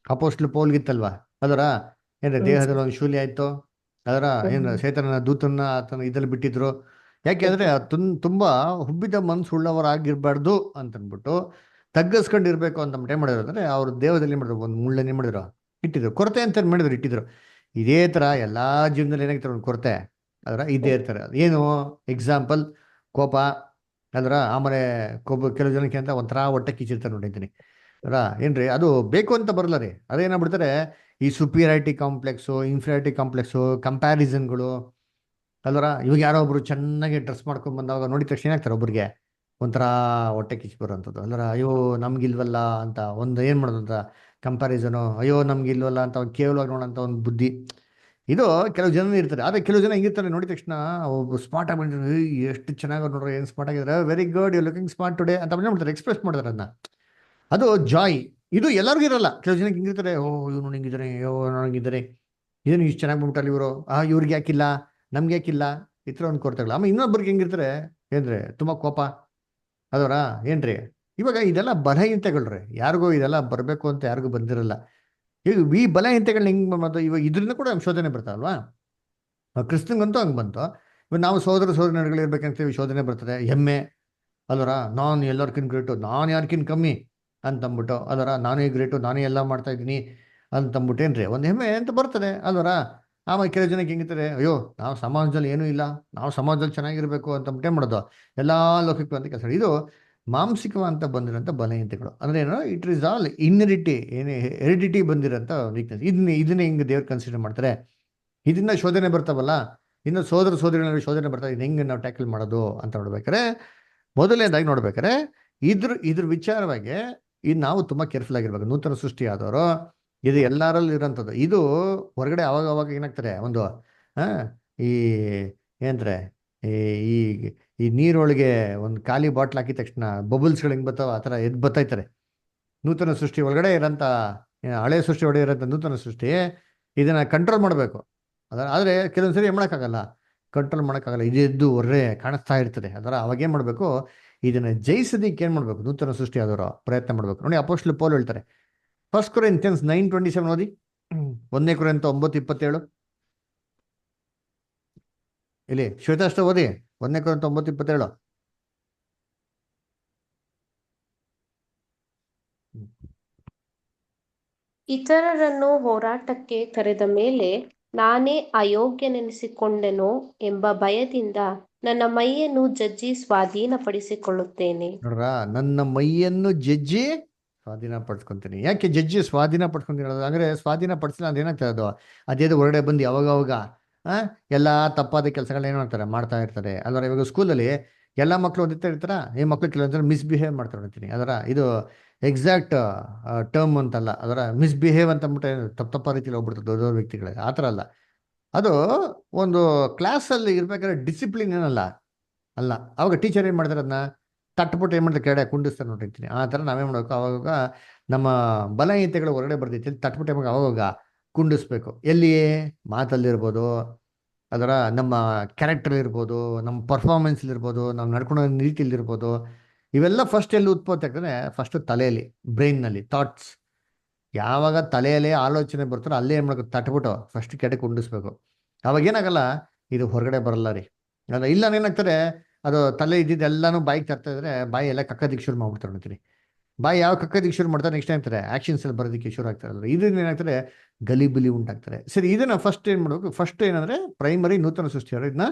ಅಪೋಸ್ಟ್ಲ್ ಪೌಲ್ಗಿತ್ತಲ್ವಾ, ಅದರ ಏನ್ರ ದೇಹದಲ್ಲಿ ಒಂದು ಶೂಲ್ಯ ಆಯ್ತು, ಅದರ ಏನ ಸೇತನ ದೂತನ್ನ ಆತನ ಇದ್ರಲ್ಲಿ ಬಿಟ್ಟಿದ್ರು. ಯಾಕೆಂದ್ರೆ ತುಂಬಾ ಹುಬ್ಬಿದ ಮನ್ಸು ಉಳ್ಳವರಾಗಿರ್ಬಾರ್ದು ಅಂತನ್ಬಿಟ್ಟು ತಗ್ಗಿಸ್ಕೊಂಡಿರ್ಬೇಕು ಅಂತ ಏನ್ ಮಾಡಿದ್ರು ಅಂದ್ರೆ ಅವ್ರ ದೇಹದಲ್ಲಿ ಮಾಡಿದ್ರು, ಒಂದು ಮುಳ್ಳನ್ನೇ ಮಾಡಿದ್ರು, ಇಟ್ಟಿದ್ರು. ಕೊರತೆ ಅಂತ ಮಾಡಿದ್ರು, ಇಟ್ಟಿದ್ರು. ಇದೇ ತರ ಎಲ್ಲಾ ಜೀವನದಲ್ಲಿ ಏನಾಗಿರ್ತಾರೆ ಒಂದು ಕೊರತೆ, ಅದರ ಇದ್ದೇ ಇರ್ತಾರೆ. ಏನು ಎಕ್ಸಾಂಪಲ್, ಕೋಪ, ಅದರ ಆಮೇಲೆ ಕೆಲವು ಜನಕ್ಕೆ ಅಂತ ಒಂಥರ ಹೊಟ್ಟೆ ಕಿಚ್ಚಿರ್ತಾರೆ ನೋಡಿದ್ದೀನಿ ಅದರ ಏನ್ರಿ, ಅದು ಬೇಕು ಅಂತ ಬರಲ್ಲ ರೀ. ಅದೇನಾಗ್ಬಿಡ್ತಾರೆ, ಈ ಸುಪೀರಿಯಾರಿಟಿ ಕಾಂಪ್ಲೆಕ್ಸು, ಇನ್ಫೀರಿಯಾರಿಟಿ ಕಾಂಪ್ಲೆಕ್ಸು, ಕಂಪ್ಯಾರಿಸನ್ಗಳು ಅಲ್ವರ. ಇವಾಗ ಯಾರೋ ಒಬ್ರು ಚೆನ್ನಾಗಿ ಡ್ರೆಸ್ ಮಾಡ್ಕೊಂಡ್ ಬಂದಾಗ ನೋಡಿದ ತಕ್ಷಣ ಏನಾಗ್ತಾರೆ, ಒಬ್ರಿಗೆ ಒಂಥರ ಹೊಟ್ಟೆ ಕಿಚ್ಚು ಬರೋಂಥದ್ದು. ಅಂದ್ರೆ ಅಯ್ಯೋ ನಮ್ಗಿಲ್ವಲ್ಲ ಅಂತ ಒಂದು ಏನು ಮಾಡೋದು ಅಂತ ಕಂಪ್ಯಾರಿಸನು, ಅಯ್ಯೋ ನಮ್ಗಿಲ್ವಲ್ಲ ಅಂತ ಒಂದು ಕೇವಲವಾಗಿ ನೋಡೋಂಥ ಒಂದು ಬುದ್ಧಿ. ಇದು ಕೆಲವು ಜನ ಇರ್ತಾರೆ. ಆದರೆ ಕೆಲವು ಜನ ಹಿಂಗಿರ್ತಾರೆ, ನೋಡಿದ ತಕ್ಷಣ ಒಬ್ಬ ಸ್ಮಾರ್ಟ್ ಆಗಿ ಬಂದಿರ್ತಾರೆ, ಎಷ್ಟು ಚೆನ್ನಾಗಿ ನೋಡ್ರಿ, ಏನು ಸ್ಮಾರ್ಟ್ ಆಗಿದ್ದಾರೆ, very good, you looking smart today ಅಂತ ಮಾಡ್ತಾರೆ, ಎಕ್ಸ್ಪ್ರೆಸ್ ಮಾಡ್ತಾರೆ ಅದನ್ನ. ಅದು ಜಾಯ್. ಇದು ಎಲ್ಲರಿಗೂ ಇರಲ್ಲ, ಕೆಲವು ಜನಕ್ಕೆ ಹಿಂಗಿರ್ತಾರೆ, ಓ ಇವ್ನು ಹಿಂಗಿದ್ದಾರೆ, ಅಯ್ಯೋ ನನಗಿದ್ದಾರೆ, ಇದನ್ನು ಇಷ್ಟು ಚೆನ್ನಾಗಿ ಬಂದ್ಬಿಟ್ಟಲ್ಲ ಇವರು, ಇವ್ರಿಗೆ ಯಾಕಿಲ್ಲ, ನಮ್ಗೆ ಯಾಕಿಲ್ಲ, ಈ ಥರ ಒಂದು ಕೊರತೆಗಳು. ಆಮೇಲೆ ಇನ್ನೊಬ್ಬರಿಗೆ ಹೆಂಗಿರ್ತಾರೆ ಏನ್ರಿ, ತುಂಬ ಕೋಪ ಅದರ ಏನ್ರಿ. ಇವಾಗ ಇದೆಲ್ಲ ಬಲಹೀನತೆಗಳ್ರಿ, ಯಾರಿಗೂ ಇದೆಲ್ಲ ಬರಬೇಕು ಅಂತ ಯಾರಿಗೂ ಬಂದಿರಲ್ಲ. ಈಗ ಈ ಬಲಹೀನತೆಗಳನ್ನ ಹೆಂಗೆ ಮಾಡೋದು, ಇವಾಗ ಇದರಿಂದ ಕೂಡ ಶೋಧನೆ ಬರ್ತಾವಲ್ವಾ. ಕ್ರಿಸ್ತನ್ಗಂತೂ ಹಂಗೆ ಬಂತು. ಇವಾಗ ನಾವು ಸೋದರ ನಡುಗಳಿರ್ಬೇಕಂತೀವಿ, ಶೋಧನೆ ಬರ್ತದೆ. ಹೆಮ್ಮೆ ಅಲ್ವರ, ನಾನು ಎಲ್ಲರ್ಕಿನ್ ಗ್ರೇಟು, ನಾನು ಯಾರ್ಕಿನ್ ಕಮ್ಮಿ ಅಂತಂದ್ಬಿಟ್ಟು, ಅದರ ನಾನೇ ಗ್ರೇಟು, ನಾನೇ ಎಲ್ಲ ಮಾಡ್ತಾ ಇದ್ದೀನಿ ಅಂತಂದ್ಬಿಟ್ಟು ಏನ್ರಿ ಒಂದು ಹೆಮ್ಮೆ ಅಂತ ಬರ್ತದೆ ಅಲ್ವರ. ಆಮೇಲೆ ಕೆಲವು ಜನಕ್ಕೆ ಹೆಂಗಿರ್ತಾರೆ, ಅಯ್ಯೋ ನಾವು ಸಮಾಜದಲ್ಲಿ ಏನೂ ಇಲ್ಲ, ನಾವು ಸಮಾಜದಲ್ಲಿ ಚೆನ್ನಾಗಿರ್ಬೇಕು ಅಂತಂದ್ಬಿಟ್ಟು ಏನು ಮಾಡೋದು, ಎಲ್ಲ ಲೌಕಿಕ ಅಂತ ಕೆಲಸ. ಇದು ಮಾಂಸಿಕವಂತ ಬಂದಿರೋಂಥ ಬಲಹೀನತೆಗಳು. ಅಂದ್ರೆ ಏನು, ಇಟ್ ಈಸ್ ಆಲ್ ಹೆರಿಡಿಟಿ ಬಂದಿರೋಂಥ ವೀಕ್ನೆಸ್. ಇದನ್ನೇ ಹಿಂಗೆ ದೇವ್ರು ಕನ್ಸಿಡರ್ ಮಾಡ್ತಾರೆ. ಇದನ್ನ ಶೋಧನೆ ಬರ್ತಾವಲ್ಲ, ಇನ್ನು ಸೋದರಿಗಳಲ್ಲಿ ಶೋಧನೆ ಬರ್ತಾರೆ, ಇದು ಹೆಂಗೆ ನಾವು ಟ್ಯಾಕಲ್ ಮಾಡೋದು ಅಂತ ನೋಡ್ಬೇಕಾರೆ, ಮೊದಲನೇದಾಗಿ ನೋಡ್ಬೇಕಾರೆ ಇದ್ರ ವಿಚಾರವಾಗಿ ಇದು ನಾವು ತುಂಬಾ ಕೇರ್ಫುಲ್ ಆಗಿರ್ಬೇಕು. ನೂತನ ಸೃಷ್ಟಿ ಆದವರು ಇದು ಎಲ್ಲರಲ್ಲೂ ಇರೋಂಥದ್ದು. ಇದು ಹೊರಗಡೆ ಅವಾಗ ಏನಾಗ್ತಾರೆ, ಒಂದು ಈ ಏನಂದ್ರೆ ಈ ಈ ನೀರೊಳಗೆ ಒಂದು ಖಾಲಿ ಬಾಟ್ಲ್ ಹಾಕಿದ ತಕ್ಷಣ ಬಬಲ್ಸ್ಗಳು ಹೆಂಗೆ ಬರ್ತಾವ ಆ ಥರ ಎದ್ದು ಬರ್ತಾಯಿರ್ತಾರೆ. ನೂತನ ಸೃಷ್ಟಿ ಒಳಗಡೆ ಇರೋಂಥ, ಹಳೆ ಸೃಷ್ಟಿ ಒಳಗಡೆ ಇರೋಂಥ ನೂತನ ಸೃಷ್ಟಿ ಇದನ್ನ ಕಂಟ್ರೋಲ್ ಮಾಡಬೇಕು. ಆದರೆ ಕೆಲವೊಂದ್ಸರಿ ಏನು ಮಾಡೋಕ್ಕಾಗಲ್ಲ, ಕಂಟ್ರೋಲ್ ಮಾಡೋಕ್ಕಾಗಲ್ಲ, ಇದು ಹೊರಗಡೆ ಕಾಣಿಸ್ತಾ ಇರ್ತದೆ. ಅದರ ಅವಾಗ ಏನು ಮಾಡಬೇಕು, ಇದನ್ನ ಜಯಿಸೋದಕ್ಕೆ ಏನು ಮಾಡಬೇಕು, ನೂತನ ಸೃಷ್ಟಿ ಆದವರು ಪ್ರಯತ್ನ ಮಾಡಬೇಕು. ನೋಡಿ, ಅಪೊಸ್ಟಲ್ ಪೌಲ್ ಹೇಳ್ತಾರೆ, 1 Corinthians 9:27 ಓದಿ. 1 Corinthians 9:27 ಇಲ್ಲಿ ಶ್ವೇತಾಷ್ಟ ಓದಿ. 1 Corinthians 9:27. ಇತರರನ್ನು ಹೋರಾಟಕ್ಕೆ ಕರೆದ ಮೇಲೆ ನಾನೇ ಅಯೋಗ್ಯನೆನಿಸಿಕೊಂಡೆನೋ ಎಂಬ ಭಯದಿಂದ ನನ್ನ ಮೈಯನ್ನು ಜಜ್ಜಿ ಸ್ವಾಧೀನಪಡಿಸಿಕೊಳ್ಳುತ್ತೇನೆ. ನೋಡ್ರ, ನನ್ನ ಮೈಯನ್ನು ಜಜ್ಜಿ ಸ್ವಾಧೀನ ಪಡಿಸ್ಕೊಂತೀನಿ. ಯಾಕೆ ಜಜ್ಜಿ ಸ್ವಾಧೀನ ಪಡ್ಸ್ಕೊಂತೀನಿ ಅಂದ್ರೆ, ಸ್ವಾಧೀನ ಪಡಿಸಿಲ್ಲ ಅಂದ್ರೆ ಏನಾಗ್ತದೆ, ಅದೇದು ಹೊರಗಡೆ ಬಂದು ಯಾವಾಗ ಎಲ್ಲ ತಪ್ಪಾದ ಕೆಲಸಗಳನ್ನ ಏನು ಮಾಡ್ತಾರೆ, ಮಾಡ್ತಾ ಇರ್ತಾರೆ ಅಲ್ವ. ಇವಾಗ ಸ್ಕೂಲಲ್ಲಿ ಎಲ್ಲ ಮಕ್ಕಳು ಓದಿತಾ ಇರ್ತಾರ, ಈ ಮಕ್ಳು ಕೆಲವೊಂದ್ಸಲ ಮಿಸ್ಬಿಹೇವ್ ಮಾಡ್ತಾರೆ ಅಂತೀನಿ. ಅದರ ಇದು ಎಕ್ಸಾಕ್ಟ್ ಟರ್ಮ್ ಅಂತಲ್ಲ, ಅದರ ಮಿಸ್ಬಿಹೇವ್ ಅಂತ ಅಂದ್ಬಿಟ್ಟು ತಪ್ಪ ರೀತಿಯಲ್ಲಿ ಹೋಗ್ಬಿಡ್ತಾರೆ ದೊಡ್ಡ ವ್ಯಕ್ತಿಗಳಿಗೆ. ಆ ಥರ ಅಲ್ಲ, ಅದು ಒಂದು ಕ್ಲಾಸಲ್ಲಿ ಇರ್ಬೇಕಾದ್ರೆ ಡಿಸಿಪ್ಲಿನ್ ಏನಲ್ಲ ಅಲ್ಲ. ಅವಾಗ ಟೀಚರ್ ಏನು ಮಾಡ್ತಾರೆ, ಅದನ್ನ ತಟ್ಬಿಟ್ಟು ಏನು ಮಾಡ್ತಾರೆ ಕೆಳಗಡೆ ಕುಂಡಿಸ್ತಾರೆ ನೋಡಿರ್ತೀನಿ. ಆ ಥರ ನಾವೇನು ಮಾಡಬೇಕು, ಅವಾಗ ನಮ್ಮ ಬಲಹೀನತೆಗಳು ಹೊರಗಡೆ ಬರ್ದೈತಿ ತಟ್ಬಿಟ್ಟು ನಮಗೆ ಅವಾಗ ಕುಂಡಿಸ್ಬೇಕು. ಎಲ್ಲಿ? ಮಾತಲ್ಲಿರ್ಬೋದು, ಅದರ ನಮ್ಮ ಕ್ಯಾರೆಕ್ಟರ್ ಇರ್ಬೋದು, ನಮ್ಮ ಪರ್ಫಾರ್ಮೆನ್ಸ್ಲಿರ್ಬೋದು, ನಾವು ನಡ್ಕೊಳ್ಳೋ ರೀತಿಯಲ್ಲಿರ್ಬೋದು. ಇವೆಲ್ಲ ಫಸ್ಟ್ ಎಲ್ಲಿ ಉತ್ಪತ್ತಿ ಆಗ್ತದೆ? ಫಸ್ಟು ತಲೆಯಲ್ಲಿ, ಬ್ರೈನ್ನಲ್ಲಿ, ಥಾಟ್ಸ್. ಯಾವಾಗ ತಲೆಯಲ್ಲಿ ಆಲೋಚನೆ ಬರ್ತಾರೋ ಅಲ್ಲೇ ಏನು ಮಾಡಬೇಕು, ತಟ್ಬಿಟ್ಟು ಫಸ್ಟ್ ಕೆಡೆ ಕುಂಡಿಸ್ಬೇಕು. ಅವಾಗ ಏನಾಗಲ್ಲ, ಇದು ಹೊರಗಡೆ ಬರಲ್ಲ ರೀ. ಅಲ್ಲ ಇಲ್ಲ ಏನಾಗ್ತಾರೆ, ಅದು ತಲೆ ಇದ್ದಿದ್ದೆಲ್ಲನೂ ಬಾಯಿಗೆ ತರ್ತಾ ಇದ್ರೆ ಬಾಯಿ ಎಲ್ಲ ಕಕ್ಕದಿಕ್ಕೆ ಶುರು ಮಾಡ್ಬಿಡ್ತಾರೆ ನೋಡ್ತೀರಿ. ಬಾಯಿ ಯಾವ ಕಕ್ಕದಿಕ್ಕೆ ಶುರು ಮಾಡ್ತಾರೆ, ನೆಕ್ಸ್ಟ್ ಏನಾಗ್ತಾರೆ ಆ್ಯಕ್ಷನ್ಸ್ ಎಲ್ಲ ಬರೋದಕ್ಕೆ ಶುರು ಆಗ್ತಾರಲ್ಲ. ಇದನ್ನ ಏನಾಗ್ತಾರೆ, ಗಲಿಬಿಲಿ ಉಂಟಾಗ್ತಾರೆ. ಸರಿ, ಇದನ್ನ ಫಸ್ಟ್ ಏನು ಮಾಡಬೇಕು? ಫಸ್ಟ್ ಏನಂದರೆ ಪ್ರೈಮರಿ ನೂತನ ಸೃಷ್ಟಿಯವರು ಇದನ್ನ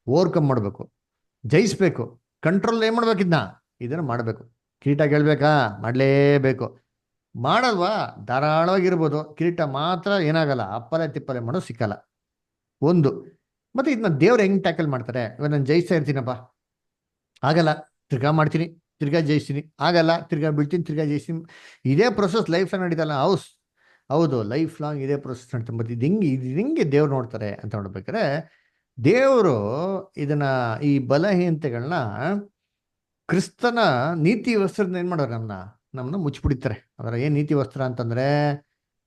ಓವರ್ಕಮ್ ಮಾಡಬೇಕು, ಜಯಿಸ್ಬೇಕು, ಕಂಟ್ರೋಲ್ ಏನು ಮಾಡ್ಬೇಕು, ಇದನ್ನ ಮಾಡಬೇಕು. ಕಿರೀಟ ಗೆಲ್ಬೇಕಾ? ಮಾಡಲೇಬೇಕು. ಮಾಡಲ್ವಾ? ಧಾರಾಳವಾಗಿರ್ಬೋದು, ಕಿರೀಟ ಮಾತ್ರ ಏನಾಗಲ್ಲ, ಅಪ್ಪಲೆ ತಿಪ್ಪಲೆ ಮಾಡೋ ಸಿಕ್ಕಲ್ಲ ಒಂದು. ಮತ್ತೆ ಇದನ್ನ ದೇವ್ರು ಹೆಂಗೆ ಟ್ಯಾಕಲ್ ಮಾಡ್ತಾರೆ? ಇವಾಗ ನಾನು ಜಯಿಸ್ತಾ ಇರ್ತೀನಪ್ಪ, ಆಗಲ್ಲ, ತಿರ್ಗಾ ಮಾಡ್ತೀನಿ, ತಿರ್ಗಾ ಜಯಿಸ್ತೀನಿ, ಆಗಲ್ಲ, ತಿರ್ಗಾ ಬೀಳ್ತೀನಿ, ತಿರ್ಗಾ ಜಯಿಸ್ತೀನಿ. ಇದೇ ಪ್ರೊಸೆಸ್ ಲೈಫ್ ನಡೀತಲ್ಲ. ಹೌದು, ಲೈಫ್ ಲಾಂಗ್ ಇದೇ ಪ್ರೊಸೆಸ್ ನಡೀತಾ. ಮತ್ತು ಇದು ಹೆಂಗೆ ದೇವ್ರು ನೋಡ್ತಾರೆ ಅಂತ ನೋಡ್ಬೇಕಾದ್ರೆ, ದೇವರು ಇದನ್ನ ಈ ಬಲಹೀನತೆಗಳನ್ನ ಕ್ರಿಸ್ತನ ನೀತಿ ವಸ್ತ್ರದ ಏನು ಮಾಡೋರು, ನಮ್ಮನ್ನ ಮುಚ್ಚಿಬಿಡ್ತಾರೆ. ಅದರ ಏನು ನೀತಿ ವಸ್ತ್ರ ಅಂತಂದ್ರೆ,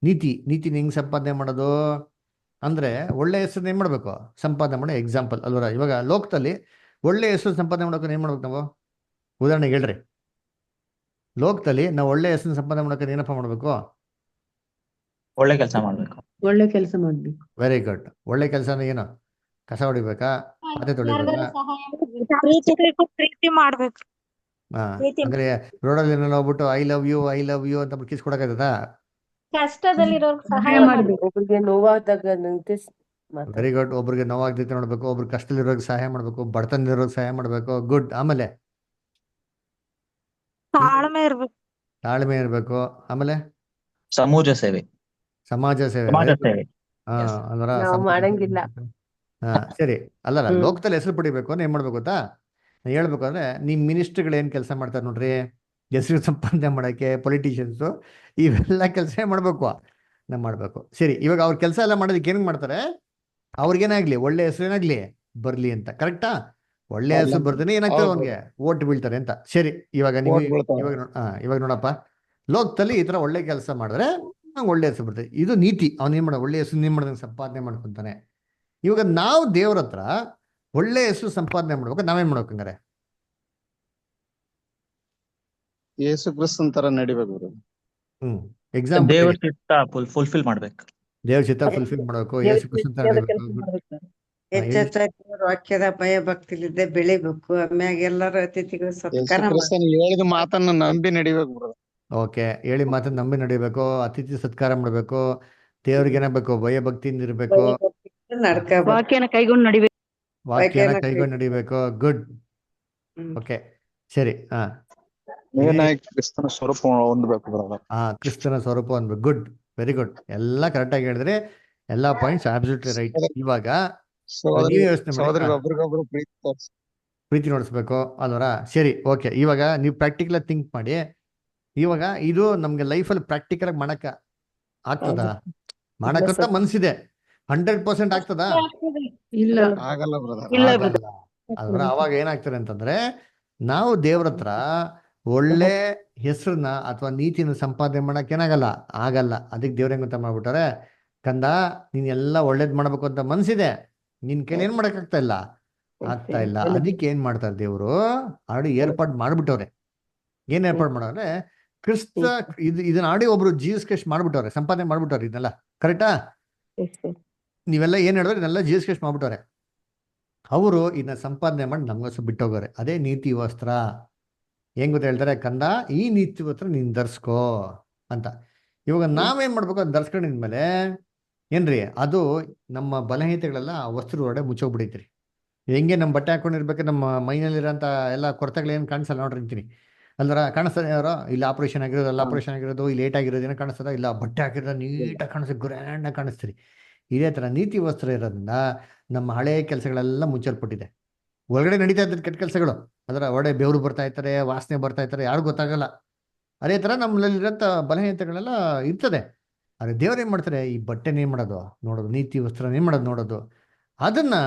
ನೀತಿನ ಹೆಂಗೆ ಸಂಪಾದನೆ ಮಾಡೋದು ಅಂದರೆ, ಒಳ್ಳೆ ಹೆಸರನ್ನ ಏನು ಮಾಡಬೇಕು, ಸಂಪಾದನೆ ಮಾಡೋ ಎಕ್ಸಾಂಪಲ್ ಅಲ್ವರ. ಇವಾಗ ಲೋಕದಲ್ಲಿ ಒಳ್ಳೆ ಹೆಸರು ಸಂಪಾದನೆ ಮಾಡೋಕೆ ಏನು ಮಾಡ್ಬೇಕು ನಾವು? ಉದಾಹರಣೆಗೆ ಹೇಳ್ರಿ, ಲೋಕದಲ್ಲಿ ನಾವು ಒಳ್ಳೆ ಹೆಸರನ್ನ ಸಂಪಾದನೆ ಮಾಡೋಕೆ ಏನಪ್ಪ ಮಾಡಬೇಕು? ಒಳ್ಳೆ ಕೆಲಸ ಮಾಡ್ಬೇಕು. ಒಳ್ಳೆ ಕೆಲಸ ಮಾಡ್ಬೇಕು. Very good. ಒಳ್ಳೆ ಕೆಲಸನ ಏನು? ಕಸ ಹೊಡಿಬೇಕಾ? ಪಾತ್ರೆ ತೊಳಿಬೇಕಾ? ಪ್ರೀತಿ ಮಾಡ್ಬೇಕು. ಹಾ, ಅಂದ್ರೆ ರೋಡಲ್ಲಿ ಹೋಗ್ಬಿಟ್ಟು ಐ ಲವ್ ಯು ಅಂತ ಕಿಸ್ ಕೊಡಕ್ಕಾಗತ್ತಾ? ಕಷ್ಟದಲ್ಲಿರೋರ್ಗೆ ಸಹಾಯ ಮಾಡ್ಬೇಕು. ಒಬ್ಬರಿಗೆ ನೋವಾದಾಗ ವೆರಿ ಗುಡ್. ಒಬ್ರಿಗೆ ನೋವಾಗ್ದೈತೆ ನೋಡ್ಬೇಕು, ಒಬ್ರು ಕಷ್ಟದಲ್ಲಿರೋರಿಗೆ ಸಹಾಯ ಮಾಡ್ಬೇಕು, ಬಡತನದಲ್ಲಿರೋರಿಗೆ ಸಹಾಯ ಮಾಡ್ಬೇಕು. ಗುಡ್. ಆಮೇಲೆ ತಾಳ್ಮೆ ಇರ್ಬೇಕು. ತಾಳ್ಮೆ ಇರಬೇಕು. ಆಮೇಲೆ ಸಮಾಜ ಸೇವೆ. ಸಮಾಜ ಸೇವೆ. ಹಾ, ಅದರ ನಾವು ಮಾಡಂಗಿಲ್ಲ. ಹಾ, ಸರಿ. ಅಲ್ಲಲ್ಲ, ಲೋಕದಲ್ಲಿ ಹೆಸರು ಪಡಿಬೇಕು ಅಂದ್ರೆ ಏನ್ ಮಾಡ್ಬೇಕು ಗೊತ್ತಾ? ನಾನು ಹೇಳ್ಬೇಕು ಅಂದ್ರೆ, ನಿಮ್ ಮಿನಿಸ್ಟರ್ಗಳು ಏನ್ ಕೆಲಸ ಮಾಡ್ತಾರೆ ನೋಡ್ರಿ, ಹೆಸರು ಸಂಪಾದನೆ ಮಾಡಕ್ಕೆ, ಪೊಲಿಟಿಷಿಯನ್ಸು ಇವೆಲ್ಲ ಕೆಲಸ ಮಾಡ್ಬೇಕು, ನಾವು ಮಾಡ್ಬೇಕು. ಸರಿ, ಇವಾಗ ಅವ್ರ ಕೆಲಸ ಎಲ್ಲ ಮಾಡೋದಕ್ಕೆ ಏನ್ ಮಾಡ್ತಾರೆ? ಅವ್ರಿಗೇನಾಗ್ಲಿ, ಒಳ್ಳೆ ಹೆಸರು ಏನಾಗ್ಲಿ ಬರ್ಲಿ ಅಂತ. ಕರೆಕ್ಟಾ? ಒಳ್ಳೆ ಹೆಸರು ಬರ್ದೇನೆ ಏನಾಗ್ತದೆ, ಅವ್ನಿಗೆ ಓಟ್ ಬೀಳ್ತಾರೆ ಅಂತ. ಸರಿ, ಇವಾಗ ನೀವು ಇವಾಗ ನೋಡಪ್ಪ, ಲೋಕದಲ್ಲಿ ಈ ತರ ಒಳ್ಳೆ ಕೆಲಸ ಮಾಡಿದ್ರೆ ನಂಗೆ ಒಳ್ಳೆ ಹೆಸರು ಬರ್ತದೆ, ಇದು ನೀತಿ. ಅವ್ನು ಏನ್ ಮಾಡ, ಒಳ್ಳೆ ಹೆಸರು ಏನ್ ಮಾಡ್ದಂಗೆ ಸಂಪಾದನೆ ಮಾಡ್ಕೊಂತಾನೆ. ಇವಾಗ ನಾವು ದೇವ್ರ ಹತ್ರ ಒಳ್ಳೆ ಹೆಸರು ಸಂಪಾದನೆ ಮಾಡ್ಬೇಕು, ನಾವೇನ್ ಮಾಡ್ಬೇಕಂಗಾರೆ? ಯೇಸು ಕ್ರಿಸ್ತನ್ ತರ ನಡಿಬೇಕು. ಎಕ್ಸಾಂಪಲ್ ದೇವರ ಚಿತ್ತ ಫುಲ್ಫಿಲ್ ಮಾಡ್ಬೇಕು. ದೇವ್ರ ಚಿತ್ತ ಫುಲ್ಫಿಲ್ ಮಾಡ್ಬೇಕು, ಯೇಸು ಕ್ರಿಸ್ತನ್ ತರ ನಡಿಬೇಕು. ಹೆಚ್ಚೆಚ್ಚಾಗಿ ವಾಕ್ಯದ ಭಯ ಭಕ್ತಿಲಿದ್ದೆ ಬೆಳಿಬೇಕು. ಆಮ್ಯಾಗ ಎಲ್ಲಾರು ಅತಿಥಿಗಳು ಸತ್ಕಾರ ಹೇಳಿದ ಮಾತನ್ನ ನಂಬಿ ನಡಿಬೇಕು ಬ್ರದರ್. ಓಕೆ, ಹೇಳಿ ಮಾತನ್ನ ನಂಬಿ ನಡಿಬೇಕು, ಅತಿಥಿ ಸತ್ಕಾರ ಮಾಡ್ಬೇಕು, ದೇವ್ರಿಗೆ ಏನಾಗಬೇಕು, ಭಯ ಭಕ್ತಿಯಿಂದ ಇರ್ಬೇಕು, ವಾಕ್ಯನ ಕೈಗೊಂಡು ನಡಿಬೇಕು. ವಾಕ್ಯನ ಕೈಗೊಂಡು ನಡಿಬೇಕು. ಗುಡ್. ಓಕೆ, ಸರಿ. ಕ್ರಿಸ್ತನ ಸ್ವರೂಪ ಹೊಂದಬೇಕು ಬ್ರದರ್. ಕ್ರಿಸ್ತನ ಸ್ವರೂಪ ಹೊಂದಬೇಕು. Good, very good. ಎಲ್ಲ ಕರೆಕ್ಟ್ ಆಗಿ ಹೇಳಿದ್ರೆ, ಎಲ್ಲಾ ಪಾಯಿಂಟ್ಸ್ ಅಬ್ಸಲ್ಯೂಟ್ಲಿ ರೈಟ್. ಇವಾಗ ಒಬ್ರಿಗೊಬ್ರು ಪ್ರೀತಿ ನೋಡಿಸ್ಬೇಕು ಅಲ್ವರ. ಸರಿ, ಓಕೆ. ಇವಾಗ ನೀವು ಪ್ರಾಕ್ಟಿಕಲ್ ಆಗಿ ಥಿಂಕ್ ಮಾಡಿ. ಇವಾಗ ಇದು ನಮ್ಗೆ ಲೈಫಲ್ಲಿ ಪ್ರಾಕ್ಟಿಕಲ್ ಆಗಿ ಮಾಡಕ ಆಗ್ತದ? ಮಾಡಕ್ಕಂತ ಮನ್ಸಿದೆ, 100% ಆಗ್ತದ? ಇಲ್ಲ, ಆಗಲ್ಲ ಬ್ರದರ್. ಅಲ್ವರ. ಅವಾಗ ಏನಾಗ್ತಾರೆ ಅಂತಂದ್ರೆ, ನಾವು ದೇವ್ರ ಹತ್ರ ಒಳ್ಳೆ ಹೆಸರನ್ನ ಅಥವಾ ನೀತಿನ ಸಂಪಾದನೆ ಮಾಡಕ್ ಏನಾಗಲ್ಲ, ಆಗಲ್ಲ. ಅದಕ್ಕೆ ದೇವ್ರ ಹೆಂಗ್ ಗೊತ್ತಾ ಮಾಡ್ಬಿಟ್ಟಾರೆ, ಕಂದ ನೀನ್ ಎಲ್ಲ ಒಳ್ಳೇದ್ ಮಾಡ್ಬೇಕು ಅಂತ ಮನ್ಸಿದೆ, ನಿನ್ ಕೈಲಿ ಏನ್ ಮಾಡಕ್ ಆಗ್ತಾ ಇಲ್ಲ. ಅದಕ್ಕೆ ಏನ್ ಮಾಡ್ತಾರೆ ದೇವ್ರು, ಆಡಿ ಏರ್ಪಾಡು ಮಾಡ್ಬಿಟ್ಟವ್ರೆ. ಏನ್ ಏರ್ಪಾಡು ಮಾಡೋರೆ? ಕ್ರಿಸ್ತ ಇದನ್ನ ಆಡಿ ಒಬ್ರು ಜೀಸಸ್ ಕ್ರೈಸ್ಟ್ ಮಾಡ್ಬಿಟ್ಟವ್ರೆ, ಸಂಪಾದನೆ ಮಾಡ್ಬಿಟ್ಟವ್ರೆ ಇದನ್ನೆಲ್ಲ. ಕರೆಕ್ಟಾ? ನೀವೆಲ್ಲ ಏನ್ ಹೇಳಿದ್ರೆ ಇದನ್ನೆಲ್ಲ ಜೀಸಸ್ ಕ್ರೈಸ್ಟ್ ಮಾಡ್ಬಿಟ್ಟವ್ರೆ. ಅವರು ಇದನ್ನ ಸಂಪಾದನೆ ಮಾಡಿ ನಮ್ಗೋಸ್ಕರ ಬಿಟ್ಟೋಗೋರೆ. ಅದೇ ನೀತಿ ವಸ್ತ್ರ. ಹೆಂಗ್ ಗೊತ್ತ ಹೇಳ್ತಾರೆ, ಕಂದ ಈ ನೀತಿ ವಸ್ತ್ರ ನೀನ್ ಧರಿಸ್ಕೋ ಅಂತ. ಇವಾಗ ನಾವೇನ್ ಮಾಡ್ಬೇಕು, ಅದು ಧರಿಸ್ಕೊಂಡಿದ್ಮೇಲೆ ಏನ್ರಿ, ಅದು ನಮ್ಮ ಬಲಹೀನತೆಗಳೆಲ್ಲ ಆ ವಸ್ತ್ರ ಹೊರಡೆ ಮುಚ್ಚೋಗ್ಬಿಡೈತ್ರಿ. ಹೆಂಗೆ ನಮ್ಮ ಬಟ್ಟೆ ಹಾಕೊಂಡಿರ್ಬೇಕು, ನಮ್ಮ ಮೈನಲ್ಲಿರೋಂಥ ಎಲ್ಲ ಕೊರತೆಗಳು ಏನು ಕಾಣಿಸಲ್ಲ ನೋಡ್ರಿ ಅಂತೀನಿ ಅಲ್ವರ. ಕಾಣಿಸ್ತದೆ ಯಾರೋ, ಇಲ್ಲಿ ಆಪರೇಷನ್ ಆಗಿರೋದು, ಎಲ್ಲ ಆಪರೇಷನ್ ಆಗಿರೋದು, ಇಲ್ಲಿ ಲೇಟ್ ಆಗಿರೋದು ಏನೋ ಕಾಣಿಸ್ತದ? ಇಲ್ಲ, ಬಟ್ಟೆ ಹಾಕಿರೋದು ನೀಟಾಗಿ ಕಾಣಿಸ್ತದೆ, ಗ್ರ್ಯಾಂಡಾಗಿ ಕಾಣಿಸ್ತೀರಿ. ಇದೇ ಥರ ನೀತಿ ವಸ್ತ್ರ ಇರೋದ್ರಿಂದ ನಮ್ಮ ಹಳೆಯ ಕೆಲಸಗಳೆಲ್ಲ ಮುಚ್ಚಲ್ಪಟ್ಟಿದೆ. ಒಳಗಡೆ ನಡೀತಾ ಇರ್ತದೆ ಕೆಟ್ಟ ಕೆಲಸಗಳು, ಅದರ ಒಳಗಡೆ ಬೆವರು ಬರ್ತಾ ಇರ್ತಾರೆ, ವಾಸನೆ ಬರ್ತಾ ಇರ್ತಾರೆ, ಯಾರು ಗೊತ್ತಾಗಲ್ಲ. ಅದೇ ಥರ ನಮ್ಮಲ್ಲಿರೋಂಥ ಬಲಹೀನತೆಗಳೆಲ್ಲ ಇರ್ತದೆ. ಆದರೆ ದೇವ್ರು ಏನು ಮಾಡ್ತಾರೆ, ಈ ಬಟ್ಟೆನ ಏನು ಮಾಡೋದು ನೋಡೋದು, ನೀತಿ ವಸ್ತ್ರನ ಏನು ಮಾಡೋದು ನೋಡೋದು. ಅದನ್ನು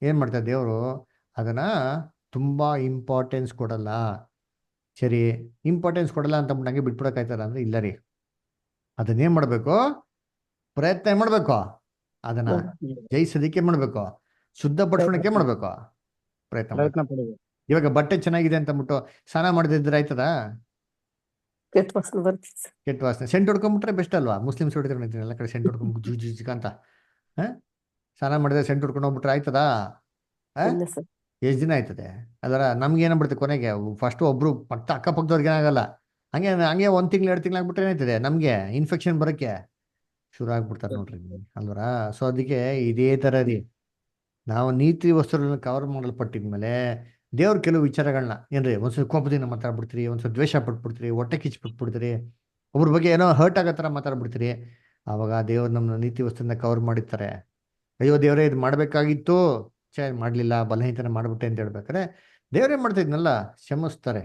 ಏನು ಮಾಡ್ತಾರೆ ದೇವರು, ಅದನ್ನು ತುಂಬ ಇಂಪಾರ್ಟೆನ್ಸ್ ಕೊಡಲ್ಲ. ಸರಿ, ಇಂಪಾರ್ಟೆನ್ಸ್ ಕೊಡಲ್ಲ ಅಂತ ನಂಗೆ ಬಿಟ್ಬಿಡಕ್ಕಾಯ್ತಾರ ಅಂದ್ರೆ ಇಲ್ಲ ರೀ. ಅದನ್ನೇನ್ ಮಾಡ್ಬೇಕು? ಪ್ರಯತ್ನ ಏನ್ ಮಾಡ್ಬೇಕು? ಅದನ್ನ ಜಯಿಸೋದಕ್ಕೆ ಮಾಡ್ಬೇಕು, ಶುದ್ಧಪಡಿಸೋಣಕ್ಕೆ ಮಾಡ್ಬೇಕು, ಪ್ರಯತ್ನ ಮಾಡ್ಬೇಕು. ಪ್ರಯತ್ನ ಪಡಬೇಕು. ಇವಾಗ ಬಟ್ಟೆ ಚೆನ್ನಾಗಿದೆ ಅಂತ ಅಂದ್ಬಿಟ್ಟು ಸ್ನಾನ ಮಾಡದಿದ್ರೆ ಆಯ್ತದ? ಕೆಟ್ಟ ವಾಸನೆ ಬರ್ತದೆ. ಕೆಟ್ಟ ವಾಸನೆ. ಸೆಂಟ್ ಹೊಡ್ಕೊಂಡ್ಬಿಟ್ರೆ ಬೆಸ್ಟ್ ಅಲ್ವಾ? ಮುಸ್ಲಿಮ್ಸ್ ಹೊಡಿತಾರೆ ಎಲ್ಲ ಕಡೆ ಸೆಂಟ್ ಹೊಡ್ಕೊಂಡು ಜುಜ್ ಅಂತ. ಸ್ನಾನ ಮಾಡಿದ್ರೆ ಸೆಂಟ್ ಹೊಡ್ಕೊಂಡು ಹೋಗ್ಬಿಟ್ರೆ ಆಯ್ತದ? ಇಲ್ಲ ಸರ್. ಎಷ್ಟು ದಿನ ಆಯ್ತದೆ? ಅದರ ನಮ್ಗೆ ಏನಾಗ್ಬಿಡುತ್ತೆ ಕೊನೆಗೆ? ಫಸ್ಟ್ ಒಬ್ರು ಅಕ್ಕಪಕ್ಕದವ್ರಿಗೆ ಏನಾಗಲ್ಲ, ಹಂಗೆ ಹಂಗೆ 1 ತಿಂಗಳು 2 ತಿಂಗಳು ಆಗ್ಬಿಟ್ರೆ ಏನಾಯ್ತದೆ? ನಮ್ಗೆ ಇನ್ಫೆಕ್ಷನ್ ಬರೋಕ್ಕೆ ಶುರು ಆಗ್ಬಿಡ್ತಾರೆ ನೋಡ್ರಿ ಅಲ್ವರ. ಸೊ ಅದಕ್ಕೆ ಇದೇ ತರ ರೀ, ನಾವು ನೀತಿ ವಸ್ತುಗಳನ್ನ ಕವರ್ ಮಾಡಲ್ಪಟ್ಟಿದ್ಮೇಲೆ ದೇವ್ರ ಕೆಲವು ವಿಚಾರಗಳನ್ನ ಏನ್ರಿ ಒಂದ್ಸಲ ಕೋಪದಿಂದ ಮಾತಾಡ್ಬಿಡ್ತೀರಿ, ಒಂದ್ಸಲ ದ್ವೇಷ ಪಟ್ಬಿಡ್ತೀರಿ, ಹೊಟ್ಟೆ ಕಿಚ್ಚು ಬಿಟ್ಬಿಡ್ತೀರಿ, ಒಬ್ರ ಬಗ್ಗೆ ಏನೋ ಹರ್ಟ್ ಆಗೋ ಥರ ಮಾತಾಡ್ಬಿಡ್ತೀರಿ. ಆವಾಗ ದೇವ್ರು ನಮ್ಮ ನೀತಿ ವಸ್ತುನ ಕವರ್ ಮಾಡಿರ್ತಾರೆ. ಅಯ್ಯೋ ದೇವರೇ ಇದು ಮಾಡಬೇಕಾಗಿತ್ತು, ಮಾಡಲಿಲ್ಲ, ಬಲಹೀನತನ ಮಾಡ್ಬಿಟ್ಟೆ ಅಂತ ಹೇಳ್ಬೇಕಾರೆ ದೇವ್ರೇನ್ ಮಾಡ್ತಾ ಇದ್ನಲ್ಲ, ಕ್ಷಮಿಸ್ತಾರೆ.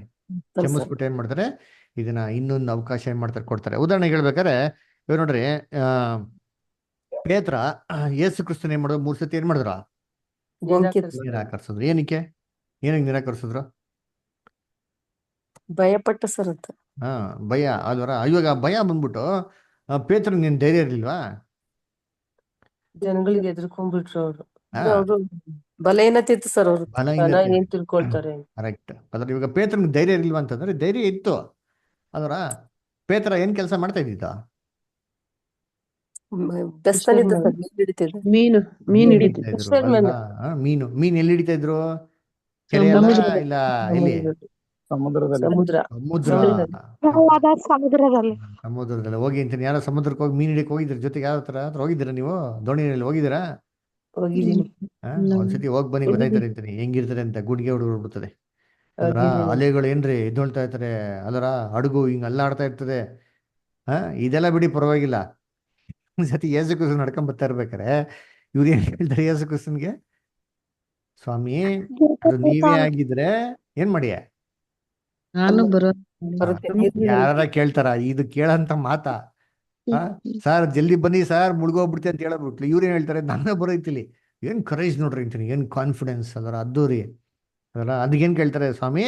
ಕ್ಷಮಿಸ್ಬಿಟ್ಟು ಏನ್ ಮಾಡ್ತಾರೆ? ಇದನ್ನ ಇನ್ನೊಂದು ಅವಕಾಶ ಏನ್ ಮಾಡ್ತಾರೆ? ಕೊಡ್ತಾರೆ. ಉದಾಹರಣೆಗೆ ಹೇಳ್ಬೇಕಾರೆ ಇವ್ ನೋಡ್ರಿ, ಪೇತ್ರ ಯೇಸು ಕ್ರಿಸ್ತನ ಏನ್ ಮಾಡೋದು? 3 ಸತಿ ಏನ್ ಮಾಡಿದ್ರ? ನಿರಾಕರಿಸಿದ್ರು. ಏನಕ್ಕೆ ನಿರಾಕರಿಸಿದ್ರು? ಭಯಪಟ್ಟ ಸರ್ ಅಂತ. ಭಯ ಅಲ್ವರ. ಇವಾಗ ಭಯ ಬಂದ್ಬಿಟ್ಟು ಪೇತ್ರ ನಿನ್ ಧೈರ್ಯ ಇರ್ಲಿಲ್ವಾ? ಜನಗಳಿಗೆ ಎದ್ರಕೊಂಡ್ಬಿಟ್ರು ಅವ್ರು. ಅವ್ರು ಬಲಹೀನತೆ ಇತ್ತು ಸರ್. ಅವ್ರು ಏನ್ ತಿಳ್ಕೊಳ್ತಾರೆ. ಕರೆಕ್ಟ್. ಅದ್ರ ಇವಾಗ ಪೇತ್ರನಿಗೆ ಧೈರ್ಯ ಇರ್ಲಿಲ್ವಾ ಅಂತಂದ್ರೆ ಧೈರ್ಯ ಇತ್ತು. ಅದರ ಪೇತ್ರ ಏನ್ ಕೆಲಸ ಮಾಡ್ತಾ ಇದ್ದಿದ್ದ? ಮೀನು ಹಿಡಿತಿದ್ರು. ಮೀನ್ ಎಲ್ಲಿ ಹಿಡಿತಾ ಇದ್ರು? ಕೆರೆ ಇಲ್ಲ, ಎಲ್ಲಿ? ಸಮುದ್ರದಲ್ಲಿ ಹೋಗಿ ಅಂತೀನಿ. ಯಾರೋ ಸಮುದ್ರಕ್ಕೆ ಹೋಗಿ ಮೀನ್ ಹಿಡಿಯಕ್ಕೆ ಹೋಗಿದ್ರ? ಜೊತೆಗೆ ಯಾವ ತರ ಹೋಗಿದ್ದೀರಾ ನೀವು? ದೋಣಿಯಲ್ಲಿ ಹೋಗಿದ್ದೀರಾ? ಒಂದ್ಸತಿ ಹೋಗಿ ಬನ್ನಿ, ಗೊತ್ತಾಯ್ತಾರೆ ಅಂತೀನಿ ಹೆಂಗಿರ್ತಾರೆ ಅಂತ. ಗುಡ್ಗೆ ಹೊಡ್ಬಿಡ್ತದೆ ಅದರ ಅಲೆಗಳು ಏನ್ರಿ ಎದ್ದೊಳ್ತಾ ಇರ್ತಾರೆ. ಅದರ ಹಡಗು ಹಿಂಗ್ ಅಲ್ಲಾಡ್ತಾ ಇರ್ತದೆ. ಇದೆಲ್ಲ ಬಿಡಿ, ಪರವಾಗಿಲ್ಲ. ಒಂದ್ಸತಿ ಯೇಸು ಕ್ರಿಸ್ತನ್ ನಡ್ಕೊಂಡ್ ಬರ್ತಾ ಇರ್ಬೇಕಾರೆ ಇವ್ರು ಏನ್ ಹೇಳ್ತಾರೆ ಯೇಸು ಕ್ರಿಸ್ತನ್ಗೆ? ಸ್ವಾಮಿ, ಅದು ನೀವೇ ಆಗಿದ್ರೆ ಏನ್ ಮಾಡಿ? ಯಾರ ಕೇಳ್ತಾರ ಇದು? ಕೇಳಂತ ಮಾತಾ? ಸರ್ ಜಲ್ದಿ ಬನ್ನಿ ಸರ್, ಮುಳುಗೋಗ್ಬಿಡ್ತಿ ಅಂತ ಹೇಳಬಿಟ್ಲು. ಇವ್ರೇನ್ ಹೇಳ್ತಾರೆ? ನಾನೇ ಬರೋಯ್ತಿಲಿ. ಏನ್ ಕರೇಜ್ ನೋಡ್ರಿ ಅಂತೀನಿ, ಏನ್ ಕಾನ್ಫಿಡೆನ್ಸ್ ಅದರ ಅದ್ದೂರಿ ಅದರ. ಅದಕ್ಕೇನ್ ಕೇಳ್ತಾರೆ? ಸ್ವಾಮಿ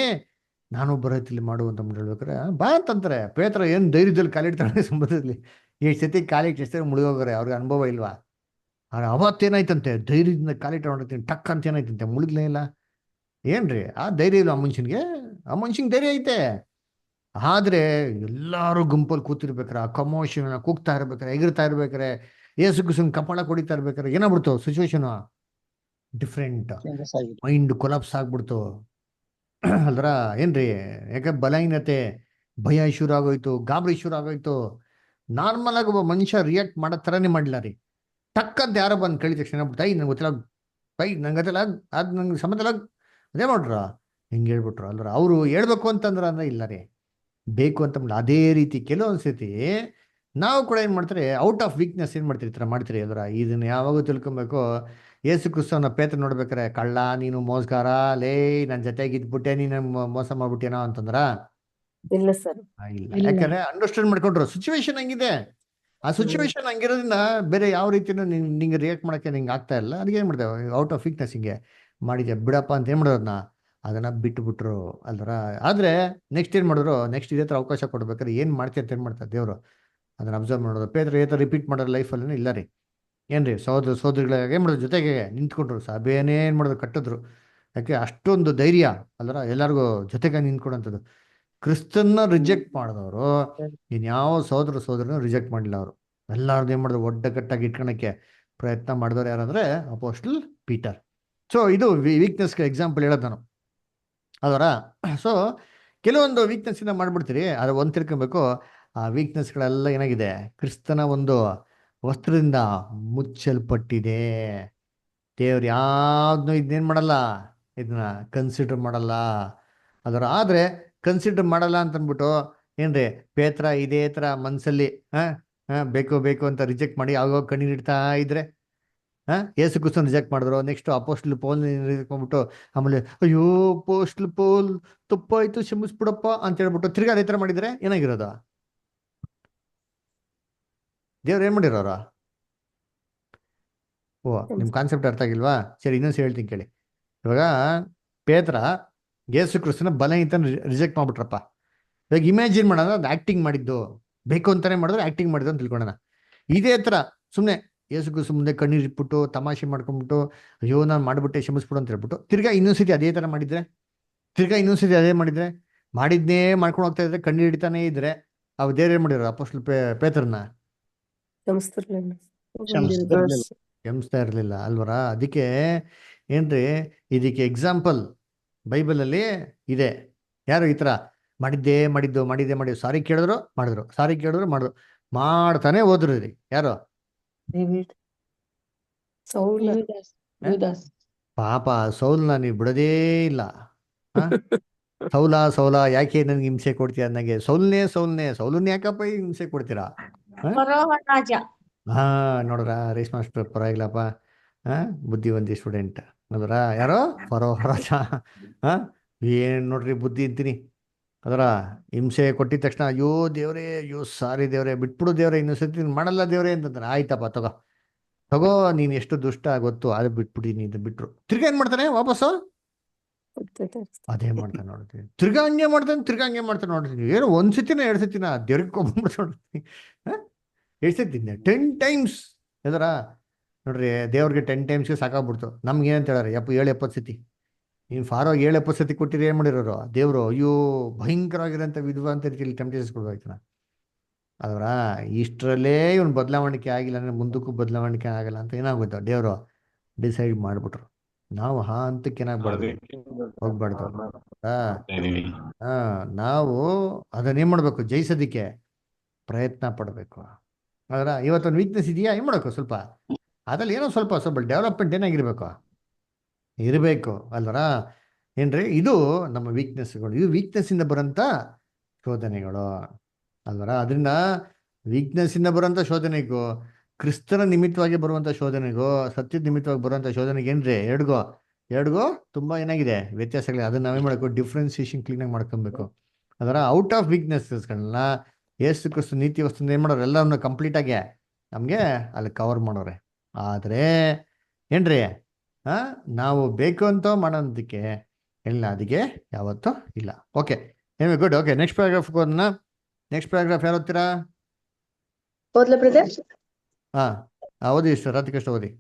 ನಾನು ಬರೋಯ್ತಿಲಿ ಮಾಡು ಅಂತ ಹೇಳ್ಬೇಕಾರೆ ಬಾ ಅಂತಂತಾರೆ. ಪೇತ್ರ ಏನ್ ಧೈರ್ಯದಲ್ಲಿ ಕಾಲಿಡ್ತಾಳೆ ಸಮುದ್ರದಲ್ಲಿ. ಎಷ್ಟು ಸತಿ ಕಾಲಿಟ್ಟು ಎಷ್ಟು ಮುಳುಗೋಗ್ರೆ, ಅವ್ರಿಗೆ ಅನುಭವ ಇಲ್ವಾ? ಅವತ್ತೇನಾಯ್ತಂತೆ, ಧೈರ್ಯದಿಂದ ಕಾಲಿಟ್ಟು ಹೊಡಿತೀನಿ ಟಕ್ ಅಂತ ಏನಾಯ್ತಂತೆ, ಮುಳುಗ್ಲೇ ಇಲ್ಲ. ಏನ್ರಿ ಆ ಧೈರ್ಯ ಇಲ್ಲ ಆ ಮನುಷ್ಯಂಗೆ ಧೈರ್ಯ ಐತೆ. ಆದ್ರೆ ಎಲ್ಲಾರು ಗುಂಪಲ್ಲಿ ಕೂತಿರ್ಬೇಕಾರೆ, ಆ ಕಮೋಷನ್ ಕೂಗ್ತಾ ಇರ್ಬೇಕಾರೆ, ಎಗಿರ್ತಾ ಇರ್ಬೇಕಾರೆ, ಏಸು ಕುಸುಮ್ ಕಪಾಳ ಕೊಡಿತಾ ಇರ್ಬೇಕಾರೆ ಏನಾಗ್ಬಿಡ್ತು? Situation different. ಮೈಂಡ್ ಕೊಲಾಪ್ಸ್ ಆಗ್ಬಿಡ್ತು ಅಲ್ರ. ಏನ್ರಿ? ಯಾಕೆ? ಬಲಹೀನತೆ, ಭಯ ಶುರು ಆಗೋಯ್ತು, ಗಾಬರಿ ಶುರು ಆಗೋಯ್ತು. ನಾರ್ಮಲ್ ಆಗಿ ಒಬ್ಬ ಮನುಷ್ಯ ರಿಯಾಕ್ಟ್ ಮಾಡೋ ಥರನೇ ಮಾಡಿಲ್ಲ ರೀ. ಟಕ್ ಅಂತ ಯಾರೋ ಬಂದು ಕೇಳಿದ ತಕ್ಷಣ ನಂಗೆ ಗೊತ್ತಿಲ್ಲ, ನಂಗೆ ಗೊತ್ತಿಲ್ಲ, ಅದು ನಂಗೆ ಸಂಬಂಧ ಅದೇ ಮಾಡ್ರ ಹಿಂಗೆ ಹೇಳ್ಬಿಟ್ರು ಅಲ್ರ. ಅವರು ಹೇಳ್ಬೇಕು ಅಂತಂದ್ರೆ ಅಂದ್ರೆ ಇಲ್ಲ ರೀ, ಬೇಕು ಅಂತ ಅದೇ ರೀತಿ ಕೆಲವೊಂದ್ಸತಿ ನಾವು ಕೂಡ ಏನ್ ಮಾಡ್ತಾರೆ, ಔಟ್ ಆಫ್ ವೀಕ್ನೆಸ್ ಏನ್ ಮಾಡ್ತೀರಿ, ಈ ಥರ ಮಾಡ್ತೀರಿ ಅಲ್ರ. ಇದನ್ನ ಯಾವಾಗೂ ತಿಳ್ಕೊಬೇಕು. ಯೇಸು ಕ್ರಿಸ್ತನ ಪೇತ್ರ ನೋಡ್ಬೇಕಾರೆ, ಕಳ್ಳ ನೀನು, ಮೋಸಗಾರ, ಲೇ ನನ್ನ ಜೊತೆಗೆ ಇದ್ಬಿಟ್ಟೆ, ನೀನು ಮೋಸ ಮಾಡ್ಬಿಟ್ಟೇನೋ ಅಂತಂದ್ರ ಇಲ್ಲ ಸರ್. ಇಲ್ಲ. ಯಾಕಂದ್ರೆ ಅಂಡರ್ಸ್ಟ್ಯಾಂಡ್ ಮಾಡ್ಕೊಂಡ್ರು ಸಿಚುವೇಶನ್ ಹಂಗಿದೆ. ಆ ಸಿಚುವೇಶನ್ ಹಂಗಿರೋದ್ರಿಂದ ಬೇರೆ ಯಾವ ರೀತಿನೂ ನಿಂಗೆ ರಿಯಾಕ್ಟ್ ಮಾಡಕ್ಕೆ ನಿಂಗೆ ಆಗ್ತಾ ಇಲ್ಲ. ಅದಕ್ಕೆ ಏನ್ ಮಾಡ್ತೇವೆ? ಔಟ್ ಆಫ್ ವೀಕ್ನೆಸ್ ಹಿಂಗೆ ಮಾಡಿದ್ಯಾ ಬಿಡಪ್ಪ ಅಂತ ಏನ್ ಮಾಡೋದನ್ನ ಅದನ್ನ ಬಿಟ್ಬಿಟ್ರು ಅಲ್ರ. ಆದ್ರೆ ನೆಕ್ಸ್ಟ್ ಏನ್ ಮಾಡಿದ್ರು? ನೆಕ್ಸ್ಟ್ ಇದೇ ತರ ಅವಕಾಶ ಕೊಡ್ಬೇಕಾದ್ರೆ ಏನ್ ಮಾಡ್ತೀಯ ಅಂತ ಏನ್ ಮಾಡ್ತಾರೆ ದೇವ್ರು? ಅದನ್ನ ಅಬ್ಸರ್ವ್ ಮಾಡೋದು. ಪೇತ್ರ ಏತರ ರಿಪೀಟ್ ಮಾಡೋದು ಲೈಫಲ್ಲಿ ಇಲ್ಲ ರೀ. ಏನ್ರಿ? ಸೋದರಿಗಳಿಗೆ ಏನ್ ಮಾಡೋದು? ಜೊತೆಗೆ ನಿಂತ್ಕೊಂಡ್ರು. ಸಭೆಯನ್ನೇ ಏನ್ ಮಾಡೋದು? ಕಟ್ಟಿದ್ರು. ಯಾಕೆ? ಅಷ್ಟೊಂದು ಧೈರ್ಯ ಅಲ್ರ, ಎಲ್ಲರಿಗೂ ಜೊತೆಗೆ ನಿಂತ್ಕೊಡಂಥದ್ದು. ಕ್ರಿಸ್ತನ್ನ ರಿಜೆಕ್ಟ್ ಮಾಡಿದವರು ಇನ್ಯಾವ ಸೋದರನ ರಿಜೆಕ್ಟ್ ಮಾಡಿಲ್ಲ. ಅವರು ಎಲ್ಲಾರ್ದು ಏನ್ ಮಾಡಿದ್ರು? ಒಡ್ಡಗಟ್ಟಾಗಿ ಇಟ್ಕೊಳಕ್ಕೆ ಪ್ರಯತ್ನ ಮಾಡಿದವ್ರು ಯಾರಂದ್ರೆ ಅಪೋಸ್ಟಲ್ ಪೀಟರ್. ಸೊ ಇದು ವೀಕ್ನೆಸ್ಗೆ ಎಕ್ಸಾಂಪಲ್ ಹೇಳೋದು ನಾನು ಅದರ. ಸೊ ಕೆಲವೊಂದು ವೀಕ್ನೆಸ್ ಇಂದ ಮಾಡ್ಬಿಡ್ತೀರಿ. ಆದ್ರೆ ಒಂದ್ ತಿಳ್ಕೊಬೇಕು, ಆ ವೀಕ್ನೆಸ್ಗಳೆಲ್ಲ ಏನಾಗಿದೆ? ಕ್ರಿಸ್ತನ ಒಂದು ವಸ್ತ್ರದಿಂದ ಮುಚ್ಚಲ್ಪಟ್ಟಿದೆ. ದೇವ್ರು ಯಾವ್ದನ್ನೂ ಇದನ್ನೇನ್ ಮಾಡಲ್ಲ, ಇದನ್ನ ಕನ್ಸಿಡರ್ ಮಾಡಲ್ಲ ಅದರ. ಆದ್ರೆ ಕನ್ಸಿಡರ್ ಮಾಡಲ್ಲ ಅಂತ ಅಂದ್ಬಿಟ್ಟು ಏನ್ರಿ ಪೇತ್ರ ಇದೇ ತರ ಮನ್ಸಲ್ಲಿ ಬೇಕು ಬೇಕು ಅಂತ ರಿಜೆಕ್ಟ್ ಮಾಡಿ ಆವಾಗ ಕಣ್ಣೀರಿಡ್ತಾ ಇದ್ರೆ ಯೇಸು ಕ್ರಿಸ್ತನ ರಿಜೆಕ್ಟ್ ಮಾಡಿದ್ರು. ನೆಕ್ಸ್ಟ್ ಅಪೋಸ್ಟಲ್ ಪೌಲ್ ಮಾಡ್ಬಿಟ್ಟು ಆಮೇಲೆ ಅಯ್ಯೋ ಅಪೋಸ್ಟಲ್ ಪೌಲ್ ತಪ್ಪಾಯ್ತು ಕ್ಷಮಿಸ್ಬಿಡಪ್ಪ ಅಂತ ಹೇಳ್ಬಿಟ್ಟು ತಿರ್ಗಾ ಅದೇ ತರ ಮಾಡಿದ್ರೆ ಏನಾಗಿರೋದು? ದೇವ್ರು ಏನ್ ಮಾಡಿರೋರ? ಓ, ನಿಮ್ ಕಾನ್ಸೆಪ್ಟ್ ಅರ್ಥ ಆಗಿಲ್ವಾ? ಸರಿ, ಇನ್ನೊಂದ್ಸರಿ ಹೇಳ್ತೀನಿ ಕೇಳಿ. ಇವಾಗ ಪೇತ್ರ ಯೇಸು ಕ್ರಿಸ್ತನ ಬಲಹೀನತನ ರಿಜೆಕ್ಟ್ ಮಾಡ್ಬಿಟ್ರಪ್ಪ. ಇವಾಗ ಇಮ್ಯಾಜಿನ್ ಮಾಡೋಣ, ಅದು ಆಕ್ಟಿಂಗ್ ಮಾಡಿದ್ದು, ಬೇಕು ಅಂತಾನೆ ಮಾಡಿದ್ರೆ ಆಕ್ಟಿಂಗ್ ಮಾಡಿದ್ದು ಅಂತ ತಿಳ್ಕೊಳ್ಳೋಣ. ಇದೇ ತರ ಸುಮ್ಮನೆ ಯೇಸು ಕ್ರಿಸ್ತು ಮುಂದೆ ಕಣ್ಣೀರು ಇಟ್ಬಿಟ್ಟು ತಮಾಷೆ ಮಾಡ್ಕೊಂಡ್ಬಿಟ್ಟು ಅಯ್ಯೋ ನಾನು ಮಾಡ್ಬಿಟ್ಟೆ ಕ್ಷಮಿಸ್ಬಿಡು ಅಂತ ಹೇಳ್ಬಿಟ್ಟು ತಿರ್ಗಾ ಇನ್ನೊಂದ್ಸತಿ ಅದೇ ತರ ಮಾಡಿದ್ರೆ, ತಿರ್ಗಾ ಇನ್ನೊಂದ್ಸತಿ ಅದೇ ಮಾಡಿದ್ರೆ, ಮಾಡಿದ್ನೇ ಮಾಡ್ಕೊಂಡು ಹೋಗ್ತಾ ಇದ್ರೆ, ಕಣ್ಣೀರು ಹಿಡಿತಾನೆ ಇದ್ರೆ, ಅವ್ ದೇವ್ರು ಏನ್ ಮಾಡಿರೋ ಅಪೊಸ್ತಲ ಪೇತ್ರನ್ನ ಕ್ಷಮಿಸ್ತಾ ಇರ್ಲಿಲ್ಲ ಅಲ್ವರ. ಅದಕ್ಕೆ ಏನ್ರಿ, ಇದಕ್ಕೆ ಎಕ್ಸಾಂಪಲ್ ಬೈಬಲಲ್ಲಿ ಇದೆ. ಯಾರು ಈ ತರ ಮಾಡಿದ್ದು ಸಾರಿ ಕೇಳಿದ್ರು ಮಾಡಿದ್ರು, ಸಾರಿ ಕೇಳಿದ್ರು ಮಾಡಿದ್ರು, ಮಾಡ್ತಾನೆ ಹೋದ್ರು ರೀ. ಯಾರು? ಪಾಪ ಸೌಲ್ನ ನೀವು ಬಿಡೋದೇ ಇಲ್ಲ. ಸೌಲ ಯಾಕೆ ನನ್ಗೆ ಹಿಂಸೆ ಕೊಡ್ತೀಯ ಅನ್ನಂಗೆ, ಸೌಲನ್ನೇ ಯಾಕಪ್ಪ ಹಿಂಸೆ ಕೊಡ್ತೀರಾ? ಹಾ ನೋಡ್ರ ರೇಸ್ ಮಾಸ್ಟರ್ ಪರವಾಗಿಲ್ಲಪ್ಪ, ಬುದ್ಧಿವಂತಿ ಸ್ಟೂಡೆಂಟ್ ನೋಡ್ರ. ಯಾರೋ ರಾಜ, ಏನ್ ನೋಡ್ರಿ ಬುದ್ಧಿ ಅಂತೀನಿ ಅದರ. ಹಿಂಸೆ ಕೊಟ್ಟಿದ ತಕ್ಷಣ ಅಯ್ಯೋ ದೇವ್ರೇ, ಅಯ್ಯೋ ಸಾರಿ ದೇವ್ರೆ, ಬಿಟ್ಬಿಡು ದೇವ್ರೆ, ಇನ್ನೊಂದ್ಸತಿ ಮಾಡಲ್ಲ ದೇವ್ರೆ ಅಂತಂದ್ರೆ, ಆಯ್ತಪ್ಪ ತಗೋ ನೀನ್ ಎಷ್ಟು ದುಷ್ಟ ಗೊತ್ತು, ಅದು ಬಿಟ್ಬಿಡಿ ಅಂತ ಬಿಟ್ರು. ತಿರ್ಗಾ ಏನ್ ಮಾಡ್ತಾನೆ ವಾಪಸ್ಸು? ಅದೇ ಮಾಡ್ತಾನೆ ನೋಡ್ತೀನಿ. ತಿರ್ಗಾ ಹಂಗೆ ಮಾಡ್ತಾನೆ ನೋಡ್ತೀನಿ. ಏನು ಒಂದ್ಸತಿನ 2 ಸತಿನ ದೇವ್ರಿಗೆ ಕೊಬ್ಬಂಬಿಡ್ತು ನೋಡ್ತೀನಿ. 8 ಸತಿನ 10 ಟೈಮ್ಸ್ ಎದರ ನೋಡ್ರಿ. ದೇವ್ರಿಗೆ 10 ಟೈಮ್ಸ್ಗೆ ಸಾಕಾಗ್ಬಿಡ್ತು. ನಮ್ಗೆ ಏನಂತ ಹೇಳಾರೆ, 70 ಸತಿ ನೀನು ಫಾರೋ 70 ಸತಿ ಕೊಟ್ಟಿರಿ. ಏನ್ ಮಾಡಿರೋರು ದೇವ್ರು? ಅಯ್ಯೋ ಭಯಂಕರವಾಗಿರೋಂಥ ವಿಧವಾಂತ ರೀತಿಯಲ್ಲಿ ಟೆಂಪ್ಟೇಷನ್ಸ್ ಕೊಡ್ಬೇಕನ ಅದರ. ಇಷ್ಟರಲ್ಲೇ ಇವನು ಬದಲಾವಣೆ ಆಗಿಲ್ಲ ಅಂದ್ರೆ ಮುಂದಕ್ಕೂ ಬದಲಾವಣೆ ಆಗಲ್ಲ ಅಂತ ಏನಾಗುತ್ತೆ, ದೇವರು ಡಿಸೈಡ್ ಮಾಡ್ಬಿಟ್ರು. ನಾವು ಹಂತಕ್ಕೆ ಏನಾಗ್ಬಾರ್ದು, ಹೋಗ್ಬಾರ್ದು. ನಾವು ಅದನ್ನೇನ್ ಮಾಡ್ಬೇಕು, ಜಯಿಸೋದಿಕ್ಕೆ ಪ್ರಯತ್ನ ಪಡ್ಬೇಕು. ಅದರ ಇವತ್ತೊಂದು ವೀಕ್ನೆಸ್ ಇದೆಯಾ, ಏನ್ ಮಾಡ್ಬೇಕು, ಸ್ವಲ್ಪ ಅದ್ರಲ್ಲಿ ಏನೋ ಸ್ವಲ್ಪ ಡೆವಲಪ್ಮೆಂಟ್ ಏನಾಗಿರ್ಬೇಕು, ಇರಬೇಕು ಅಲ್ವರ. ಏನ್ರಿ, ಇದು ನಮ್ಮ ವೀಕ್ನೆಸ್ಗಳು. ಇದು ವೀಕ್ನೆಸ್ ಇಂದ ಬರೋಂಥ ಶೋಧನೆಗಳು ಅಲ್ವರ. ಅದರಿಂದ ವೀಕ್ನೆಸ್ ಇಂದ ಬರುವಂತ ಶೋಧನೆಗೂ, ಕ್ರಿಸ್ತನ ನಿಮಿತ್ತವಾಗಿ ಬರುವಂತ ಶೋಧನೆಗೂ, ಸತ್ಯದ ನಿಮಿತ್ತವಾಗಿ ಬರುವಂತ ಶೋಧನೆಗೆ ಏನ್ರಿ, ಎರಡ್ಗೋ ತುಂಬಾ ಏನಾಗಿದೆ ವ್ಯತ್ಯಾಸಗಳಿದೆ. ಅದನ್ನ ನಾವೇ ಮಾಡಬೇಕು, ಡಿಫ್ರೆನ್ಸಿಯೇಷನ್ ಕ್ಲೀನ್ ಆಗಿ ಮಾಡ್ಕೊಬೇಕು. ಅದರ ಔಟ್ ಆಫ್ ವೀಕ್ನೆಸ್ಗಳನ್ನ ಯೇಸು ಕ್ರಿಸ್ತ ನೀತಿ ವಸ್ತು ಏನ್ ಮಾಡೋರು, ಎಲ್ಲವನ್ನ ಕಂಪ್ಲೀಟ್ ಆಗಿ ನಮ್ಗೆ ಅಲ್ಲಿ ಕವರ್ ಮಾಡೋರೆ. ಆದ್ರೆ ಏನ್ರಿ, ನಾವು ಬೇಕು ಅಂತ ಮಾಡೋದಕ್ಕೆ ಎಲ್ಲ ಅದಕ್ಕೆ ಯಾವತ್ತೂ ಇಲ್ಲ. ಓಕೆ, ಏನ್ ಗುಡ್. ಓಕೆ, ನೆಕ್ಸ್ಟ್ ಪ್ಯಾರಾಗ್ರಾಫ್ ಹೋಗೋಣ. ನೆಕ್ಸ್ಟ್ ಪ್ಯಾರಾಗ್ರಾಫ್ ಯಾರು ಓದ್ತೀರಾ? ಓದಿ ಇಷ್ಟ ರಾತ್ರಿ ಓದಿ.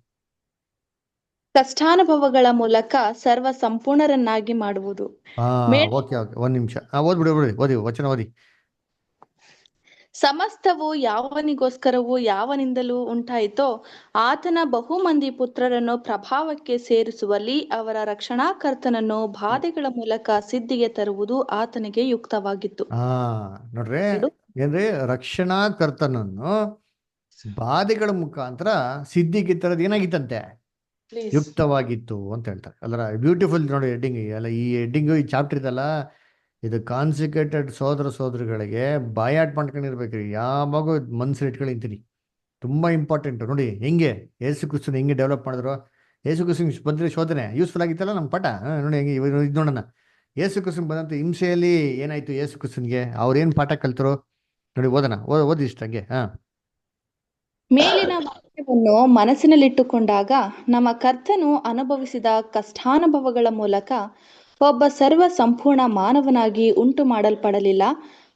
ಕಷ್ಟಾನುಭವಗಳ ಮೂಲಕ ಸರ್ವ ಸಂಪೂರ್ಣರನ್ನಾಗಿ ಮಾಡುವುದು. ಓಕೆ, ಒಂದ್ ನಿಮಿಷ ಓದಿ ವಚನ ಓದಿ. ಸಮಸ್ತವು ಯಾವನಿಗೋಸ್ಕರವೂ ಯಾವನಿಂದಲೂ ಉಂಟಾಯಿತೋ ಆತನ ಬಹುಮಂದಿ ಪುತ್ರರನ್ನು ಪ್ರಭಾವಕ್ಕೆ ಸೇರಿಸುವಲ್ಲಿ ಅವರ ರಕ್ಷಣಾಕರ್ತನನ್ನು ಬಾಧೆಗಳ ಮೂಲಕ ಸಿದ್ಧಿಗೆ ತರುವುದು ಆತನಿಗೆ ಯುಕ್ತವಾಗಿತ್ತು. ನೋಡ್ರಿ, ಏನ್ರಿ, ರಕ್ಷಣಾಕರ್ತನನ್ನು ಬಾಧೆಗಳ ಮುಖಾಂತರ ಸಿದ್ಧಿಗೆ ತರದ್ ಏನಾಗಿತ್ತಂತೆ, ಯುಕ್ತವಾಗಿತ್ತು ಅಂತ ಹೇಳ್ತಾರೆ. ಅಲ್ಲರ ಬ್ಯೂಟಿಫುಲ್ ನೋಡಿ ಹೆಡ್ಡಿಂಗ್. ಅಲ್ಲ ಈ ಹೆಡ್ಡಿಂಗು, ಈ ಚಾಪ್ಟರ್ ಇದಲ್ಲ, ಇದು ಕಾನ್ಸಿಕ್ರೇಟೆಡ್ ಸೋದರಗಳಿಗೆ ಬಾಯಾಟ್ ಮಾಡ್ಕೊಂಡಿರ್ಬೇಕ್ರಿ. ಯಾವಾಗೂ ಮನ್ಸಲ್ಲಿ ಇಟ್ಕೊಂಡಿಂತೀನಿ, ತುಂಬಾ ಇಂಪಾರ್ಟೆಂಟ್. ನೋಡಿ ಹೆಂಗೆ ಯೇಸು ಕ್ರಿಸ್ತನ ಹೆಂಗೆ ಡೆವಲಪ್ ಮಾಡಿದ್ರು. ಯೇಸು ಕ್ರಿಸ್ತನ್ ಬಂದಿರೋ ಶೋಧನೆ ಯೂಸ್ಫುಲ್ ಆಗಿತ್ತಲ್ಲ ನಮ್ಮ ಪಾಠ. ನೋಡಿ ಹೆಂಗೆ ಇದು ನೋಡೋಣ. ಯೇಸು ಕ್ರಿಸ್ತನ್ ಬಂದಂತ ಹಿಂಸೆಯಲ್ಲಿ ಏನಾಯ್ತು ಯೇಸು ಕ್ರಿಸ್ತನ್ಗೆ, ಅವ್ರೇನ್ ಪಾಠ ಕಲ್ತರು ನೋಡಿ, ಓದಿ ಇಷ್ಟ ಹಂಗೆ. ಮೇಲಿನ ವಾಕ್ಯವನ್ನು ಮನಸ್ಸಿನಲ್ಲಿಟ್ಟುಕೊಂಡಾಗ ನಮ್ಮ ಕರ್ತನು ಅನುಭವಿಸಿದ ಕಷ್ಟಾನುಭವಗಳ ಮೂಲಕ ಒಬ್ಬ ಸರ್ವ ಸಂಪೂರ್ಣ ಮಾನವನಾಗಿ ಉಂಟು ಮಾಡಲ್ಪಡಲಿಲ್ಲ,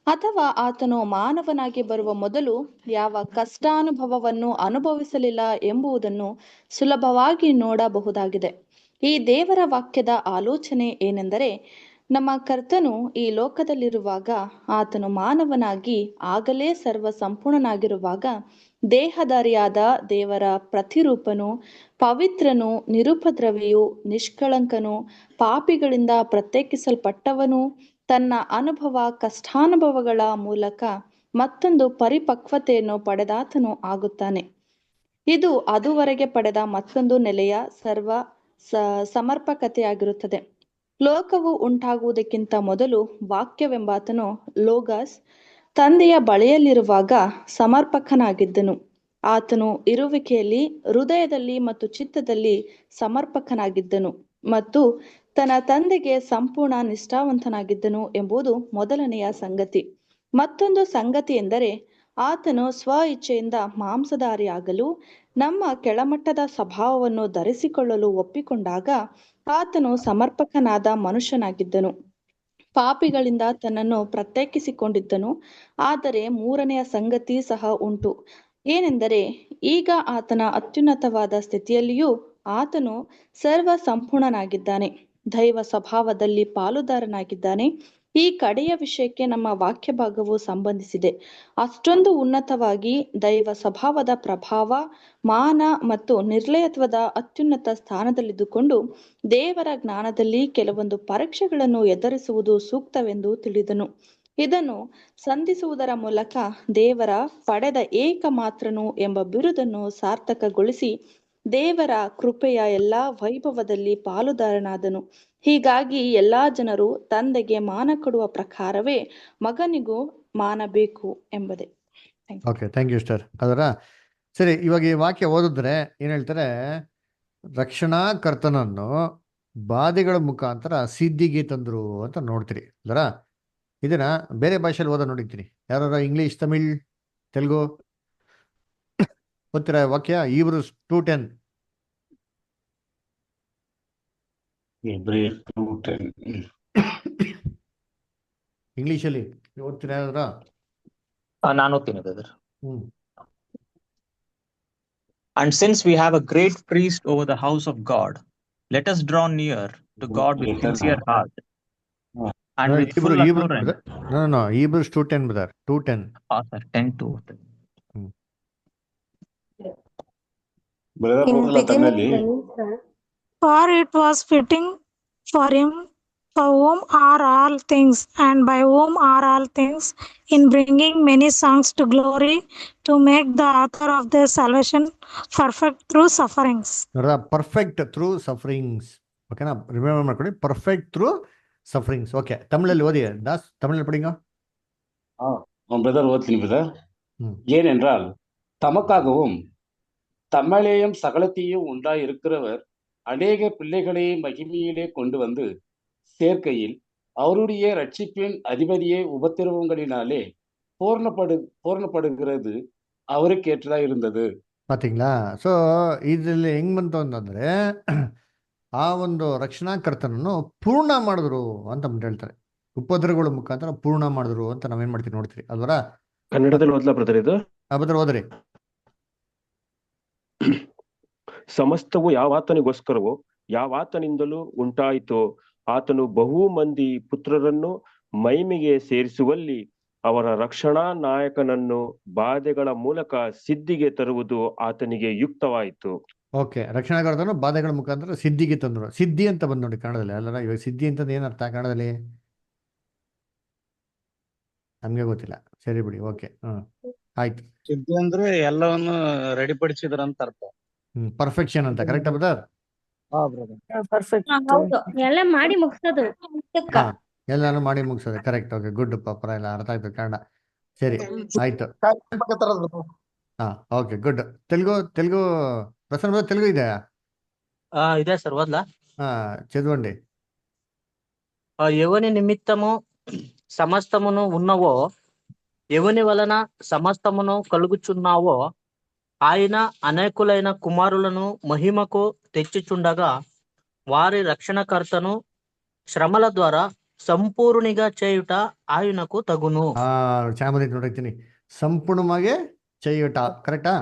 ಅಥವಾ ಆತನು ಮಾನವನಾಗಿ ಬರುವ ಮೊದಲು ಯಾವ ಕಷ್ಟಾನುಭವವನ್ನು ಅನುಭವಿಸಲಿಲ್ಲ ಎಂಬುದನ್ನು ಸುಲಭವಾಗಿ ನೋಡಬಹುದಾಗಿದೆ. ಈ ದೇವರ ವಾಕ್ಯದ ಆಲೋಚನೆ ಏನೆಂದರೆ, ನಮ್ಮ ಕರ್ತನು ಈ ಲೋಕದಲ್ಲಿರುವಾಗ ಆತನು ಮಾನವನಾಗಿ ಆಗಲೇ ಸರ್ವ ಸಂಪೂರ್ಣನಾಗಿರುವಾಗ ದೇಹಧಾರಿಯಾದ ದೇವರ ಪ್ರತಿರೂಪನು, ಪವಿತ್ರನು, ನಿರುಪದ್ರವಿಯು, ನಿಷ್ಕಳಂಕನು, ಪಾಪಿಗಳಿಂದ ಪ್ರತ್ಯೇಕಿಸಲ್ಪಟ್ಟವನು, ತನ್ನ ಕಷ್ಟಾನುಭವಗಳ ಮೂಲಕ ಮತ್ತೊಂದು ಪರಿಪಕ್ವತೆಯನ್ನು ಪಡೆದಾತನು ಆಗುತ್ತಾನೆ. ಇದು ಅದುವರೆಗೆ ಪಡೆದ ಮತ್ತೊಂದು ನೆಲೆಯ ಸಮರ್ಪಕತೆಯಾಗಿರುತ್ತದೆ. ಲೋಕವು ಉಂಟಾಗುವುದಕ್ಕಿಂತ ಮೊದಲು ವಾಕ್ಯವೆಂಬಾತನು ಲೋಗಾಸ್ ತಂದೆಯ ಬಳಿಯಲ್ಲಿರುವಾಗ ಸಮರ್ಪಕನಾಗಿದ್ದನು. ಆತನು ಇರುವಿಕೆಯಲ್ಲಿ, ಹೃದಯದಲ್ಲಿ ಮತ್ತು ಚಿತ್ತದಲ್ಲಿ ಸಮರ್ಪಕನಾಗಿದ್ದನು ಮತ್ತು ತನ್ನ ತಂದೆಗೆ ಸಂಪೂರ್ಣ ನಿಷ್ಠಾವಂತನಾಗಿದ್ದನು ಎಂಬುದು ಮೊದಲನೆಯ ಸಂಗತಿ. ಮತ್ತೊಂದು ಸಂಗತಿ ಎಂದರೆ, ಆತನು ಸ್ವ ಇಚ್ಛೆಯಿಂದ ಮಾಂಸಧಾರಿಯಾಗಲು, ನಮ್ಮ ಕೆಳಮಟ್ಟದ ಸ್ವಭಾವವನ್ನು ಧರಿಸಿಕೊಳ್ಳಲು ಒಪ್ಪಿಕೊಂಡಾಗ ಆತನು ಸಮರ್ಪಕನಾದ ಮನುಷ್ಯನಾಗಿದ್ದನು. ಪಾಪಿಗಳಿಂದ ತನ್ನನ್ನು ಪ್ರತ್ಯೇಕಿಸಿಕೊಂಡಿದ್ದನು. ಆದರೆ ಮೂರನೆಯ ಸಂಗತಿ ಸಹ ಉಂಟು, ಏನೆಂದರೆ ಈಗ ಆತನ ಅತ್ಯುನ್ನತವಾದ ಸ್ಥಿತಿಯಲ್ಲಿಯೂ ಆತನು ಸರ್ವ ಸಂಪೂರ್ಣನಾಗಿದ್ದಾನೆ, ದೈವ ಸ್ವಭಾವದಲ್ಲಿ ಪಾಲುದಾರನಾಗಿದ್ದಾನೆ. ಈ ಕಡೆಯ ವಿಷಯಕ್ಕೆ ನಮ್ಮ ವಾಕ್ಯ ಭಾಗವು ಸಂಬಂಧಿಸಿದೆ. ಅಷ್ಟೊಂದು ಉನ್ನತವಾಗಿ ದೈವ ಸ್ವಭಾವದ ಪ್ರಭಾವ, ಮಾನ ಮತ್ತು ನಿರ್ಲಯತ್ವದ ಅತ್ಯುನ್ನತ ಸ್ಥಾನದಲ್ಲಿದ್ದುಕೊಂಡು ದೇವರ ಜ್ಞಾನದಲ್ಲಿ ಕೆಲವೊಂದು ಪರೀಕ್ಷೆಗಳನ್ನು ಎದುರಿಸುವುದು ಸೂಕ್ತವೆಂದು ತಿಳಿದನು. ಇದನ್ನು ಸಂಧಿಸುವುದರ ಮೂಲಕ ದೇವರ ಪಡೆದ ಏಕಮಾತ್ರನು ಎಂಬ ಬಿರುದನ್ನು ಸಾರ್ಥಕಗೊಳಿಸಿ ದೇವರ ಕೃಪೆಯ ಎಲ್ಲಾ ವೈಭವದಲ್ಲಿ ಪಾಲುದಾರನಾದನು. ಹೀಗಾಗಿ ಎಲ್ಲಾ ಜನರು ತಂದೆಗೆ ಮಾನ ಕೊಡುವ ಪ್ರಕಾರವೇ ಮಗನಿಗೂ ಮಾನ ಬೇಕು ಎಂಬುದೇ. Okay, thank you star. ಅದರ ಸರಿ, ಇವಾಗ ಈ ವಾಕ್ಯ ಓದಿದ್ರೆ ಏನ್ ಹೇಳ್ತಾರೆ? ರಕ್ಷಣಾ ಕರ್ತನನ್ನು ಬಾಧೆಗಳ ಮುಖಾಂತರ ಸಿದ್ಧಿಗೆ ತಂದ್ರು ಅಂತ ನೋಡ್ತೀರಿ. ಅದರ ಇದನ್ನ ಬೇರೆ ಭಾಷೆಯಲ್ಲಿ ಓದ ನೋಡಿರ್ತೀನಿ. ಯಾರು ಇಂಗ್ಲಿಷ್, ತಮಿಳ್, ತೆಲುಗು ಓದ್ತೀರಾ ವಾಕ್ಯ? Hebrews 2:10. ಇಂಗ್ಲಿಷಲ್ಲಿ ಓದ್ತೀರಾ ಯಾರಾದ್ರ? ನಾನು ಓದ್ತೀನಿ brother. Hmm And since we have a great priest over the house of God, let us draw near to God with sincere heart and with full assurance. No, Hebrews 2:10 brother. 2:10. Sir, 10:2. For it was fitting for him, for whom are all things, and by whom are all things, in bringing many songs to glory, to make the author of their salvation perfect through sufferings. Perfect through sufferings. ಓಕೆನಾ? ರಿಮೆಂಬರ್ ಮಾಡ್ಕೊಳ್ಳಿ, ಪರ್ಫೆಕ್ಟ್ ಥ್ರೂ ಸಫರಿಂಗ್ಸ್. ಓಕೆ, ತಮಿಳಲ್ಲಿ ಓದಿ ದಾಸ್. ತಮಿಳಲ್ಲಿ படிங்க. பிரதர் ஓதுறேன் பிரதர். ஏனென்றால் தமக்காகவும் தம்மளேயும் சகலத்தையும் உண்டாய் இருக்கிறவர் அநேக பிள்ளைகளை மகிமையிலே கொண்டு வந்து சேர்க்கையில் அவருடைய ரட்சிப்பின் அதிபதியை உபத்திரவங்களினாலே பூர்ணப்படுகிறது அவருக்கேற்றதா இருந்தது. ಪಾತಿங்களா? ಸೊ ಇದರಲ್ಲಿ ಹೆಂಗ್ ಬಂತು ಅಂತಂದ್ರೆ ಆ ಒಂದು ರಕ್ಷಣಾಕರ್ತನನ್ನು ಪೂರ್ಣ ಮಾಡಿದ್ರು ಅಂತ ಹೇಳ್ತಾರೆ. ಉಪದ್ರವಗಳ ಮುಖಾಂತರ ಪೂರ್ಣ ಮಾಡಿದ್ರು ಅಂತ ನಾವೇನ್ ಮಾಡ್ತೀವಿ ನೋಡ್ತೀರಿ ಅಲ್ವರ? ಕನ್ನಡದಲ್ಲಿ ಓದ್ಲಾ ಬ್ರದರ್ ಇದು? ಬ್ರದರ್ ಓದ್ರಿ. ಸಮಸ್ತವು ಯಾವಾತನಿಗೋಸ್ಕರವೋ ಯಾವಾತನಿಂದಲೂ ಉಂಟಾಯಿತೋ ಆತನು ಬಹು ಮಂದಿ ಪುತ್ರರನ್ನು ಮಹಿಮೆಗೆ ಸೇರಿಸುವಲ್ಲಿ ಅವರ ರಕ್ಷಣಾ ನಾಯಕನನ್ನು ಬಾಧೆಗಳ ಮೂಲಕ ಸಿದ್ಧಿಗೆ ತರುವುದು ಆತನಿಗೆ ಯುಕ್ತವಾಯಿತು. ಓಕೆ, ರಕ್ಷಣಾಕರ್ತನು ಬಾಧೆಗಳ ಮುಖಾಂತರ ಸಿದ್ಧಿಗೆ ತಂದ್ರು. ಸಿದ್ಧಿ ಅಂತ ಬಂದ್ ನೋಡಿ ಕನ್ನಡದಲ್ಲಿ ಅಲ್ಲರ. ಇವಾಗ ಸಿದ್ಧಿ ಅಂತಂದು ಏನರ್ಥ ಕನ್ನಡದಲ್ಲಿ ನಮ್ಗೆ ಗೊತ್ತಿಲ್ಲ. ಸರಿ ಬಿಡಿ, ಓಕೆ. ಆಯ್ತು. ಸಿದ್ಧಿ ಅಂದ್ರೆ ಎಲ್ಲವನ್ನು ರೆಡಿಪಡಿಸಿದ್ರ ಅಂತ ಅರ್ಥ. ಪರ್ಫೆಕ್ಷನ್ ಅಂತ. Correct brother? ಎಲ್ಲ ಮಾಡಿ ಮುಗಿಸೋದು. ಎಲ್ಲಾನು ಮಾಡಿ ಮುಗಿಸೋದು. ಕರೆಕ್ಟ್. Okay, good. ಪರ ಎಲ್ಲ ಅರ್ಥ ಆಯ್ತು ಕನ್ನಡ. ಸರಿ, ಆಯ್ತು. ಹಾ, ಓಕೆ, ಗುಡ್. తెలుగు ప్రసన్న తెలుగు ಇದೆ? ఇదే సార్ వదలా. చదవండి. ఎవని నిమిత్తము సమస్తమును ఉన్నవో, ఎవని వలన సమస్తమును కలుగుచున్నావో, ఆయన అనేకులైన కుమారులను మహిమకు తెచ్చుచుండగా వారి రక్షణకర్తను శ్రమల ద్వారా సంపూర్ణిగా చేయుట ఆయనకు తగును. ಚಾಮದಿ ನೋಡಿರ್ತೀನಿ. ಸಂಪೂರ್ಣವಾಗಿ చేయుట. ಕರೆಕ್ಟಾ?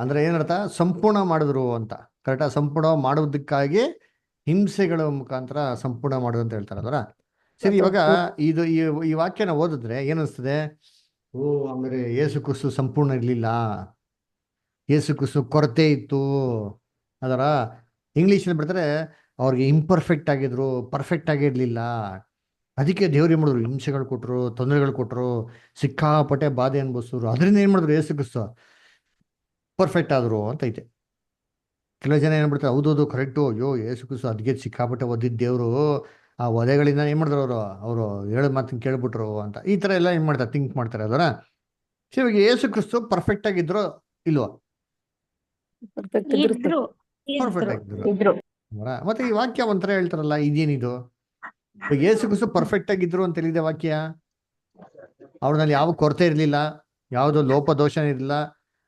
ಅಂದ್ರೆ ಏನರ್ಥ? ಸಂಪೂರ್ಣ ಮಾಡಿದ್ರು ಅಂತ. ಕರೆಕ್ಟಾ? ಸಂಪೂರ್ಣ ಮಾಡುವುದಕ್ಕಾಗಿ ಹಿಂಸೆಗಳ ಮುಖಾಂತರ ಸಂಪೂರ್ಣ ಮಾಡುದು ಅಂತ ಹೇಳ್ತಾರೆ ಅದರ. ಸರಿ, ಇವಾಗ ಇದು ಈ ವಾಕ್ಯನ ಓದಿದ್ರೆ ಏನಿಸ್ತದೆ? ಓ, ಅಂದ್ರೆ ಯೇಸು ಕ್ರಿಸ್ತು ಸಂಪೂರ್ಣ ಇರ್ಲಿಲ್ಲ, ಯೇಸು ಕ್ರಿಸ್ತು ಕೊರತೆ ಇತ್ತು. ಅದರ ಇಂಗ್ಲಿಷ್ ಬಿಡ್ತಾರೆ ಅವ್ರಿಗೆ ಇಂಪರ್ಫೆಕ್ಟ್ ಆಗಿದ್ರು, ಪರ್ಫೆಕ್ಟ್ ಆಗಿರ್ಲಿಲ್ಲ. ಅದಕ್ಕೆ ದೇವ್ರು ಏನ್ ಮಾಡಿದ್ರು? ಹಿಂಸೆಗಳು ಕೊಟ್ರು, ತೊಂದರೆಗಳು ಕೊಟ್ರು, ಸಿಕ್ಕಾಪಟ್ಟೆ ಬಾಧೆ ಅನ್ಭವಿಸಿದ್ರು. ಅದರಿಂದ ಏನ್ ಮಾಡಿದ್ರು? ಯೇಸು ಕ್ರಿಸ್ತು ಪರ್ಫೆಕ್ಟ್ ಆದ್ರು ಅಂತ ಐತೆ. ಕೆಲವು ಜನ ಏನ್ ಬಿಡ್ತಾರೆ, ಹೌದೌದು ಕರೆಕ್ಟು, ಅಯ್ಯೋ ಯೇಸು ಕ್ರಿಸ್ತು ಅದಕ್ಕೆ ಸಿಕ್ಕಾಪಟ್ಟೆ ಓದಿದ್ ದೇವ್ರು, ಆ ವಧೆಗಳಿಂದ ಏನ್ ಮಾಡಿದ್ರು ಅವರು ಹೇಳೋ ಮಾತನ್ನ ಕೇಳ್ಬಿಟ್ರು ಅಂತ ಈ ತರ ಎಲ್ಲ ಏನ್ ಮಾಡ್ತಾರೆ? ಥಿಂಕ್ ಮಾಡ್ತಾರೆ ಅದರ. ಇವಾಗ ಯೇಸು ಕ್ರಿಸ್ತು ಪರ್ಫೆಕ್ಟ್ ಆಗಿದ್ರು ಇಲ್ವಾ? ಪರ್ಫೆಕ್ಟ್ ಆಗಿದ್ರು. ಮತ್ತೆ ಈ ವಾಕ್ಯ ಒಂಥರ ಹೇಳ್ತಾರಲ್ಲ, ಇದೇನಿದು? ಯೇಸು ಕ್ರಿಸ್ತು ಪರ್ಫೆಕ್ಟ್ ಆಗಿದ್ರು ಅಂತ ಹೇಳಿದೆ ವಾಕ್ಯ. ಅವ್ರಲ್ಲಿ ಯಾವ ಕೊರತೆ ಇರ್ಲಿಲ್ಲ, ಯಾವ್ದು ಲೋಪದೋಷ ಇರಲಿಲ್ಲ,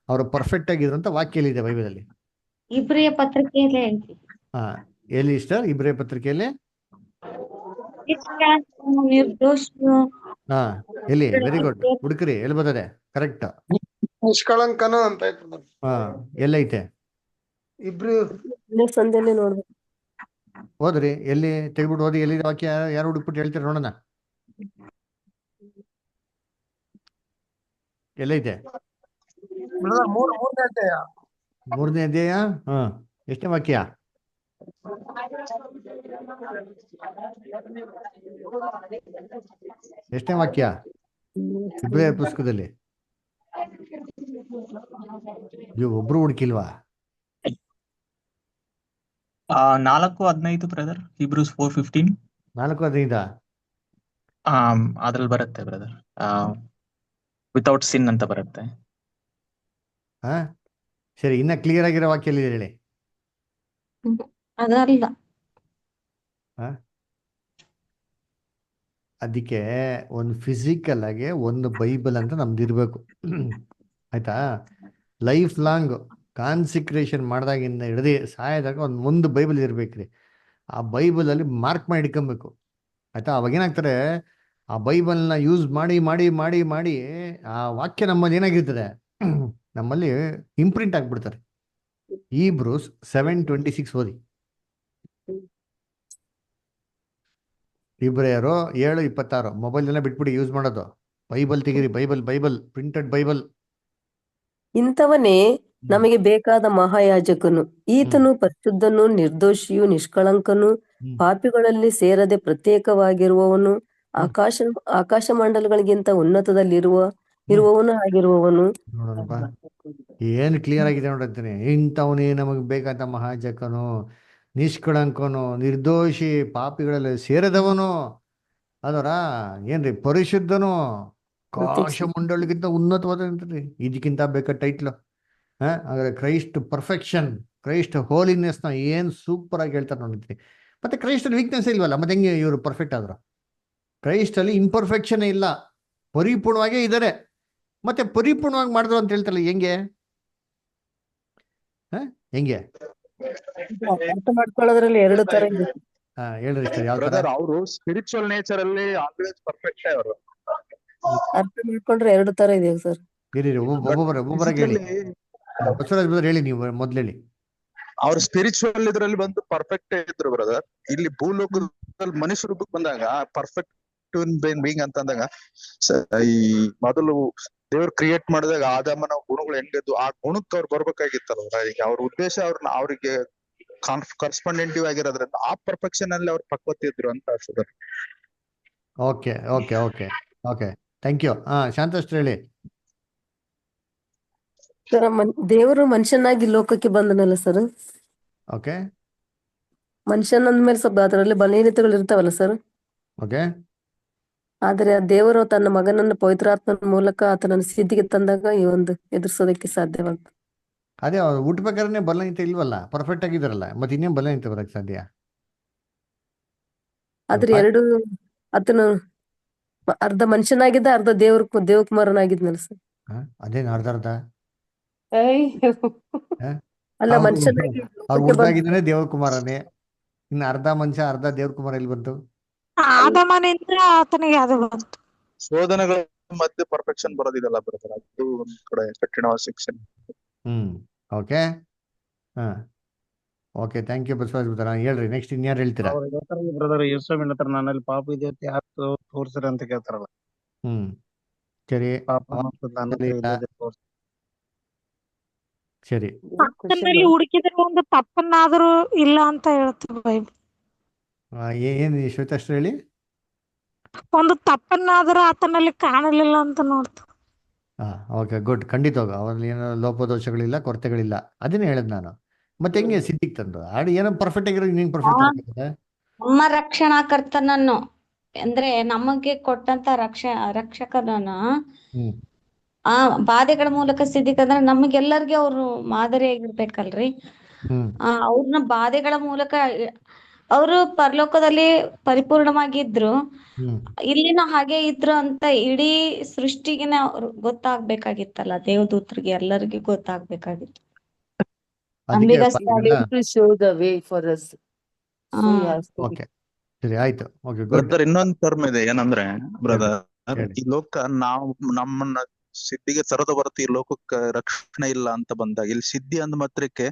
ಅವರು ಪರ್ಫೆಕ್ಟ್ ಆಗಿದ್ರು ಅಂತ ವಾಕ್ಯ ಇದೆ ಬೈಬಲಲ್ಲಿ. ಇಬ್ರಿಯ ಪತ್ರಿಕೆಯಲ್ಲಿ ಎಲ್ಲಿ ಸಿಸ್ಟರ್? ಇಬ್ರಿಯ ಪತ್ರಿಕೆಯಲ್ಲಿ ನಿರ್ದೋಷ ಹಾ ಎಲ್ಲಿ ವೆರಿ ಗುಡ್ ಹುಡುಕ್ರಿ ಎಲ್ಲಿ ಬರ್ತದೆ ಕರೆಕ್ಟ್. ನಿಷ್ಕಳಂಕನು ಅಂತ ಐತೆ brother. ಹಾ ಎಲ್ಲೈತೆ ಇಬ್ರು ಸಂದೇನೆ ನೋಡ್ಬೇಕು. ಓದ್ರಿ ಎಲ್ಲಿ ತೆಗ್ಬಿಟ್ಟು ಓದಿ ಎಲ್ಲಿ ವಾಕ್ಯ ಯಾರು ಹುಡುಕ್ಬಿಟ್ಟು ಹೇಳ್ತೀರಿ ನೋಡೋಣ. ಎಲ್ಲೈತೆ brother, ಮೂರನೇ ಅಧ್ಯಾಯ 3ನೇ ಅಧ್ಯಾಯ. ಹಾ ಎಷ್ಟನೇ ವಾಕ್ಯ? ಎಷ್ಟನೇ ವಾಕ್ಯ ಇಬ್ರಿಯ ಪುಸ್ತಕದಲ್ಲಿ? ಒಬ್ರು ಹುಡುಕಿಲ್ವಾ? 4:15 ಬ್ರದರ್, Hebrews 4:15. 4:15 ಅದ್ರಲ್ಲಿ ಬರುತ್ತೆ ಬ್ರದರ್, ವಿತೌಟ್ ಸಿನ್ ಅಂತ ಬರುತ್ತೆ. ಹಾ ಸರಿ, ಇನ್ನ ಕ್ಲಿಯರ್ ಆಗಿರೋ ವಾಕ್ಯ ಎಲ್ಲಿ ಹೇಳಿ. ಅದಲ್ಲ. ಅದಕ್ಕೆ ಒಂದು ಫಿಸಿಕಲ್ ಆಗಿ ಒಂದು ಬೈಬಲ್ ಅಂತ ನಮ್ದು ಇರ್ಬೇಕು. ಆಯ್ತಾ? ಲೈಫ್ ಲಾಂಗ್ ಕಾನ್ಸಿಕ್ರೇಷನ್ ಮಾಡ್ದಾಗಿಂದ ಹಿಡ್ದು ಸಾಯದಾಗ ಒಂದು ಬೈಬಲ್ ಇರ್ಬೇಕ್ರಿ. ಆ ಬೈಬಲಲ್ಲಿ ಮಾರ್ಕ್ ಮಾಡಿ ಇಟ್ಕೊಬೇಕು. ಆಯ್ತಾ? ಅವಾಗ ಏನಾಗ್ತಾರೆ, ಆ ಬೈಬಲ್ನ ಯೂಸ್ ಮಾಡಿ ಮಾಡಿ ಮಾಡಿ ಮಾಡಿ ಆ ವಾಕ್ಯ ನಮ್ಮಲ್ಲಿ ಏನಾಗಿರ್ತದೆ, ನಮ್ಮಲ್ಲಿ ಇಂಪ್ರಿಂಟ್ ಆಗ್ಬಿಡ್ತಾರೆ. Hebrews 7:26 ಓದಿ. ಇಬ್ರಿಯರು 7:26. ಮೊಬೈಲ್ ಎಲ್ಲ ಬಿಟ್ಬಿಡಿ ಯೂಸ್ ಮಾಡೋದು. ಬೈಬಲ್ ತೆಗೀರಿ, ಬೈಬಲ್ ಪ್ರಿಂಟೆಡ್ ಬೈಬಲ್. ಇಂಥವನೇ ನಮಗೆ ಬೇಕಾದ ಮಹಾಯಾಜಕನು. ಈತನು ಪರಿಶುದ್ಧನು, ನಿರ್ದೋಷಿಯು, ನಿಷ್ಕಳಂಕನು, ಪಾಪಿಗಳಲ್ಲಿ ಸೇರದೆ ಪ್ರತ್ಯೇಕವಾಗಿರುವವನು, ಆಕಾಶ ಮಂಡಲಗಳಿಗಿಂತ ಇರುವವನು ಆಗಿರುವವನು. ನೋಡೋಣಪ್ಪ ಏನು ಕ್ಲಿಯರ್ ಆಗಿದೆ ನೋಡಂತೀನಿ. ಇಂಥವನೇ ನಮಗೆ ಬೇಕಾದ ಮಹಾಯಾಜಕನು, ನಿಷ್ಕಳಂಕನು, ನಿರ್ದೋಷಿ, ಪಾಪಿಗಳಲ್ಲಿ ಸೇರದವನು, ಅದರ ಏನ್ರಿ ಪರಿಶುದ್ಧನು, ಆಕಾಶ ಮಂಡಳಿಗಿಂತ ಉನ್ನತವಾದ. ಇದಕ್ಕಿಂತ ಬೇಕಾದ ಟೈಟ್ಲು. ಹಾಗಾದ್ರೆ ಕ್ರೈಸ್ಟ್ ಪರ್ಫೆಕ್ಷನ್, ಕ್ರೈಸ್ಟ್ ಹೋಲಿನೆಸ್ನ ಏನು ಸೂಪರ್ ಆಗಿ ಹೇಳ್ತಾರೆ ನೋಡಿದ್ರಿ. ಮತ್ತೆ ಕ್ರೈಸ್ಟಲ್ಲಿ ವೀಕ್ನೆಸ್ ಇಲ್ವಲ್ಲ, ಮತ್ತೆ ಹೆಂಗೆ ಇವರು ಪರ್ಫೆಕ್ಟ್ ಆದ್ರು? ಕ್ರೈಸ್ಟಲ್ಲಿ ಇಂಪರ್ಫೆಕ್ಷನ್ ಇಲ್ಲ, ಪರಿಪೂರ್ಣವಾಗೇ ಇದ್ದಾರೆ. ಮತ್ತೆ ಪರಿಪೂರ್ಣವಾಗಿ ಮಾಡಿದ್ರು ಅಂತ ಹೇಳ್ತಾರಲ್ಲ, ಹೆಂಗೆ ಹೆಂಗೆ ಅರ್ಥ ಮಾಡ್ಕೊಳ್ಳೋದ್ರಲ್ಲಿ ಎರಡು ತರ ಇದೆ. ಹೇಳ್ರಿ ಸರ್, ಯಾವ ತರ? ಬ್ರದರ್, ಅವರು ಸ್ಪಿರಿಚುವಲ್ ನೇಚರ್ ಅಲ್ಲಿ ಆಲ್ವೇಸ್ ಪರ್ಫೆಕ್ಟ್ ಅವರು. ಅರ್ಥ ಮಾಡ್ಕೊಂಡ್ರೆ ಎರಡು ತರ ಇದೆ ಸರ್. ಒಬ್ಬೊಬ್ಬರಾಗಿ ಹೇಳಿ. ಬಸವರಾಜ್ ಬ್ರದರ್ ಹೇಳಿ, ನೀವು ಮೊದ್ಲು ಹೇಳಿ. ಅವ್ರು ಸ್ಪಿರಿಚುವಲ್ ಇದ್ರಲ್ಲಿ ಬಂದು ಪರ್ಫೆಕ್ಟ್ ಇದ್ರು ಬ್ರದರ್. ಇಲ್ಲಿ ಭೂಲೋಕದಲ್ಲಿ ಮನುಷ್ಯ ರೂಪಕ್ಕೆ ಬಂದಾಗ ಪರ್ಫೆಕ್ಟ್ ಬೀಯಿಂಗ್ ಅಂತ ಅಂದಾಗ, ಈ ಮೊದಲು ದೇವ್ರು ಕ್ರಿಯೇಟ್ ಮಾಡಿದಾಗ ಆದಾಮನ ಗುಣಗಳು ಹೆಂಗದ್ದು, ಆ ಗುಣಕ್ಕೆ ಅವ್ರು ಬರ್ಬೇಕಾಗಿತ್ತಲ್ಲ. ಈಗ ಅವ್ರ ಉದ್ದೇಶ ಅವ್ರಿಗೆ ಕರೆಸ್ಪಾಂಡೆಂಟಿವ್ ಆಗಿರೋದ್ರಿಂದ ಆ ಪರ್ಫೆಕ್ಷನ್ ಅಲ್ಲಿ ಅವ್ರ ಪಕ್ವತೆ ಇದ್ರು ಅಂತ ಅನ್ಸುತ್ತೆ. Okay okay okay okay, thank you. ಶಾಂತಷ್ಟ್ರು ಹೇಳಿ. ಸರ್, ದೇವರು ಮನುಷ್ಯನಾಗಿ ಲೋಕಕ್ಕೆ ಬಂದನಲ್ಲ ಸರ್. ಓಕೆ, ಮನುಷ್ಯನಂದ್ಮೇಲೆ ಸ್ವಲ್ಪ ಅದರಲ್ಲಿ ಬಲಹೀನತೆಗಳು ಇರ್ತಾವಲ್ಲ ಸರ್. ಓಕೆ. ಆದ್ರೆ ಆ ದೇವರು ತನ್ನ ಮಗನನ್ನು ಪವಿತ್ರಾತ್ಮನ ಮೂಲಕ ಆತನನ್ನು ಸ್ಥಿತಿಗೆ ತಂದಾಗ ಈ ಒಂದು ಎದುರಿಸೋದಕ್ಕೆ ಸಾಧ್ಯವಾಗ್ತದೆ. ಅದೇ ಅವ್ರು ಹುಟ್ಟಬೇಕಾದ್ರೆ ಬಲಹೀನತೆ ಇಲ್ವಲ್ಲ, ಪರ್ಫೆಕ್ಟ್ ಆಗಿದಾರಲ್ಲ, ಮತ್ತೆ ಇನ್ನೇನು ಬಲಹೀನತೆ ಬರಕ್ ಸಾಧ್ಯ? ಆದ್ರೆ ಎರಡು, ಆತನು ಅರ್ಧ ಮನುಷ್ಯನಾಗಿದ್ದ, ಅರ್ಧ ದೇವಕುಮಾರನಾಗಿದ್ನಲ್ಲ ಸರ್. ಅದೇನು ಅರ್ಧ ಅರ್ಧ? ಅಲ್ಲ, ಮನುಷ್ಯನಾಗಿ ಅವ್ರು ಹುಟ್ಟಾಗಿದ್ದಾನೆ ದೇವಕುಮಾರನೇ, ಇನ್ನು ಅರ್ಧ ಮನುಷ್ಯ ಅರ್ಧ ದೇವಕುಮಾರ ಎಲ್ಲಿ ಬಂತು? ಆದಮನಿಂದ ಆತನಿಗೆ ಅದು ಬಂತು. ಶೋಧನೆಗಳ ಮಧ್ಯೆ ಪರ್ಫೆಕ್ಷನ್ ಬರೋದಿದಲ್ಲ ಬ್ರದರ್, ಅದು ಒಂದ್ ಕಡೆ ಕಠಿಣವಾದ ಶಿಕ್ಷೆ. Okay. Okay, thank you Basavaraj brother. ಹೇಳ್ರಿ ನೆಕ್ಸ್ಟ್ ಇನ್ಯಾರು ಹೇಳ್ತೀರಾ? ಬ್ರದರ್ ಯೇಸುವಿನ ಹತ್ರ ನನ್ನಲ್ಲಿ ಪಾಪ ಇದೆ ಅಂತ ಯಾರು ತೋರ್ಸ್ರಿ ಅಂತ ಕೇಳ್ತಾರಲ್ಲ. ಸರಿ, ಸರಿ. ಆತನಲ್ಲಿ ಹುಡುಕಿದ್ರೆ ಒಂದು ತಪ್ಪನ್ನಾದ್ರೂ ಇಲ್ಲ ಅಂತ ಹೇಳ್ತೀವಿ ಬೈಬಲ್. ಏನ್ ಶ್ವೇತಾಶ್ರೀ ಹೇಳಿ? ಒಂದು ತಪ್ಪನ್ನಾದ್ರೂ ಆತನಲ್ಲಿ ಕಾಣಲಿಲ್ಲ ಅಂತ ನೋಡ್ತೀವಿ. Okay, good. ಖಂಡಿತವಾಗ ಅವರಲ್ಲಿ ಏನೋ ಲೋಪದೋಷಗಳಿಲ್ಲ, ಕೊರತೆಗಳಿಲ್ಲ, ಅದನ್ನೇ ಹೇಳದ್ ನಾನು. ಮತ್ತೆ ಹೆಂಗೆ ಸಿದ್ಧಿಗೆ ತಂದು ಆಡಿ ಏನೋ ಪರ್ಫೆಕ್ಟ್ ಆಗಿರೋ ಹಿಂಗೆ ಪರ್ಫೆಕ್ಟ್ ಆಗ್ತದೆ? ನಮ್ಮ ರಕ್ಷಣಾಕರ್ತನನ್ನು ಅಂದ್ರೆ ನಮಗೆ ಕೊಟ್ಟಂತ ರಕ್ಷಕನನ್ನು ಆ ಬಾಧೆಗಳ ಮೂಲಕ ಸಿದ್ಧಿಕಂದ್ರೆ ನಮಗೆಲ್ಲರಿಗೂ ಅವ್ರು ಮಾದರಿಯಾಗಿರ್ಬೇಕಲ್ರಿ. ಅವ್ರನ್ನ ಬಾಧೆಗಳ ಮೂಲಕ ಅವರು ಪರಲೋಕದಲ್ಲಿ ಪರಿಪೂರ್ಣವಾಗಿದ್ರು, ಇಲ್ಲಿನ ಹಾಗೆ ಇದ್ರು ಅಂತ ಇಡೀ ಸೃಷ್ಟಿಗೆನೆ ಅವ್ರು ಗೊತ್ತಾಗ್ಬೇಕಾಗಿತ್ತಲ್ಲ, ದೇವದೂತರಿಗೆ ಎಲ್ಲರಿಗೂ ಗೊತ್ತಾಗ್ಬೇಕಾಗಿತ್ತು. ಓಕೆ, ಸರಿ ಆಯ್ತು, ಓಕೆ, ಗುಡ್. ಬ್ರದರ್ ಇನ್ನೊಂದ್ ಟರ್ಮ್ ಇದೆ ಏನಂದ್ರೆ ಬ್ರದರ್, ಹೇಳಿ. ಈ ಲೋಕ ನಾವು ನಮ್ಮನ್ನ ಸಿದ್ಧಿಗೆ ತರದ ಹೊರತು ಈ ಲೋಕಕ್ಕೆ ರಕ್ಷಣೆ ಇಲ್ಲ ಅಂತ ಬಂದಾಗ, ಇಲ್ಲಿ ಸಿದ್ಧಿ ಅಂದ ಮಾತ್ರಕ್ಕೆ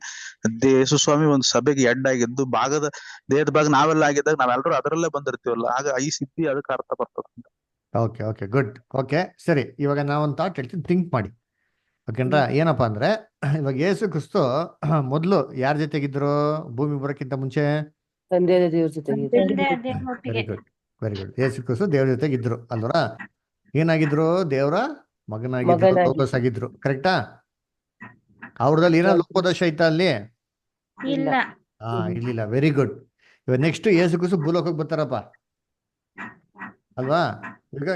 ಯೇಸು ಸ್ವಾಮಿ ಒಂದು ಸಭೆಗೆ ಎಡ್ ಆಗಿದ್ದು ಭಾಗದ ದೇಹದ ಭಾಗ ನಾವೆಲ್ಲ ಆಗಿದ್ದಾಗ ನಾವೆಲ್ಲರೂ ಅದರಲ್ಲೇ ಬಂದಿರ್ತೀವಲ್ಲ, ಆಗ ಈ ಸಿದ್ಧಿ ಅದಕ್ಕೆ ಅರ್ಥ ಬರ್ತದೆ. Okay okay good. ಓಕೆ ಸರಿ, ಇವಾಗ ನಾವೊಂದು ಥಾಟ್ ಹೇಳ್ತೀನಿ, ಥಿಂಕ್ ಮಾಡಿ. ಓಕೆನ್ರಾ? ಏನಪ್ಪಾ ಅಂದ್ರೆ ಇವಾಗ ಯೇಸು ಕ್ರಿಸ್ತು ಮೊದಲು ಯಾರ ಜೊತೆಗಿದ್ರು ಭೂಮಿ ಬರೋಕ್ಕಿಂತ ಮುಂಚೆ? ತಂದೆಯ ದೇವ್ರ ಜೊತೆಗೆ very good, very good. Yesu Kristu ದೇವ್ರ ಜೊತೆಗಿದ್ರು ಅಲ್ವರ? ಏನಾಗಿದ್ರು? ದೇವರ ಮಗನಾಗಿದ್ರು, ಲೋಕಸ್ ಆಗಿದ್ರು. ಕರೆಕ್ಟಾ? ಅವ್ರದಲ್ಲಿ ಏನೋ ಲೋಪದೋಷ ಐತಾ ಅಲ್ಲಿ? ಇಲ್ಲ. ಇರ್ಲಿಲ್ಲ. Very good. ಇವಾಗ ನೆಕ್ಸ್ಟ್ ಯೇಸು ಕ್ರಿಸ್ತು ಭೂಲೋಕಕ್ಕೆ ಬರ್ತಾರಪ್ಪ ಅಲ್ವಾ?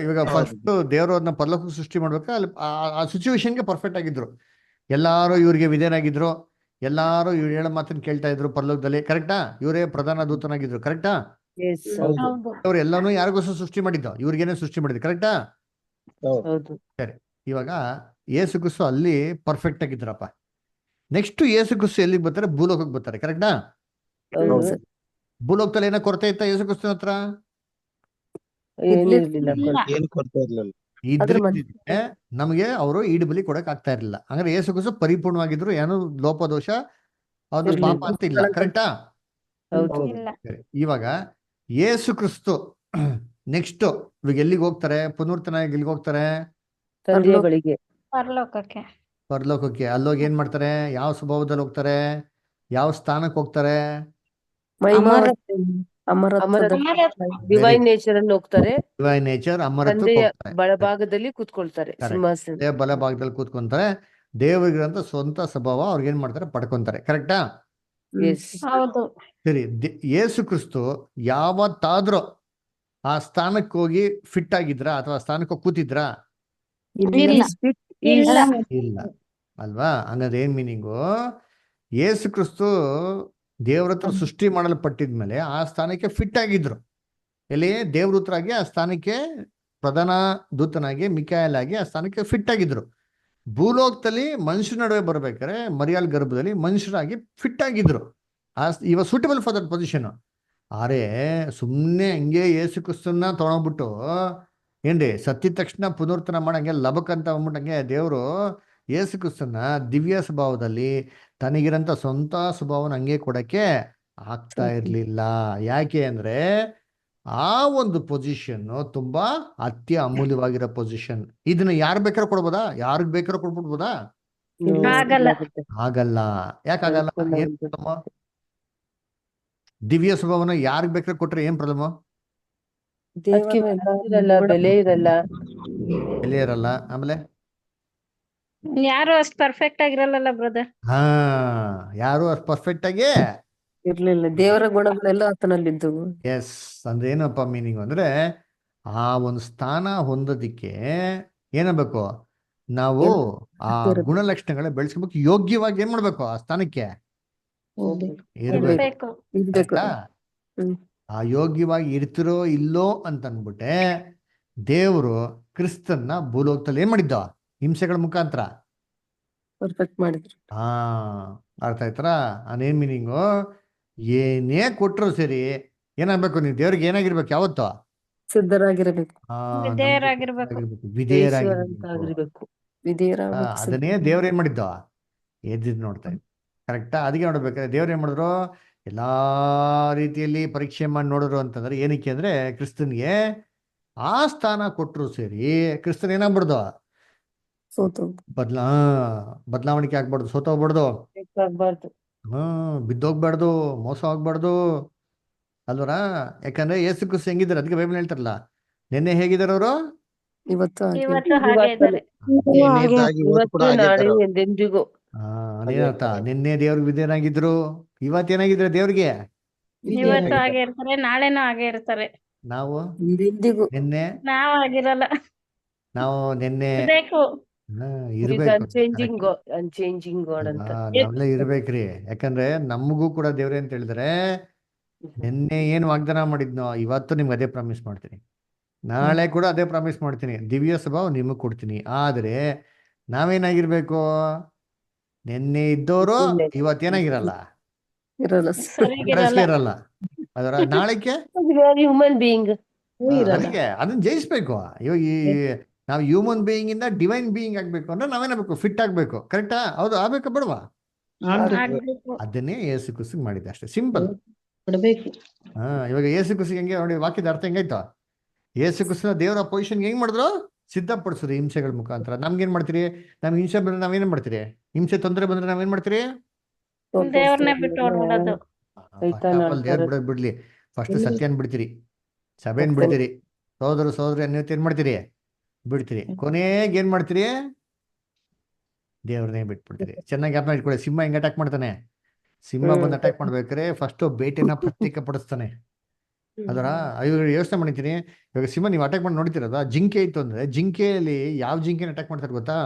ಇವಾಗ ಫಸ್ಟ್ ದೇವರು ಅದನ್ನ ಪರಲೋಕಕ್ಕೆ ಸೃಷ್ಟಿ ಮಾಡ್ಬೇಕು. ಅಲ್ಲಿ ಆ ಸಿಚುವೇಶನ್ಗೆ ಪರ್ಫೆಕ್ಟ್ ಆಗಿದ್ರು. ಎಲ್ಲಾರು ಇವ್ರಿಗೆ ವಿಧೇಯರಾಗಿದ್ರು, ಎಲ್ಲಾರು ಇವ್ರು ಹೇಳೋ ಮಾತನ್ನ ಕೇಳ್ತಾ ಇದ್ರು ಪರಲೋಕದಲ್ಲಿ. ಕರೆಕ್ಟಾ? ಇವರೇ ಪ್ರಧಾನ ದೂತನಾಗಿದ್ರು. ಕರೆಕ್ಟಾ? ಅವ್ರು ಎಲ್ಲಾನು ಯಾರಿಗೋಸ್ಕರ ಸೃಷ್ಟಿ ಮಾಡಿದ್ದು? ಇವ್ರಿಗೇನೆ ಸೃಷ್ಟಿ ಮಾಡಿದ್ರು. ಕರೆಕ್ಟಾ? ಸರಿ, ಇವಾಗ ಯೇಸು ಕ್ರಿಸ್ತು ಅಲ್ಲಿ ಪರ್ಫೆಕ್ಟ್ ಆಗಿದ್ರಪ್ಪ. ನೆಕ್ಸ್ಟ್ ಯೇಸು ಕ್ರಿಸ್ತು ಎಲ್ಲಿಗೆ ಬರ್ತಾರೆ? ಭೂಲೋಕಕ್ಕೆ ಬರ್ತಾರೆ. ಕರೆಕ್ಟಾ? ಭೂಲೋಕದಲ್ಲಿ ಏನೋ ಕೊರತೆ ಇತ್ತ ಯೇಸು ಕ್ರಿಸ್ತನ ಹತ್ರ? ಏನು ಕೊರತೆ ಇರ್ಲಿಲ್ಲ. ಇದ್ರಿಂದ ನಮಗೆ ಅವರು ಈಡು ಬಲಿ ಕೊಡಕ್ ಆಗ್ತಾ ಇರ್ಲಿಲ್ಲ. ಅಂದ್ರೆ ಯೇಸು ಕ್ರಿಸ್ತು ಪರಿಪೂರ್ಣವಾಗಿದ್ರು, ಏನು ಲೋಪದೋಷ ಅದು ಪಾಪ ಅಂತ ಇಲ್ಲ. ಕರೆಕ್ಟಾ? ಸರಿ, ಇವಾಗ ಯೇಸು ಕ್ರಿಸ್ತು ನೆಕ್ಸ್ಟ್ ಇವಾಗ ಎಲ್ಲಿಗೆ ಹೋಗ್ತಾರೆ? ಪುನರ್ತನ ಎಲ್ಲಿಗೆ ಹೋಗ್ತಾರೆ? ಪರಲೋಕಕ್ಕೆ. ಪರಲೋಕಕ್ಕೆ. ಅಲ್ಲೋಗಿ ಏನ್ ಮಾಡ್ತಾರೆ? ಯಾವ ಸ್ವಭಾವದಲ್ಲಿ ಹೋಗ್ತಾರೆ? ಯಾವ ಸ್ಥಾನಕ್ಕೆ ಹೋಗ್ತಾರೆ? ಡಿವೈನ್ ನೇಚರ್ ಅಲ್ಲಿ ಹೋಗ್ತಾರೆ. ಡಿವೈನ್ ನೇಚರ್, ಅಮರತ್ವ ಬಲಭಾಗದಲ್ಲಿ ಕೂತ್ಕೊಳ್ತಾರೆ, ಸಿಂಹಾಸನ ಬಲಭಾಗದಲ್ಲಿ ಕೂತ್ಕೊಂತಾರೆ. ದೇವರಿಗಿರಂತ ಸ್ವಂತ ಸ್ವಭಾವ ಅವ್ರಿಗೆ ಏನ್ ಮಾಡ್ತಾರೆ? ಪಡ್ಕೊಂತಾರೆ. ಕರೆಕ್ಟಾ? ಸರಿ, ಯೇಸು ಕ್ರಿಸ್ತು ಯಾವತ್ತಾದ್ರೂ ಆ ಸ್ಥಾನಕ್ಕೆ ಹೋಗಿ ಫಿಟ್ ಆಗಿದ್ರ ಅಥವಾ ಸ್ಥಾನಕ್ಕೆ ಕೂತಿದ್ರ? ಇಲ್ಲ ಅಲ್ವಾ? ಹಂಗಂದ್ರೆ ಏನ್ ಮೀನಿಂಗು? ಯೇಸು ಕ್ರಿಸ್ತು ದೇವ್ರ ಹತ್ರ ಸೃಷ್ಟಿ ಮಾಡಲ್ಪಟ್ಟಿದ್ಮೇಲೆ ಆ ಸ್ಥಾನಕ್ಕೆ ಫಿಟ್ ಆಗಿದ್ರು. ಎಲ್ಲಿ? ದೇವ್ರೂತರಾಗಿ ಆ ಸ್ಥಾನಕ್ಕೆ ಪ್ರಧಾನ ದೂತನಾಗಿ ಮಿಕಾಯಲ್ ಆಗಿ ಆ ಸ್ಥಾನಕ್ಕೆ ಫಿಟ್ ಆಗಿದ್ರು. ಭೂಲೋಕದಲ್ಲಿ ಮನುಷ್ಯರ ನಡುವೆ ಬರ್ಬೇಕಾದ್ರೆ ಮರಿಯಾಲ್ ಗರ್ಭದಲ್ಲಿ ಮನುಷ್ಯರಾಗಿ ಫಿಟ್ ಆಗಿದ್ರು. ಇವಾಗ ಸೂಟಬಲ್ ಫಾರ್ ದಟ್ ಪೊಸಿಷನ್. ಆದ್ರೆ ಸುಮ್ಮನೆ ಹಂಗೆ ಯೇಸು ಕ್ರಿಸ್ತನ್ನ ತೊಗೊಂಡ್ಬಿಟ್ಟು ಏನ್ರಿ ಸತ್ತಿದ ತಕ್ಷಣ ಪುನರ್ತನ ಮಾಡಂಗೆ ಲಬಕ್ ಅಂತ ಅಂದ್ಬಿಟ್ಟಂಗೆ ದೇವರು ಯೇಸು ಕ್ರಿಸ್ತನ್ನ ದಿವ್ಯ ಸ್ವಭಾವದಲ್ಲಿ ತನಗಿರಂತ ಸ್ವಂತ ಸ್ವಭಾವನ ಹಂಗೆ ಕೊಡಕ್ಕೆ ಆಗ್ತಾ ಇರ್ಲಿಲ್ಲ. ಯಾಕೆ ಅಂದ್ರೆ ಆ ಒಂದು ಪೊಸಿಷನ್ ತುಂಬಾ ಅತ್ಯಮೂಲ್ಯವಾಗಿರೋ ಪೊಸಿಷನ್. ಇದನ್ನ ಯಾರು ಬೇಕಾದ್ರೂ ಕೊಡ್ಬೋದಾ? ಯಾರಿಗ್ ಬೇಕಾದ್ರೂ ಕೊಟ್ಬಿಡ್ಬೋದಾ? ಆಗಲ್ಲ. ಯಾಕಾಗಲ್ಲ? ಏನ್ ಪ್ರಾಬ್ಲಮ್? ದಿವ್ಯ ಸ್ವಭಾವನ ಯಾರಿಗ್ ಬೇಕಾದ್ರೂ ಕೊಟ್ರೆ ಏನ್ ಪ್ರಾಬ್ಲಮ್? ಬೆಲೆ ಇರಲ್ಲ. ಆಮೇಲೆ ಯಾರು ಅಷ್ಟು ಪರ್ಫೆಕ್ಟ್ ಆಗಿರಲ್ಲ ಬ್ರದರ್. ಯಾರು ಅಷ್ಟು ಪರ್ಫೆಕ್ಟ್ ಆಗಿ ಇರ್ಲಿಲ್ಲ. ದೇವರ ಗುಣಗಳೆಲ್ಲ ಆತನಲ್ಲಿದ್ದವು. ಎಸ್, ಅಂದ್ರೆ ಏನಪ್ಪ ಮೀನಿಂಗ್ ಅಂದ್ರೆ ಆ ಒಂದು ಸ್ಥಾನ ಹೊಂದೋದಿಕ್ಕೆ ಏನಾಗಬೇಕು? ನಾವು ಆ ಗುಣಲಕ್ಷಣಗಳ ಬೆಳೆಸ್ಕೋಬೇಕು. ಯೋಗ್ಯವಾಗಿ ಏನ್ ಮಾಡ್ಬೇಕು? ಆ ಸ್ಥಾನಕ್ಕೆ ಇರ್ಬೇಕು. ಆ ಯೋಗ್ಯವಾಗಿ ಇರ್ತಿರೋ ಇಲ್ಲೋ ಅಂತ ಅನ್ಬಿಟ್ಟೆ ದೇವರು ಕ್ರಿಸ್ತನ್ನ ಭೂಲೋಕದಲ್ಲಿ ಏನ್ ಮಾಡಿದ್ದ? ಹಿಂಸೆಗಳ ಮುಖಾಂತರ ಪರ್ಫೆಕ್ಟ್ ಮಾಡಿದ್ರು. ಅರ್ಥ ಆಯ್ತರ? ಅದೇನ್ ಮೀನಿಂಗು? ಏನೇ ಕೊಟ್ರು ಸರಿ ಏನಾಗ್ಬೇಕು? ನೀವು ದೇವ್ರಿಗೆ ಏನಾಗಿರ್ಬೇಕು? ಯಾವತ್ತು ಸಿದ್ಧರಾಗಿರ್ಬೇಕು, ವಿಧೇಯರಾಗಿರ್ಬೇಕು. ಅದನ್ನೇ ದೇವ್ರ ಏನ್ ಮಾಡಿದ್ದ? ಎದ್ದಿದ್ ನೋಡ್ತಾ ಇದ್ದ. ಕರೆಕ್ಟಾ? ಅದಕ್ಕೆ ನೋಡ್ಬೇಕಾದ್ರೆ ದೇವ್ರ ಏನ್ ಮಾಡಿದ್ರು? ಎಲ್ಲಾ ರೀತಿಯಲ್ಲಿ ಪರೀಕ್ಷೆ ಮಾಡಿ ನೋಡಿದ್ರು. ಅಂತಂದ್ರೆ ಏನಕ್ಕೆ ಅಂದ್ರೆ ಕ್ರಿಸ್ತನ್ಗೆ ಆ ಸ್ಥಾನ ಕೊಟ್ರು ಸರಿ ಕ್ರಿಸ್ತನ್ ಏನಾಗ್ಬಿಡ್ದು? ಬದಲಾವಣೆ ಆಗ್ಬಾರ್ದು, ಸೋತೋಗ್ಬಾರ್ದು, ಬಿದ್ದೋಗ್ಬಾರ್ದು, ಮೋಸ ಆಗ್ಬಾರ್ದು ಅಲ್ವರ? ಯಾಕಂದ್ರೆ ಯೇಸು ಕ್ರಿಸ್ತ ಹೆಂಗಿದ್ದಾರೆ? ಅದಕ್ಕೆ ಬೈಬಲ್ ಹೇಳ್ತಾರಲ್ಲ, ನಿನ್ನೆ ಹೇಗಿದ್ದಾರೆ ಅವರು? ಅದೇನರ್ಥ? ನಿನ್ನೆ ದೇವ್ರಿಗೆ ವಿಧೇಯರಾಗಿದ್ರು, ಇವತ್ತೇನಾಗಿದ್ರೆ ದೇವ್ರಿಗೆ ನಾಳೆನೂ ಹಾಗೆ ಇರ್ತಾರೆ. ನಾವು ನಿನ್ನೆ ನಾವು ನಿನ್ನೆ ನಾವೆಲ್ಲ ಇರ್ಬೇಕ್ರಿ. ಯಾಕಂದ್ರೆ ನಮಗೂ ಕೂಡ ದೇವ್ರೆ ಅಂತ ಹೇಳಿದ್ರೆ ನಿನ್ನೆ ಏನ್ ವಾಗ್ದಾನ ಮಾಡಿದ್ನೋ ಇವತ್ತು ನಿಮ್ಗೆ ಅದೇ ಪ್ರಾಮಿಸ್ ಮಾಡ್ತೀನಿ, ನಾಳೆ ಕೂಡ ಅದೇ ಪ್ರಾಮಿಸ್ ಮಾಡ್ತೀನಿ, ದಿವ್ಯ ಸ್ವಭಾವ ನಿಮಗ್ ಕೊಡ್ತೀನಿ. ಆದ್ರೆ ನಾವೇನಾಗಿರ್ಬೇಕು? ನಿನ್ನೆ ಇದ್ದವರು ಇವತ್ತೇನಾಗಿರಲ್ಲ, ಇರಲ್ಲ. ಅದರ ನಾಳೆಗೆ ಹ್ಯೂಮನ್ ಬೀಯಿಂಗ್ ಇರಲ್ಲ. ಅದಕ್ಕೆ ಅದನ್ನ ಜಯಿಸ್ಬೇಕು. ಇವಾಗ ಈ ನಾವು ಹ್ಯೂಮನ್ ಬೀಯಿಂಗ್ ಇಂದ ಡಿವೈನ್ ಬೀಯಿಂಗ್ ಆಗ್ಬೇಕು ಅಂದ್ರೆ ನಾವೇನಾಗಬೇಕು, ಫಿಟ್ ಆಗ್ಬೇಕು. ಕರೆಕ್ಟಾ? ಹೌದು, ಆಗ್ಬೇಕಾ ಬೇಡವಾ? ಆಗ್ಬೇಕು. ಅದನ್ನೇ ಯೇಸು ಕ್ರಿಸ್ತು ಮಾಡಿದೆ, ಅಷ್ಟೇ ಸಿಂಪಲ್. ಬಿಡಬೇಕು. ಇವಾಗ ಯೇಸು ಕ್ರಿಸ್ತು ಹೆಂಗೆ ನೋಡಿ, ವಾಕ್ಯದ ಅರ್ಥ ಹೆಂಗಾಯ್ತು? ಯೇಸು ಕ್ರಿಸ್ತನ ದೇವರ ಪೊಸಿಷನ್ ಹೆಂಗ್ ಮಾಡಿದ್ರು? ಸಿದ್ಧಪಡಿಸೋದು ಹಿಂಸೆಗಳ ಮುಖಾಂತರ. ನಮ್ಗೇನ್ ಮಾಡ್ತೀರಿ? ನಮ್ಗೆ ಹಿಂಸೆ ಬಂದ್ರೆ ನಾವೇನ್ ಮಾಡ್ತೀರಿ? ಹಿಂಸೆ ತೊಂದರೆ ಬಂದ್ರೆ ನಾವೇನ್ ಮಾಡ್ತೀರಿ? ದೇವ್ರನ್ನೇ ಬಿಟ್ಟು ಓಡ್ಬಿಡೋದು. ದೇವ್ರ ಬಿಡೋದ್ ಬಿಡ್ಲಿ, ಫಸ್ಟ್ ಸತ್ಯನ್ ಬಿಡ್ತೀರಿ, ಸಭೆನ್ ಬಿಡ್ತೀರಿ, ಸೋದರಿ ಅನ್ಯತೆ ಏನ್ ಮಾಡ್ತೀರಿ? ಬಿಡ್ತೀರಿ. ಕೊನೆಗೆ ಏನ್ ಮಾಡ್ತೀರಿ? ದೇವ್ರನ್ನೇ ಬಿಟ್ಬಿಡ್ತೀರಿ. ಚೆನ್ನಾಗಿ ಜ್ಞಾಪನ ಇಟ್ಕೊಳ್ಳಿ. ಸಿಂಹ ಹೆಂಗ್ ಅಟ್ಯಾಕ್ ಮಾಡ್ತಾನೆ? ಸಿಂಹ ಬಂದು ಅಟ್ಯಾಕ್ ಮಾಡ್ಬೇಕಾದ್ರೆ ಫಸ್ಟ್ ಬೇಟೆನ ಪ್ರತ್ಯೇಕ ಪಡಿಸ್ತಾನೆ. ಅದರ ಇವಾಗ ಯೋಚನೆ ಮಾಡಿದ್ದೀನಿ. ಇವಾಗ ಸಿಂಹ ನೀವು ಅಟ್ಯಾಕ್ ಮಾಡಿ ನೋಡ್ತಿರೋದ, ಜಿಂಕೆ ಇತ್ತು ಅಂದ್ರೆ ಜಿಂಕೆಯಲ್ಲಿ ಯಾವ ಜಿಂಕೆನ ಅಟ್ಯಾಕ್ ಮಾಡ್ತಾರೆ ಗೊತ್ತಾ?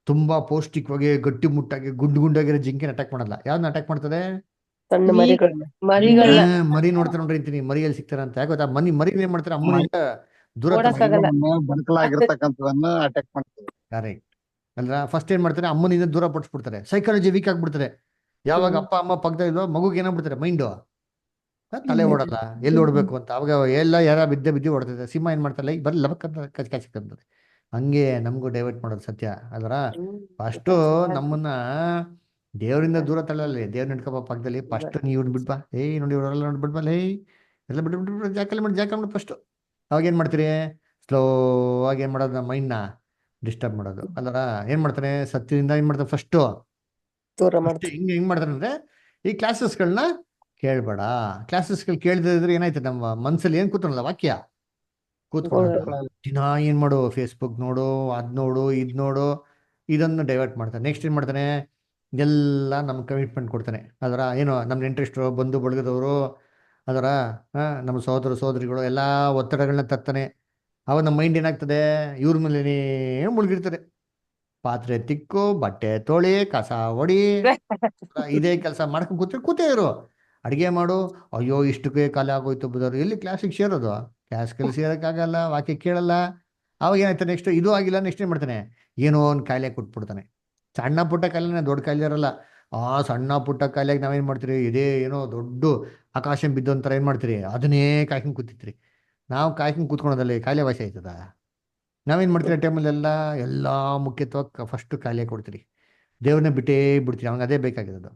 ತುಂಬಾ ಪೌಷ್ಟಿಕವಾಗಿ ಗಟ್ಟಿ ಮುಟ್ಟಾಗಿ ಗುಂಡಾಗಿರೋ ಜಿಂಕೆನ ಅಟ್ಯಾಕ್ ಮಾಡಲ್ಲ. ಯಾವ್ದನ್ನ ಅಟ್ಯಾಕ್ ಮಾಡ್ತದೆ? ಸಣ್ಣ ಮರಿಗಳ ಮರಿ ನೋಡ್ತಾರೆ ನೋಡ್ರಿ ಅಂತೀನಿ, ಮರಿಯಲ್ಲಿ ಸಿಗ್ತಾರ ಅಂತ. ಯಾಕೆ ಗೊತ್ತಾ? ಮರಿ ಏನ್ ಮಾಡ್ತಾರೆ? ಅಮ್ಮನಿಂದ ದೂರ ಓಡಕ್ಕಾಗಲ್ಲ. ಬಡಕಲಾಗಿರ್ತಕ್ಕಂಥದನ್ನ ಅಟ್ಯಾಕ್ ಮಾಡ್ತೀವಿ. ಕರೆಕ್ಟ್ ಅಲ್ರ? ಫಸ್ಟ್ ಏನ್ ಮಾಡ್ತಾರೆ? ಅಮ್ಮನಿಂದ ದೂರ ಪಡಿಸ್ಬಿಡ್ತಾರೆ. ಸೈಕಾಲಜಿ ವೀಕ್ ಆಗ್ಬಿಡ್ತಾರೆ. ಯಾವಾಗ ಅಪ್ಪ ಅಮ್ಮ ಪಕ್ಕದ ಇಲ್ವೋ ಮಗುಗೆ ಏನಾಗ್ಬಿಡ್ತಾರೆ? ಮೈಂಡು ತಲೆ ಓಡಲ್ಲ, ಎಲ್ಲಿ ಓಡ್ಬೇಕು ಅಂತ. ಅವಾಗ ಎಲ್ಲ ಯಾರ ಬಿದ್ದಿ ಓಡ್ತದೆ. ಸಿಂಹ ಏನ್ ಮಾಡ್ತಾರೆ? ಬರೀ ಲಬಕ್ಕಂತ ಕಚ್ಕಂತದೆ. ಹಂಗೆ ನಮಗೂ ಡೈವರ್ಟ್ ಮಾಡೋದು ಸತ್ಯ. ಅದರ ಫಸ್ಟು ನಮ್ಮನ್ನ ದೇವರಿಂದ ದೂರ ತಳ್ಳಲ್ಲಿ, ದೇವ್ರ ನಿಂತ್ಕೊಬ ಪಕ್ಕದಲ್ಲಿ. ಫಸ್ಟ್ ನೀವು ಬಿಡ್ಬಾ, ನೋಡಿ ಇವರೆಲ್ಲ ನೋಡ್ಬಿಡ್ಬಾ, ಎಲ್ಲ ಬಿಟ್ಟು ಜಾಕಲ್ಲಿ ಮಾಡಿ ಫಸ್ಟ್. ಅವಾಗ ಏನ್ ಮಾಡ್ತೀರಿ? ಸ್ಲೋ ಆಗಿ ಏನ್ ಮಾಡೋದು? ನಮ್ಮ ಮೈಂಡ್ನ ಡಿಸ್ಟರ್ಬ್ ಮಾಡೋದು. ಅಲ್ಲರ ಏನ್ ಮಾಡ್ತಾನೆ? ಸತ್ಯದಿಂದ ಏನ್ ಮಾಡ್ತಾನೆ? ಫಸ್ಟ್ ಹೆಂಗ್ ಮಾಡ್ತಾನೆ ಅಂದ್ರೆ, ಈ ಕ್ಲಾಸಸ್ಗಳನ್ನ ಕೇಳ್ಬೇಡ. ಕ್ಲಾಸಸ್ಗಳು ಕೇಳ್ದಿದ್ರೆ ಏನಾಯ್ತದೆ? ನಮ್ಮ ಮನ್ಸಲ್ಲಿ ಏನ್ ಕೂತ್ಕೊಳ್ಳಲ್ಲ, ವಾಕ್ಯ ಕೂತ್ಕೊಳ್ಳಲ್ಲ. ದಿನ ಏನ್ ಮಾಡು? ಫೇಸ್ಬುಕ್ ನೋಡು, ಅದ್ ನೋಡು, ಇದ್ ನೋಡು, ಇದನ್ನು ಡೈವರ್ಟ್ ಮಾಡ್ತಾನೆ. ನೆಕ್ಸ್ಟ್ ಏನ್ ಮಾಡ್ತಾನೆ? ಎಲ್ಲ ನಮ್ ಕಮಿಟ್ಮೆಂಟ್ ಕೊಡ್ತಾನೆ. ಅದರ ಏನೋ ನಮ್ಮ ಇಂಟ್ರೆಸ್ಟ್ ಬಂಧು ಬಳಗದವರು, ಅದರ ನಮ್ಮ ಸೋದರಿಗಳು ಎಲ್ಲಾ ಒತ್ತಡಗಳನ್ನ ತರ್ತಾನೆ. ಅವಾಗ ನಮ್ಮ ಮೈಂಡ್ ಏನಾಗ್ತದೆ? ಇವ್ರ ಮೇಲೆ ಮುಳುಗಿರ್ತದೆ. ಪಾತ್ರೆ ತಿಕ್ಕು, ಬಟ್ಟೆ ತೊಳಿ, ಕಸ ಹೊಡಿ, ಇದೇ ಕೆಲಸ ಮಾಡ್ಕೊಂಡು ಕೂತೇ ಇರು. ಅಡಿಗೆ ಮಾಡು. ಅಯ್ಯೋ ಇಷ್ಟಕ್ಕೆ ಖಾಲಿ ಆಗೋಯ್ತು ಬುಧರು. ಎಲ್ಲಿ ಕ್ಲಾಸಿಗೆ ಸೇರೋದು? ಕ್ಲಾಸ್ಗೆಲ್ಲಿ ಸೇರೋಕ್ಕಾಗಲ್ಲ, ವಾಕ್ಯ ಕೇಳಲ್ಲ. ಅವಾಗ ಏನಾಯ್ತು? ನೆಕ್ಸ್ಟ್ ಇದು ಆಗಿಲ್ಲ, ನೆಕ್ಸ್ಟ್ ಏನ್ ಮಾಡ್ತಾನೆ? ಏನೋ ಒಂದು ಕಾಯಿಲೆ ಕೊಟ್ಬಿಡ್ತಾನೆ. ಸಣ್ಣ ಪುಟ್ಟ ಕಾಯಿಲೆನ, ದೊಡ್ಡ ಕಾಯಿಲೆ ಇರಲ್ಲ. ಆ ಸಣ್ಣ ಪುಟ್ಟ ಕಾಯಿಲೆಗೆ ನಾವೇನ್ ಮಾಡ್ತೀರಿ? ಇದೇ ಏನೋ ದೊಡ್ಡ ಆಕಾಶ ಬಿದ್ದೊಂಥರ ಏನ್ ಮಾಡ್ತೀರಿ? ಅದನ್ನೇ ಕಾಯ್ಕೊಂಡು ಕೂತಿರ್ತೀರಿ. ನಾವು ಕಾಯ್ಕೊಂಡು ಕೂತ್ಕೊಳೋದಲ್ಲಿ ಕಾಯಿಲೆ ವಾಸಿ ಆಯ್ತದ? ನಾವೇನ್ ಮಾಡ್ತೀರಿ? ಟೈಮಲ್ಲಿ ಎಲ್ಲ ಮುಖ್ಯತ್ವ ಫಸ್ಟ್ ಕಾಯಿಲೆ ಕೊಡ್ತೀರಿ. ದೇವ್ರನ್ನ ಬಿಟ್ಟೇ ಬಿಡ್ತೀರಿ. ಅವಂಗೆ ಅದೇ ಬೇಕಾಗಿರೋದು.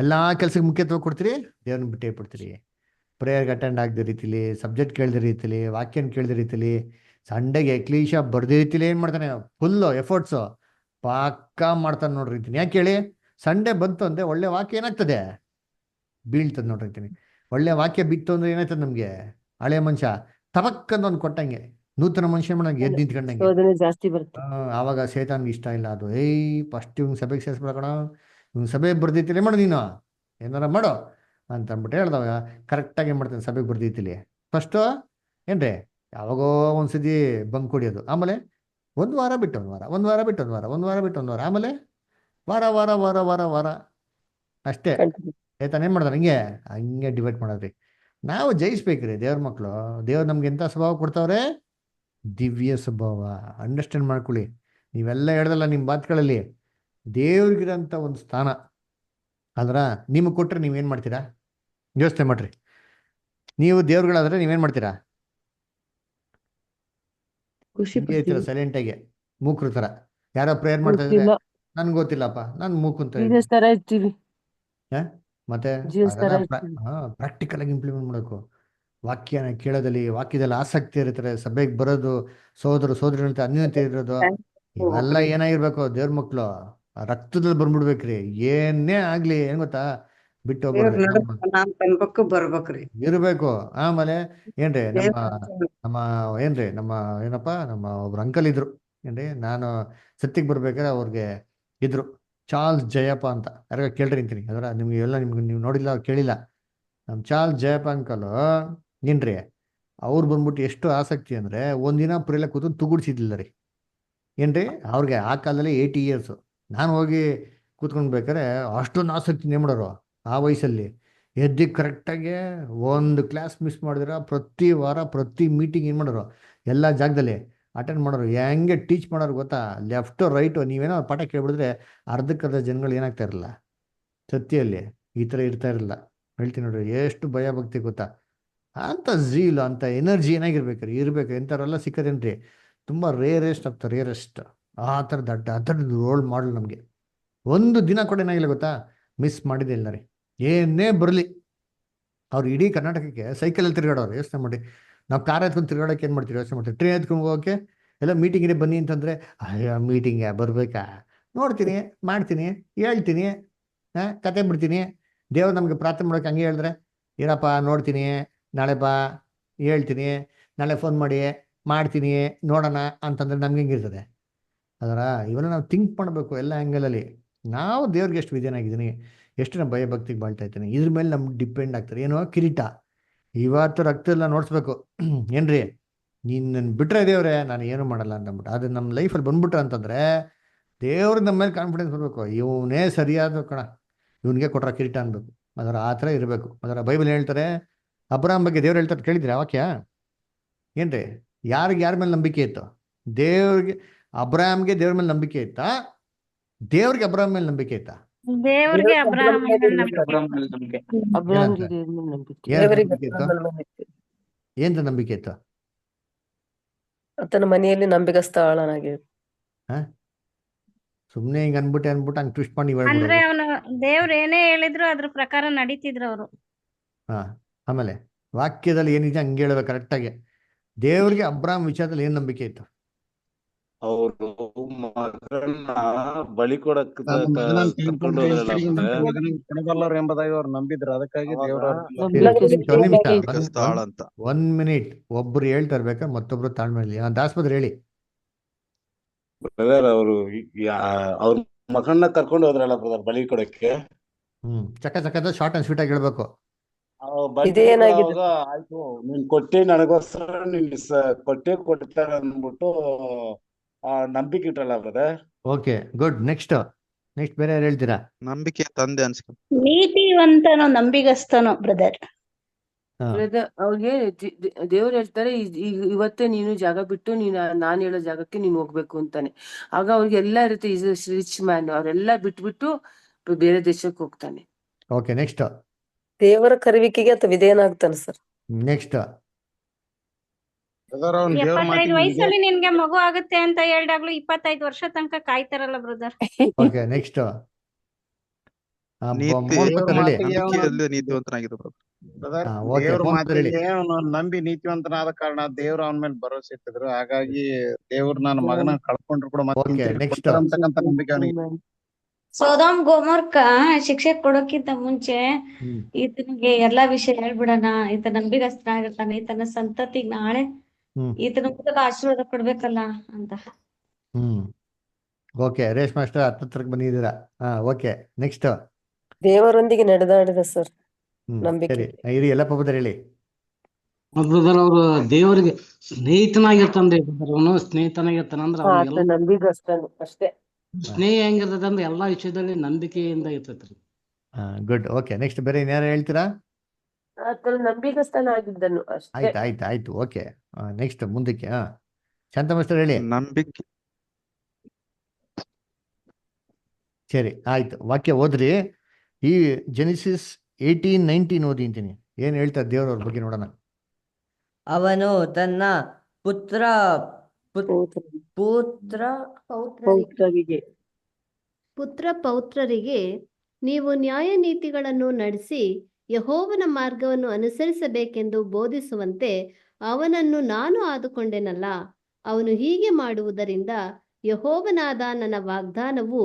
ಎಲ್ಲಾ ಕೆಲ್ಸಕ್ಕೆ ಮುಖ್ಯತ್ವ ಕೊಡ್ತೀರಿ, ದೇವ್ರನ್ನ ಬಿಟ್ಟೇ ಬಿಡ್ತೀರಿ. ಪ್ರೇಯರ್ಗೆ ಅಟೆಂಡ್ ಆಗದ ರೀತಿಲಿ, ಸಬ್ಜೆಕ್ಟ್ ಕೇಳ್ದ ರೀತಿಲಿ, ವಾಕ್ಯನ ಕೇಳ್ದ ರೀತಿಲಿ, ಸಂಡೆಗೆ ಕ್ಲೀಶ ಬರ್ದೇ ರೀತಿಲಿ ಏನ್ ಮಾಡ್ತಾನೆ? ಫುಲ್ಲು ಎಫರ್ಟ್ಸು ಪಕ್ಕಾ ಮಾಡ್ತಾನೆ ನೋಡ್ರಿ ಅಂತೀನಿ. ಯಾಕೆ ಹೇಳಿ? ಸಂಡೇ ಬಂತು ಅಂದ್ರೆ ಒಳ್ಳೆ ವಾಕ್ಯ ಏನಾಗ್ತದೆ? ಬೀಳ್ತದೆ ನೋಡ್ರಿ ಅಂತೀನಿ. ಒಳ್ಳೆ ವಾಕ್ಯ ಬಿತ್ತು ಅಂದ್ರೆ ಏನಾಯ್ತದೆ? ನಮ್ಗೆ ಹಳೆ ಮನುಷ್ಯ ತಬಕ್ಕಂದು ಒಂದು ಕೊಟ್ಟಂಗೆ, ನೂತನ ಮನುಷ್ಯ ಮಾಡಂಗೆ ಎದ್ದು ನಿಂತ್ಕೊಂಡಂಗೆ. ಜಾಸ್ತಿ ಬರುತ್ತೆ. ಆವಾಗ ಸೇತಾನ್ಗೆ ಇಷ್ಟ ಇಲ್ಲ ಅದು. ಫಸ್ಟ್ ಇವ್ನ ಸಭೆಗೆ ಸೇರಿಸ್ಬಿಡೋಣ, ಇವ್ನ ಸಭೆ ಬರ್ದೈತಿಲಿ ಮಾಡು, ನೀನು ಏನಾರ ಮಾಡೋ ಅಂತ ಅಂದ್ಬಿಟ್ಟು ಹೇಳ್ದವಾಗ ಕರೆಕ್ಟಾಗಿ ಏನು ಮಾಡ್ತಾನೆ? ಸಭೆಗೆ ಬರ್ದೈತಿಲಿ ಫಸ್ಟು ಏನ್ರಿ ಯಾವಾಗೋ ಒಂದ್ಸತಿ ಬಂಕ್ ಹೊಡಿಯೋದು. ಆಮೇಲೆ ಒಂದು ವಾರ ಬಿಟ್ಟು ಒಂದು ವಾರ, ಒಂದು ವಾರ ಬಿಟ್ಟು ಒಂದು ವಾರ, ಒಂದು ವಾರ ಬಿಟ್ಟು ಒಂದು ವಾರ, ಆಮೇಲೆ ವಾರ ವಾರ ವಾರ ವಾರ ವಾರ ಅಷ್ಟೇ. ಏತಾನೆ ಏನು ಮಾಡ್ತಾರೆ? ಹಂಗೆ ಡಿವೈಡ್ ಮಾಡೋದ್ರಿ. ನಾವು ಜಯಿಸ್ಬೇಕ್ರಿ ದೇವ್ರ ಮಕ್ಕಳು. ದೇವ್ರು ನಮ್ಗೆ ಎಂಥ ಸ್ವಭಾವ ಕೊಡ್ತಾವ್ರೆ? ದಿವ್ಯ ಸ್ವಭಾವ. ಅಂಡರ್ಸ್ಟ್ಯಾಂಡ್ ಮಾಡ್ಕೊಳ್ಳಿ. ನೀವೆಲ್ಲ ಹೇಳ್ದಲ್ಲ ನಿಮ್ಮ ಮಾತುಗಳಲ್ಲಿ, ದೇವ್ರಿಗಿರೋಂಥ ಒಂದು ಸ್ಥಾನ ಅಲ್ರ ನಿಮಗೆ ಕೊಟ್ರೆ ನೀವೇನು ಮಾಡ್ತೀರಾ? ಯೋಚನೆ ಮಾಡ್ರಿ. ನೀವು ದೇವ್ರುಗಳಾದ್ರೆ ನೀವೇನು ಮಾಡ್ತೀರಾ? ಖುಷಿ ಇರ್ತೀರ ಸೈಲೆಂಟಾಗಿ, ಮೂಕ್ರ ಥರ. ಯಾರೋ ಪ್ರೇಯರ್ ಮಾಡ್ತಾ ಇದ್ರೆ ನನ್ಗೆ ಗೊತ್ತಿಲ್ಲಪ್ಪ, ನಾನು ಮೂಕು ಅಂತ ಹೇಳ್ತೀನಿ. ಮತ್ತೆ ಪ್ರಾಕ್ಟಿಕಲ್ ಆಗಿ ಇಂಪ್ಲಿಮೆಂಟ್ ಮಾಡಬೇಕು. ವಾಕ್ಯನ ಕೇಳೋದಲ್ಲಿ, ವಾಕ್ಯದಲ್ಲಿ ಆಸಕ್ತಿ ಇರ್ತಾರೆ. ಸಭೆಗೆ ಬರೋದು, ಸೋದರ ಅನ್ಯೋನ್ಯತೆ ಇರೋದು, ಇವೆಲ್ಲ ಏನಾಗಿರ್ಬೇಕು? ದೇವ್ರ ಮಕ್ಳು ರಕ್ತದಲ್ಲಿ ಬಂದ್ಬಿಡ್ಬೇಕ್ರಿ. ಏನೇ ಆಗ್ಲಿ ಏನ್ ಗೊತ್ತಾ? ಬಿಟ್ಟು ಹೋಗ್ಬಾರ್ದು, ಬರ್ಬೇಕ್ರಿ, ಇರ್ಬೇಕು. ಆಮೇಲೆ ಏನ್ರಿ ನಮ್ಮ ಏನ್ರಿ ನಮ್ಮ ಒಬ್ರು ಅಂಕಲ್ ಇದ್ರು ಏನ್ರಿ. ನಾನು ಸತ್ಯಕ್ಕೆ ಬರ್ಬೇಕಾದ್ರೆ ಅವ್ರಿಗೆ ಇದ್ರು, ಚಾರ್ಲ್ಸ್ ಜಯಪ್ಪ ಅಂತ. ಯಾರ ಕೇಳ್ರಿ ಅಂತೀನಿ. ಅದರ ನಿಮ್ಗೆ ನೀವು ನೋಡಿಲ್ಲ, ಕೇಳಿಲ್ಲ. ನಮ್ಮ ಚಾರ್ಲ್ಸ್ ಜಯಪ್ಪ ಅಂಕಲ್ ಏನ್ರಿ, ಅವ್ರು ಬಂದ್ಬಿಟ್ಟು ಎಷ್ಟು ಆಸಕ್ತಿ ಅಂದ್ರೆ ಒಂದಿನ ಪ್ರೇಲ ಕೂತು ತುಗುಡ್ಸಿದ್ದಿಲ್ಲ ರೀ ಏನ್ರಿ. ಅವ್ರಿಗೆ ಆ ಕಾಲದಲ್ಲಿ 80 years. ನಾನು ಹೋಗಿ ಕೂತ್ಕೊಂಡ್ಬೇಕಾರೆ ಅಷ್ಟೊಂದು ಆಸಕ್ತಿ ಮಾಡೋರು ಆ ವಯಸ್ಸಲ್ಲಿ. ಎದ್ದು ಕರೆಕ್ಟಾಗಿ ಒಂದು ಕ್ಲಾಸ್ ಮಿಸ್ ಮಾಡಿದ್ರೆ ಪ್ರತಿ ವಾರ ಪ್ರತಿ ಮೀಟಿಂಗ್ ಏನು ಮಾಡೋರು? ಎಲ್ಲ ಜಾಗದಲ್ಲಿ ಅಟೆಂಡ್ ಮಾಡೋರು. ಹೆಂಗೆ ಟೀಚ್ ಮಾಡೋರು ಗೊತ್ತಾ? ಲೆಫ್ಟು ರೈಟು ನೀವೇನೋ ಪಾಠ ಕೇಳ್ಬಿಡಿದ್ರೆ ಅರ್ಧಕ್ಕರ್ಧ ಜನಗಳು ಏನಾಗ್ತಾ ಇರಲಿಲ್ಲ, ಸತ್ಯಲ್ಲಿ ಈ ಥರ ಇರ್ತಾ ಇರಲಿಲ್ಲ. ಹೇಳ್ತೀನಿ ನೋಡ್ರಿ, ಎಷ್ಟು ಭಯ ಭಕ್ತಿ ಗೊತ್ತಾ? ಅಂತ ಝೀಲ್ ಅಂತ ಎನರ್ಜಿ ಏನಾಗಿರ್ಬೇಕ್ರಿ ಇರ್ಬೇಕು. ಎಂಥವ್ರೆಲ್ಲ ಸಿಕ್ಕದೇನ್ರಿ ತುಂಬ ರೇರೆಸ್ಟ್ ಆಫ್ ದ ರೇರೆಸ್ಟ್. ಆ ಥರದ್ದು ಥರದ್ದು ರೋಲ್ ಮಾಡಲ್ ನಮಗೆ ಒಂದು ದಿನ ಕೂಡ ಏನಾಗಿಲ್ಲ ಗೊತ್ತಾ, ಮಿಸ್ ಮಾಡಿದೆ ಇಲ್ಲ ರೀ. ಏನೇ ಬರಲಿ ಅವ್ರು ಇಡೀ ಕರ್ನಾಟಕಕ್ಕೆ ಸೈಕಲಲ್ಲಿ ತಿರುಗಾಡೋರು. ಯೋಚನೆ ಮಾಡಿ, ನಾವು ಕಾರ್ ಎತ್ಕೊಂಡು ತಿರುಗಾಡೋಕೆ ಏನು ಮಾಡ್ತೀವಿ ಯೋಚನೆ ಮಾಡ್ತೀವಿ. ಟ್ರೈನ್ ಎತ್ಕೊಂಡು ಹೋಗೋಕೆ ಎಲ್ಲ ಮೀಟಿಂಗಿಗೆ ಬನ್ನಿ ಅಂತಂದರೆ ಅಯ್ಯೋ ಮೀಟಿಂಗೆ ಬರಬೇಕಾ, ನೋಡ್ತೀನಿ ಮಾಡ್ತೀನಿ ಹೇಳ್ತೀನಿ ಕತೆ ಬಿಡ್ತೀನಿ. ದೇವ್ರು ನಮಗೆ ಪ್ರಾರ್ಥನೆ ಮಾಡೋಕೆ ಹಂಗೆ ಹೇಳಿದ್ರೆ ಏನಪ್ಪ ನೋಡ್ತೀನಿ ನಾಳೆ ಬಾ ಹೇಳ್ತೀನಿ ನಾಳೆ ಫೋನ್ ಮಾಡಿ ಮಾಡ್ತೀನಿ ನೋಡೋಣ ಅಂತಂದರೆ ನಮ್ಗೆ ಹೆಂಗಿರ್ತದೆ ಅದರ. ಇವನ್ನ ನಾವು ಥಿಂಕ್ ಮಾಡಬೇಕು ಎಲ್ಲ ಆ್ಯಂಗಲಲ್ಲಿ. ನಾವು ದೇವ್ರಿಗೆ ಎಷ್ಟು ವಿಧೇಯನಾಗಿದ್ದೀನಿ, ಎಷ್ಟು ನಾನು ಭಯ ಭಕ್ತಿಗೆ ಬಾಳ್ತಾ ಇದ್ದೀನಿ, ಇದ್ರ ಮೇಲೆ ನಮ್ಗೆ ಡಿಪೆಂಡ್ ಆಗ್ತಾರೆ. ಏನೋ ಕಿರೀಟ ಇವತ್ತು ರಕ್ತ ಎಲ್ಲ ನೋಡಿಸ್ಬೇಕು ಏನ್ರಿ, ನೀನು ನನ್ನ ಬಿಟ್ಟರೆ ದೇವ್ರೆ ನಾನು ಏನೂ ಮಾಡಲ್ಲ ಅಂತಂದ್ಬಿಟ್ಟು ಅದು ನಮ್ಮ ಲೈಫಲ್ಲಿ ಬಂದ್ಬಿಟ್ರೆ ಅಂತಂದರೆ ದೇವ್ರಿಗೆ ನಮ್ಮ ಮೇಲೆ ಕಾನ್ಫಿಡೆನ್ಸ್ ಬರಬೇಕು. ಇವನೇ ಸರಿಯಾದ ಕಣ, ಇವನಿಗೆ ಕೊಟ್ರ ಕಿರೀಟ ಅನ್ಬೇಕು. ಅದರ ಆ ಥರ ಇರಬೇಕು. ಅದರ ಬೈಬಲ್ ಹೇಳ್ತಾರೆ ಅಬ್ರಾಮ್ ಬಗ್ಗೆ ದೇವ್ರು ಹೇಳ್ತಾರೆ, ಕೇಳಿದ್ರೆ ವಾಕ್ಯ ಏನ್ರಿ, ಯಾರಿಗೆ ಯಾರ ಮೇಲೆ ನಂಬಿಕೆ ಇತ್ತು? ದೇವ್ರಿಗೆ ಅಬ್ರಾಮ್ಗೆ ದೇವ್ರ ಮೇಲೆ ನಂಬಿಕೆ ಇತ್ತಾ, ದೇವ್ರಿಗೆ ಅಬ್ರಾಮ್ ಮೇಲೆ ನಂಬಿಕೆ ಇತ್ತಾ? ದೇವ್ರಿಗೆ ಅಬ್ರಹಾಂ ಏನ್ ನಂಬಿಕೆ ಇತ್ತು? ಆತನ ಮನೆಯಲ್ಲಿ ನಂಬಿಗಸ್ತ ಆಳನಾಗಿ. ಸುಮ್ನೆ ಹಿಂಗ ಅನ್ಬಿಟ್ಟು ಹಂಗ್ ಟ್ವಿಸ್ಟ್ ಮಾಡಿ ಅಂದ್ರೆ ಅವನು ದೇವ್ರ ಏನೇ ಹೇಳಿದ್ರು ಅದ್ರ ಪ್ರಕಾರ ನಡೀತಿದ್ರು ಅವರು. ಆಮೇಲೆ ವಾಕ್ಯದಲ್ಲಿ ಏನಿದೆ ಹಂಗೆ ಹೇಳ್ಬೇಕು ಕರೆಕ್ಟಾಗಿ. ದೇವ್ರಿಗೆ ಅಬ್ರಾಮ್ ವಿಚಾರದಲ್ಲಿ ಏನ್ ನಂಬಿಕೆ ಇತ್ತು? ಅವರು ಮಗನ ಬಲಿ ಕೊಡಕ್ ಕೊಡಬಲ್ಲರು ಎಂಬುದಾಗಿ ಅವ್ರು ನಂಬಿದ್ರು. ಅದಕ್ಕಾಗಿ ದೇವ್ರ ಒಂದ್ ಮಿನಿಟ್ ಒಬ್ರು ಹೇಳ್ತಾ ಇರ್ಬೇಕಾದ್ರೆ ಮತ್ತೊಬ್ರು ತಾಳ್ಮೇಲಿ. ದಾಸಪದ್ರ ಹೇಳಿ. ಬ್ರದರ್ ಅವರು ಅವ್ರ ಮಗನ್ನ ಕರ್ಕೊಂಡು ಹೋದ್ರಲ್ಲ ಬ್ರದರ್ ಬಲಿ ಕೊಡಕ್ಕೆ. ಚಕ್ಕ ಶಾರ್ಟ್ ಅಂಡ್ ಸ್ವೀಟ್ ಆಗಿ ಹೇಳ್ಬೇಕು. ಆಯ್ತು ನೀನ್ ಕೊಟ್ಟೆ ನನಗೋಸ್ಕರ ನೀನ್ ಕೊಟ್ಟೆ ಕೊಡ್ತಾರೆ ಅಂದ್ಬಿಟ್ಟು ನಂಬಿಕೆ ಇಟ್ರಲ್ಲ ಬ್ರದರ್. Okay good. ನೆಕ್ಸ್ಟ್ ಬೇರೆ ಯಾರು ಹೇಳ್ತೀರಾ? ನಂಬಿಕೆ ತಂದೆ ಅನ್ಸ್ಕೊಂಡು ನೀತಿವಂತನೋ ನಂಬಿಗಸ್ತನೋ ಬ್ರದರ್. ಅವ್ರಿಗೆ ದೇವ್ರು ಹೇಳ್ತಾರೆ ಇವತ್ತೇ ನೀನು ಜಾಗ ಬಿಟ್ಟು ನಾನ್ ಹೇಳೋ ಜಾಗಕ್ಕೆ ನೀನ್ ಹೋಗ್ಬೇಕು ಅಂತಾನೆ. ಆಗ ಅವ್ರಿಗೆ ಎಲ್ಲಾ ರೀತಿ ರಿಚ್ ಮ್ಯಾನ್ ಅವ್ರೆಲ್ಲ ಬಿಟ್ಬಿಟ್ಟು ಬೇರೆ ದೇಶಕ್ಕೆ ಹೋಗ್ತಾನೆ. ಓಕೆ ನೆಕ್ಸ್ಟ್ ದೇವರ ಕರುವಿಕೆಗೆ ಆತ ವಿಧೇಯನಾಗ್ತಾನೆ ಸರ್. ನೆಕ್ಸ್ಟ್ 25 ವಯಸ್ಸಲ್ಲಿ ನಿನ್ಗೆ ಮಗು ಆಗುತ್ತೆ ಅಂತ ಹೇಳಿದಾಗ್ಲೂ 25 ವರ್ಷ ತನಕ ಕಾಯ್ತಾರಲ್ಲ ಬ್ರದರ್. ಓಕೆ ನೆಕ್ಸ್ಟ್ ನಂಬಿ ನೀತಿವಂತನಾದ ಕಾರಣ ದೇವ್ರು ಅವನ ಮೇಲೆ ಭರವಸೆ ಇಟ್ಟಿದ್ರು. ಹಾಗಾಗಿ ದೇವ್ರು ನನ್ನ ಮಗನ ಕಳ್ಕೊಂಡ್ರು ಕೂಡ ಮತ್ತೆ ನಂಬಿಕೆ ಅವನಿಗೆ. ಸೋದೋಮ್ ಗೊಮೋರ್ಕ ಶಿಕ್ಷೆ ಕೊಡೋಕ್ಕಿಂತ ಮುಂಚೆ ಈತನಿಗೆ ಎಲ್ಲಾ ವಿಷಯ ಹೇಳ್ಬಿಡಣ, ಈತ ನಂಬಿಗಸ್ತನಾಗಿರ್ತಾನೆ, ಈತನ ಸಂತತಿಗ್ ನಾಳೆ ಈತನ ಮೂಲಕ ಆಶೀರ್ವಾದ ಕೊಡ್ಬೇಕಲ್ಲ ಅಂತ. ಓಕೆ ರೇಷ್ಮಾ ಮಾಸ್ಟರ್ ಹತ್ತತ್ರಕ್ಕೆ ಬಂದಿದ್ದೀರಾ? ಓಕೆ ನೆಕ್ಸ್ಟ್ ದೇವರೊಂದಿಗೆ ನಡೆದಾಡಿದ ಸರ್ ನಂಬಿಕೆ. ಇರಿ ಎಲ್ಲ ಪಬ್ಬದಲ್ಲಿ ಹೇಳಿ. ಬ್ರದರ್ ಅವರು ದೇವರಿಗೆ ಸ್ನೇಹಿತನಾಗಿರ್ತಾನೆ. ಅವನು ಸ್ನೇಹಿತನಾಗಿರ್ತಾನಂದ್ರ ನಂಬಿಗಸ್ತನು ಅಷ್ಟೇ. ಸ್ನೇಹ ಹೆಂಗಿರ್ತದೆ ಅಂದ್ರೆ ಎಲ್ಲಾ ವಿಷಯದಲ್ಲಿ ನಂಬಿಕೆಯಿಂದ ಇರ್ತೈತ್ರಿ. ಗುಡ್. ಓಕೆ ನೆಕ್ಸ್ಟ್ ಬೇರೆ ಇನ್ಯಾರು ಹೇಳ್ತೀರಾ? ನಂಬಿಗಸ್ತನಾಗಿದ್ದನು ಅಷ್ಟೇ. ಆಯ್ತು ಓಕೆ ನೆಕ್ಸ್ಟ್ ಮುಂದಕ್ಕೆ ಶಾಂತ ಮಾಸ್ಟರ್ ಹೇಳಿ. ನಂಬಿಕೆ ಸರಿ ಆಯ್ತು. ವಾಕ್ಯ ಓದ್ರಿ. ಈ ಜೆನಿಸಿಸ್ 18:19 ಓದಿ ಅಂತೀನಿ. ಏನ್ ಹೇಳ್ತಾರೆ ದೇವ್ರವ್ರ ಬಗ್ಗೆ ನೋಡೋಣ. ಅವನು ತನ್ನ ಪುತ್ರ ಪೌತ್ರರಿಗೆ ನೀವು ನ್ಯಾಯ ನೀತಿಗಳನ್ನು ನಡೆಸಿ ಯೆಹೋವನ ಮಾರ್ಗವನ್ನು ಅನುಸರಿಸಬೇಕೆಂದು ಬೋಧಿಸುವಂತೆ ಅವನನ್ನು ನಾನು ಆದುಕೊಂಡೆನಲ್ಲ. ಅವನು ಹೀಗೆ ಮಾಡುವುದರಿಂದ ಯೆಹೋವನಾದ ನನ್ನ ವಾಗ್ದಾನವು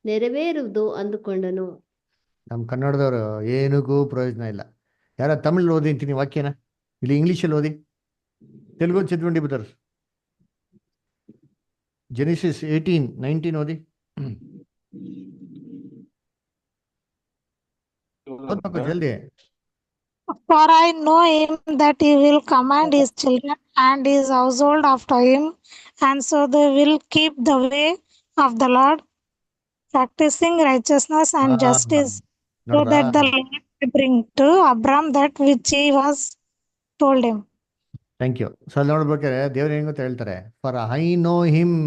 ನೆರವೇರುವುದು ಅಂದುಕೊಂಡನು. ನಮ್ಮ ಕನ್ನಡದವರು ಏನಕ್ಕೂ ಪ್ರಯೋಜನ ಇಲ್ಲ. ಯಾರ ತಮಿಳ್ ಓದಿ ಅಂತೀನಿ ವಾಕ್ಯನ, ಇಲ್ಲಿ ಇಂಗ್ಲೀಷಲ್ಲಿ ಓದಿ. ತೆಲುಗು ಚದ್ವಂಡಿ ಬದರ್ ಜೆನಿಸಿಸ್ 18:19 ಓದಿ. ಜಲ್ದಿ. For I know him that he will command his children and his household after him, and so they will keep the way of the Lord, practicing righteousness and justice, so that the Lord will bring to Abram that which he was told him. Thank you. So ಅಲ್ಲಿ ನೋಡ್ಬೇಕಾದ್ರೆ ದೇವ್ರು ಹೆಂಗ್ ಗೊತ್ತಾ ಹೇಳ್ತಾರೆ, ಫಾರ್ ಐ ನೋ ಹಿಮ್,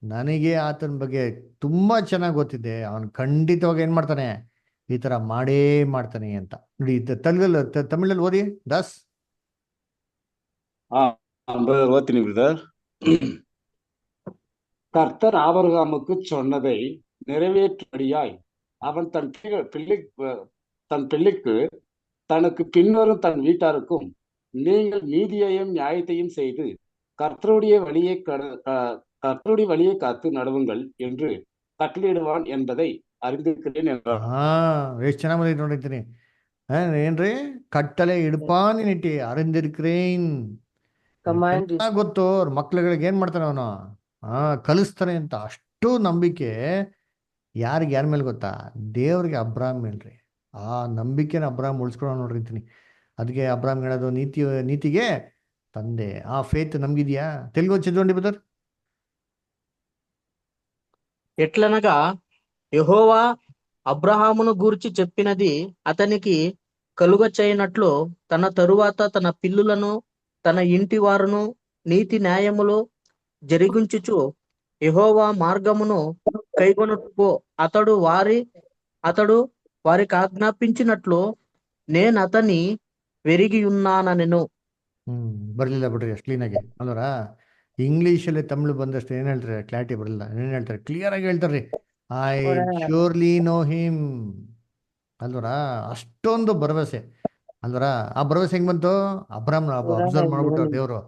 ನನಗೆ ಆತನ ಬಗ್ಗೆ ತುಂಬಾ ಚೆನ್ನಾಗಿ ಗೊತ್ತಿದೆ. ಅವನು ಖಂಡಿತವಾಗಿ ಏನ್ ಮಾಡ್ತಾನೆ, ಈ ತರ ಮಾಡೇ ಮಾಡ್ತಾನೆ ಅಂತ ನೋಡಿ. ತಮಿಳಲ್ಲಿ ಓದಿ ದಾಸ್. Brother ஓத்தினி brother. கர்த்தர் ஆபிரகாமுக்கு சொன்னதை நிறைவேற்றும்படியாய் அவன் தன் பிள்ளைக்கு தனக்கு பின்வரும் தன் வீட்டாருக்கும் நீங்கள் நீதியையும் நியாயத்தையும் செய்து கர்த்தருடைய வழியை காத்து நடவுங்கள் என்று கட்டளையிடுவான் என்பதை அறிந்திருக்கிறேன் என்றார். ಎಷ್ಟು ಚೆನ್ನಾಗಿ ಬಂದಿದೆ ನೋಡಿರ್ತೀನಿ. ಏನ್ರಿ ಕಟ್ಟಲೆ ಇಡ್ಪಾನ್ ನಿಟ್ಟಿ ಅರಿಂದಿರ್ಕ್ರೇನ್ ಗೊತ್ತು. ಅವ್ರ ಮಕ್ಳುಗಳಿಗೆ ಏನ್ ಮಾಡ್ತಾನೆ ಅವನು ಕಲಿಸ್ತಾನೆ ಅಂತ. ಅಷ್ಟು ನಂಬಿಕೆ ಯಾರಿಗೆ ಯಾರ ಮೇಲೆ ಗೊತ್ತಾ? ದೇವ್ರಿಗೆ ಅಬ್ರಾಮ್ ಮೇಲ್ರಿ. ಆ ನಂಬಿಕೆನ ಅಬ್ರಾಮ್ ಉಳಿಸ್ಕೊಳ್ಳೋ ನೋಡಿರ್ತೀನಿ. ಅದಕ್ಕೆ ಅಬ್ರಾಮ್ ಹೇಳೋದು ನೀತಿಗೆ ತಂದೆ. ಆ ಫೇತ್ నమ్గిదియా? తెలుగు వచ్చేదండి బ్రదర్. ఎట్లనగా యెహోవా అబ్రహామును గూర్చి చెప్పినది అతనికి కలుగచేయనట్లు తన తరువాత తన పిల్లులను తన ఇంటి వారును నీతి న్యాయములు జరిగించుచు యెహోవా మార్గమును కైగొనుటకు అతడు వారికి ఆజ్ఞాపించినట్లు నేను అతని వెరిగి ఉన్నానెను. ಬರ್ಲಿಲ್ಲ ಬಿಡ್ರಿ ಅಷ್ಟು ಕ್ಲೀನಾಗಿ ಅಲ್ವರ. ಇಂಗ್ಲೀಷಲ್ಲಿ ತಮಿಳು ಬಂದಷ್ಟು ಏನ್ ಹೇಳ್ತಾರೆ ಕ್ಲಾರಿಟಿ ಬರಲಿಲ್ಲ. ಏನ್ ಹೇಳ್ತಾರೆ ಕ್ಲಿಯರ್ ಆಗಿ ಹೇಳ್ತಾರ್ರಿ, ಐ ಶ್ಯೂರ್ಲಿ ನೋ ಹಿಮ್ ಅಲ್ವರ. ಅಷ್ಟೊಂದು ಭರವಸೆ ಅಲ್ವರ. ಆ ಭರವಸೆ ಹೆಂಗ್ ಬಂತು? ಅಬ್ರಾಮ್ ಅಬ್ಸರ್ವ್ ಮಾಡ್ಬಿಟ್ಟು ದೇವ್ರು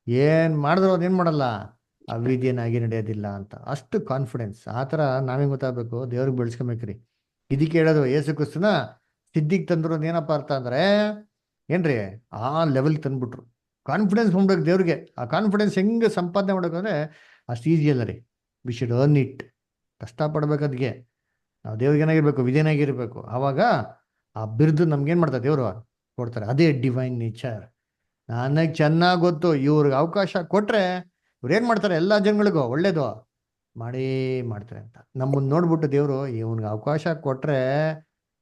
ಏನ್ ಮಾಡಿದ್ರು ಅದೇನ್ ಮಾಡಲ್ಲ, ಅವಿದ್ಯನಾಗಿ ನಡೆಯೋದಿಲ್ಲ ಅಂತ. ಅಷ್ಟು ಕಾನ್ಫಿಡೆನ್ಸ್. ಆ ಥರ ನಾವೇನ್ ಗೊತ್ತಾಗಬೇಕು, ದೇವ್ರಿಗೆ ಬೆಳೆಸ್ಕೊಬೇಕ್ರಿ. ಇದಕ್ಕೆ ಹೇಳೋದು ಯೇಸು ಕ್ರಿಸ್ತನ ಸಿದ್ಧಿಗೆ ತಂದ್ರು ಏನಪ್ಪ ಅರ್ಥ ಅಂದ್ರೆ ಏನ್ರಿ, ಆ ಲೆವೆಲ್ ತಂದ್ಬಿಟ್ರು. ಕಾನ್ಫಿಡೆನ್ಸ್ ಬಂದ್ಬೇಕು ದೇವ್ರಿಗೆ. ಆ ಕಾನ್ಫಿಡೆನ್ಸ್ ಹೆಂಗೆ ಸಂಪಾದನೆ ಮಾಡ್ಬೇಕು ಅಂದ್ರೆ ಅಷ್ಟು ಈಸಿ ಅಲ್ಲ ರೀ. We should earn it. ಕಷ್ಟಪಡ್ಬೇಕು. ಅದಕ್ಕೆ ನಾವು ದೇವ್ರಿಗೆ ಏನಾಗಿರ್ಬೇಕು, ವಿಧೇಯನಾಗಿರ್ಬೇಕು. ಆವಾಗ ಆ ಬಿರುದು ನಮ್ಗೇನ್ ಮಾಡ್ತಾರೆ ದೇವ್ರು ಕೊಡ್ತಾರೆ. ಅದೇ ಡಿವೈನ್ ನೇಚರ್. ನನಗೆ ಚೆನ್ನಾಗಿ ಗೊತ್ತು, ಇವ್ರಿಗೆ ಅವಕಾಶ ಕೊಟ್ರೆ ಇವ್ರು ಏನ್ ಮಾಡ್ತಾರೆ, ಎಲ್ಲ ಜನಗಳಿಗೂ ಒಳ್ಳೇದು ಮಾಡೇ ಮಾಡ್ತಾರೆ ಅಂತ. ನಮ್ಮನ್ನ ನೋಡ್ಬಿಟ್ಟು ದೇವ್ರು ಇವ್ನಿಗೆ ಅವಕಾಶ ಕೊಟ್ರೆ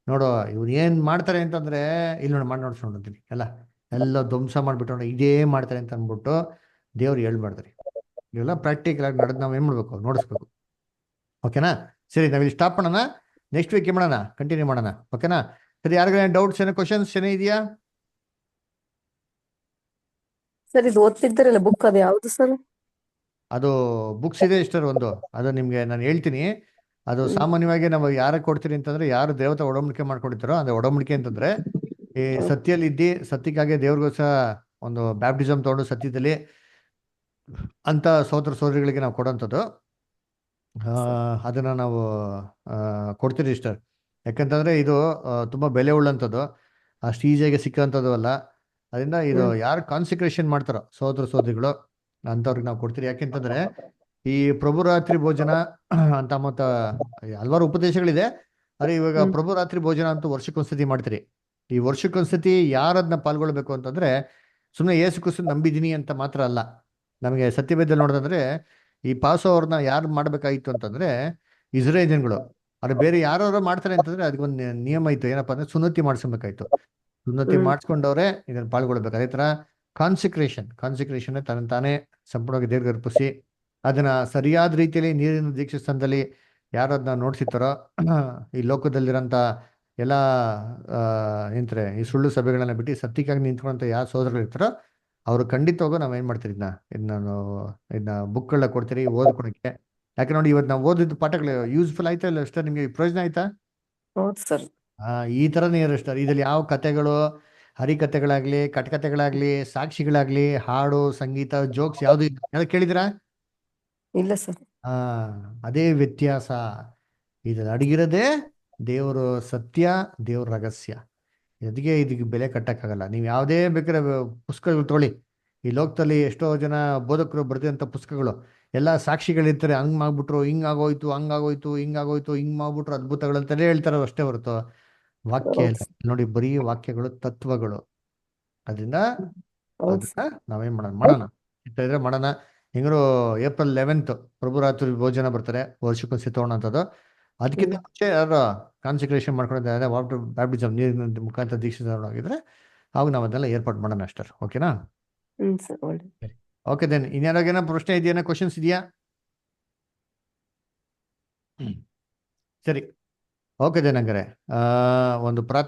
ನೋಡು ಇವ್ರು ಏನ್ ಮಾಡ್ತಾರೆ ಅಂತಂದ್ರೆ, ಇಲ್ಲಿ ನೋಡಿ ಮಾಡಿ ನೋಡ್ಸ್ಕೊಂಡ್ತೀನಿ ಎಲ್ಲ ಧ್ವಂಸ ಮಾಡ್ಬಿಟ್ಟು ಇದೇ ಮಾಡ್ತಾರೆ ಅಂತ ಅಂದ್ಬಿಟ್ಟು ದೇವ್ರು ಹೇಳ್ಬಾರ್ದ್ರಿ. ಇವೆಲ್ಲ ಪ್ರಾಕ್ಟಿಕಲ್ ಆಗಿ ನಡೆದು ನಾವು ಏನ್ ಮಾಡ್ಬೇಕು, ನೋಡಿಸ್ಬೇಕು. ಓಕೆನಾ? ಸರಿ, ನಾವಿಲ್ಲಿ ಸ್ಟಾಪ್ ಮಾಡೋಣ. ನೆಕ್ಸ್ಟ್ ವೀಕ್ ಏನ್ ಮಾಡೋಣ, ಕಂಟಿನ್ಯೂ ಮಾಡೋಣ. ಓಕೆನಾ? ಸರಿ, ಯಾರಿಗಾರ ಡೌಟ್ಸ್ ಏನೋ ಕ್ವಶನ್ಸ್ ಏನೋ ಇದೆಯಾ? ಸರ್, ಇದು ಓದ್ತಿದ್ದಾರಲ್ಲ ಬುಕ್, ಅದು ಯಾವ್ದು ಸರ್? ಅದು ಬುಕ್ಸ್ ಇದೆ ಇಷ್ಟರ ಒಂದು. ಅದು ನಿಮ್ಗೆ ನಾನು ಹೇಳ್ತೀನಿ. ಅದು ಸಾಮಾನ್ಯವಾಗಿ ನಾವು ಯಾರಿಗೆ ಕೊಡ್ತೀರಿ ಅಂತಂದ್ರೆ, ಯಾರು ದೇವತೆ ಒಡಂಬಡಿಕೆ ಮಾಡ್ಕೊಂಡಿರ್ತಾರೋ ಅಂದ್ರೆ ಒಡಂಬಡಿಕೆ ಅಂತಂದ್ರೆ ಈ ಸತ್ಯಲ್ಲಿ ಇದ್ದಿ ಸತ್ಯಕ್ಕಾಗಿ ದೇವ್ರಿಗೋಸ್ಕರ ಒಂದು ಬ್ಯಾಪ್ಟಿಸಮ್ ತಗೊಂಡು ಸತ್ಯದಲ್ಲಿ ಅಂತ ಸೋದರಿಗಳಿಗೆ ನಾವು ಕೊಡೋಂಥದ್ದು. ಅದನ್ನ ನಾವು ಕೊಡ್ತೀರಿ ಇಷ್ಟರ್. ಯಾಕಂತಂದ್ರೆ ಇದು ತುಂಬಾ ಬೆಲೆ ಉಳ್ಳಂಥದ್ದು, ಅಷ್ಟು ಈಸಿಯಾಗಿ ಸಿಕ್ಕಂಥದ್ದು ಅಲ್ಲ. ಅದರಿಂದ ಇದು ಯಾರು ಕಾನ್ಸಿಕ್ರೇಷನ್ ಮಾಡ್ತಾರೋ ಸೋದರಿಗಳು ಅಂಥವ್ರಿಗೆ ನಾವು ಕೊಡ್ತೀರಿ. ಯಾಕೆಂತಂದ್ರೆ ಈ ಪ್ರಭುರಾತ್ರಿ ಭೋಜನ ಅಂತ ಮತ್ತು ಹಲವಾರು ಉಪದೇಶಗಳಿದೆ. ಅರೆ ಇವಾಗ ಪ್ರಭುರಾತ್ರಿ ಭೋಜನ ಅಂತೂ ವರ್ಷಕ್ಕೊಂದ್ಸತಿ ಮಾಡ್ತೀರಿ. ಈ ವರ್ಷಕ್ಕೊಂದ್ಸತಿ ಯಾರದನ್ನ ಪಾಲ್ಗೊಳ್ಬೇಕು ಅಂತಂದ್ರೆ ಸುಮ್ಮನೆ ಯೇಸು ಕ್ರಿಸ್ತನ ನಂಬಿದೀನಿ ಅಂತ ಮಾತ್ರ ಅಲ್ಲ. ನಮಗೆ ಸತ್ಯವೇದದಲ್ಲಿ ನೋಡೋದಂದ್ರೆ ಈ ಪಾಸ್ ಅವ್ರನ್ನ ಯಾರು ಮಾಡ್ಬೇಕಾಗಿತ್ತು ಅಂತಂದ್ರೆ ಇಸ್ರೇಲ್ ಜನಗಳು. ಅದು ಬೇರೆ ಯಾರು ಮಾಡ್ತಾರೆ ಅಂತಂದ್ರೆ ಅದಕ್ಕೊಂದು ನಿಯಮ ಇತ್ತು. ಏನಪ್ಪಾ ಅಂದ್ರೆ ಸುನ್ನತಿ ಮಾಡಿಸ್ಬೇಕಾಯ್ತು. ಸುನ್ನತಿ ಮಾಡಿಸ್ಕೊಂಡವ್ರೆ ಇದನ್ನ ಪಾಲ್ಗೊಳ್ಬೇಕು. ಅದೇ ತರ ಕಾನ್ಸಿಕ್ರೇಷನ್ ತಾನೇ ಸಂಪೂರ್ಣವಾಗಿ ದೇವ್ರಿಗೆ ಅರ್ಪಿಸಿ ಅದನ್ನ ಸರಿಯಾದ ರೀತಿಯಲ್ಲಿ ನೀರಿನ ದೀಕ್ಷೆ ಸ್ಥಾನದಲ್ಲಿ ಯಾರು ಅದನ್ನ ನೋಡ್ಸಿರ್ತಾರೋ, ಈ ಲೋಕದಲ್ಲಿರೋಂಥ ಎಲ್ಲ ಏನಂತಾರೆ ಈ ಸುಳ್ಳು ಸಭೆಗಳನ್ನ ಬಿಟ್ಟು ಸತ್ಯಕ್ಕಾಗಿ ನಿಂತ್ಕೊಂಡಂತ ಯಾವ ಸೋದರಗಳು ಇರ್ತಾರೋ ಅವರು ಖಂಡಿತವಾಗೂ ನಾವೇನ್ ಮಾಡ್ತೀರಿ, ಇದನ್ನ ಬುಕ್ಗಳನ್ನ ಕೊಡ್ತೀರಿ ಓದ್ಕೊಳಕ್ಕೆ. ಯಾಕೆ ನೋಡಿ, ಇವತ್ತು ನಾವು ಓದಿದ ಪಾಠಗಳು ಯೂಸ್ಫುಲ್ ಆಯ್ತಾ ಇಲ್ಲ ಅಷ್ಟೇ? ನಿಮ್ಗೆ ಪ್ರಯೋಜನ ಆಯ್ತಾ? ಹೌದು ಸರ್. ಈ ತರನೇ ಇರಷ್ಟೇ. ಇದ್ರಲ್ಲಿ ಯಾವ ಕಥೆಗಳು, ಹರಿಕಥೆಗಳಾಗ್ಲಿ, ಕಟ್ಕಥೆಗಳಾಗ್ಲಿ, ಸಾಕ್ಷಿಗಳಾಗ್ಲಿ, ಹಾಡು, ಸಂಗೀತ, ಜೋಕ್ಸ್ ಯಾವ್ದು ಯಾವ್ದು ಕೇಳಿದಿರಾ? ಇಲ್ಲ ಸರ್. ಅದೇ ವ್ಯತ್ಯಾಸ. ಇದ್ರಲ್ಲಿ ಅಡಗಿರೋದೇ ದೇವರು ಸತ್ಯ, ದೇವ್ರ ರಹಸ್ಯ. ಅದಕ್ಕೆ ಇದಕ್ಕೆ ಬೆಲೆ ಕಟ್ಟಕ್ಕಾಗಲ್ಲ. ನೀವು ಯಾವುದೇ ಬೇಕಾದ್ರೆ ಪುಸ್ತಕಗಳು ತೊಗೊಳ್ಳಿ. ಈ ಲೋಕದಲ್ಲಿ ಎಷ್ಟೋ ಜನ ಬೋಧಕರು ಬರೆದಂಥ ಪುಸ್ತಕಗಳು ಎಲ್ಲ ಸಾಕ್ಷಿಗಳಿರ್ತಾರೆ. ಹಂಗ್ ಮಾಡ್ಬಿಟ್ರು, ಹಿಂಗಾಗೋಯ್ತು, ಹಂಗಾಗೋಯ್ತು, ಹಿಂಗಾಗೋಯ್ತು, ಹಿಂಗ್ ಮಾಡ್ಬಿಟ್ರು, ಅದ್ಭುತಗಳಂತಲೇ ಹೇಳ್ತಾರೆ ಅಷ್ಟೇ ಹೊರತು ವಾಕ್ಯ ನೋಡಿ, ಬರೀ ವಾಕ್ಯಗಳು, ತತ್ವಗಳು. ಅದರಿಂದ ನಾವೇನ್ ಮಾಡೋಣ ಇದ್ರೆ ಮಾಡೋಣ. ಹೆಂಗರು ಏಪ್ರಿಲ್ 11th ಪ್ರಭುರಾತ್ರಿ ಭೋಜನ ಬರ್ತಾರೆ, ವರ್ಷಕ್ಕೊಂದ್ಸತಿ ತಗೊಳ್ಳೋಂಥದ್ದು. ಅದಕ್ಕಿಂತ ಮುಂಚೆ ಯಾರು ಕಾನ್ಸಿಕ್ರೇಷನ್ ಮಾಡ್ಕೊಂಡಿದ್ದಾರೆ, ವಾಟರ್ ಬ್ಯಾಪ್ಟಿಸಮ್ ನೀರಿನ ಮುಖಾಂತರ ದೀಕ್ಷೆ ಆಗಿದ್ರೆ ಅವಾಗ ನಾವು ಅದನ್ನೆಲ್ಲ ಏರ್ಪಾಡು ಮಾಡೋಣ ಅಷ್ಟೇ. ಓಕೆನಾ? Okay then. ಇನ್ಯಾರಾಗೇನೋ ಪ್ರಶ್ನೆ ಇದೆಯಾ, ಕ್ವಶನ್ಸ್ ಇದೆಯಾ? ಸರಿ, ಓಕೆ ದೇನಂಗರೆ ಒಂದು ಪ್ರಾರ್ಥನೆ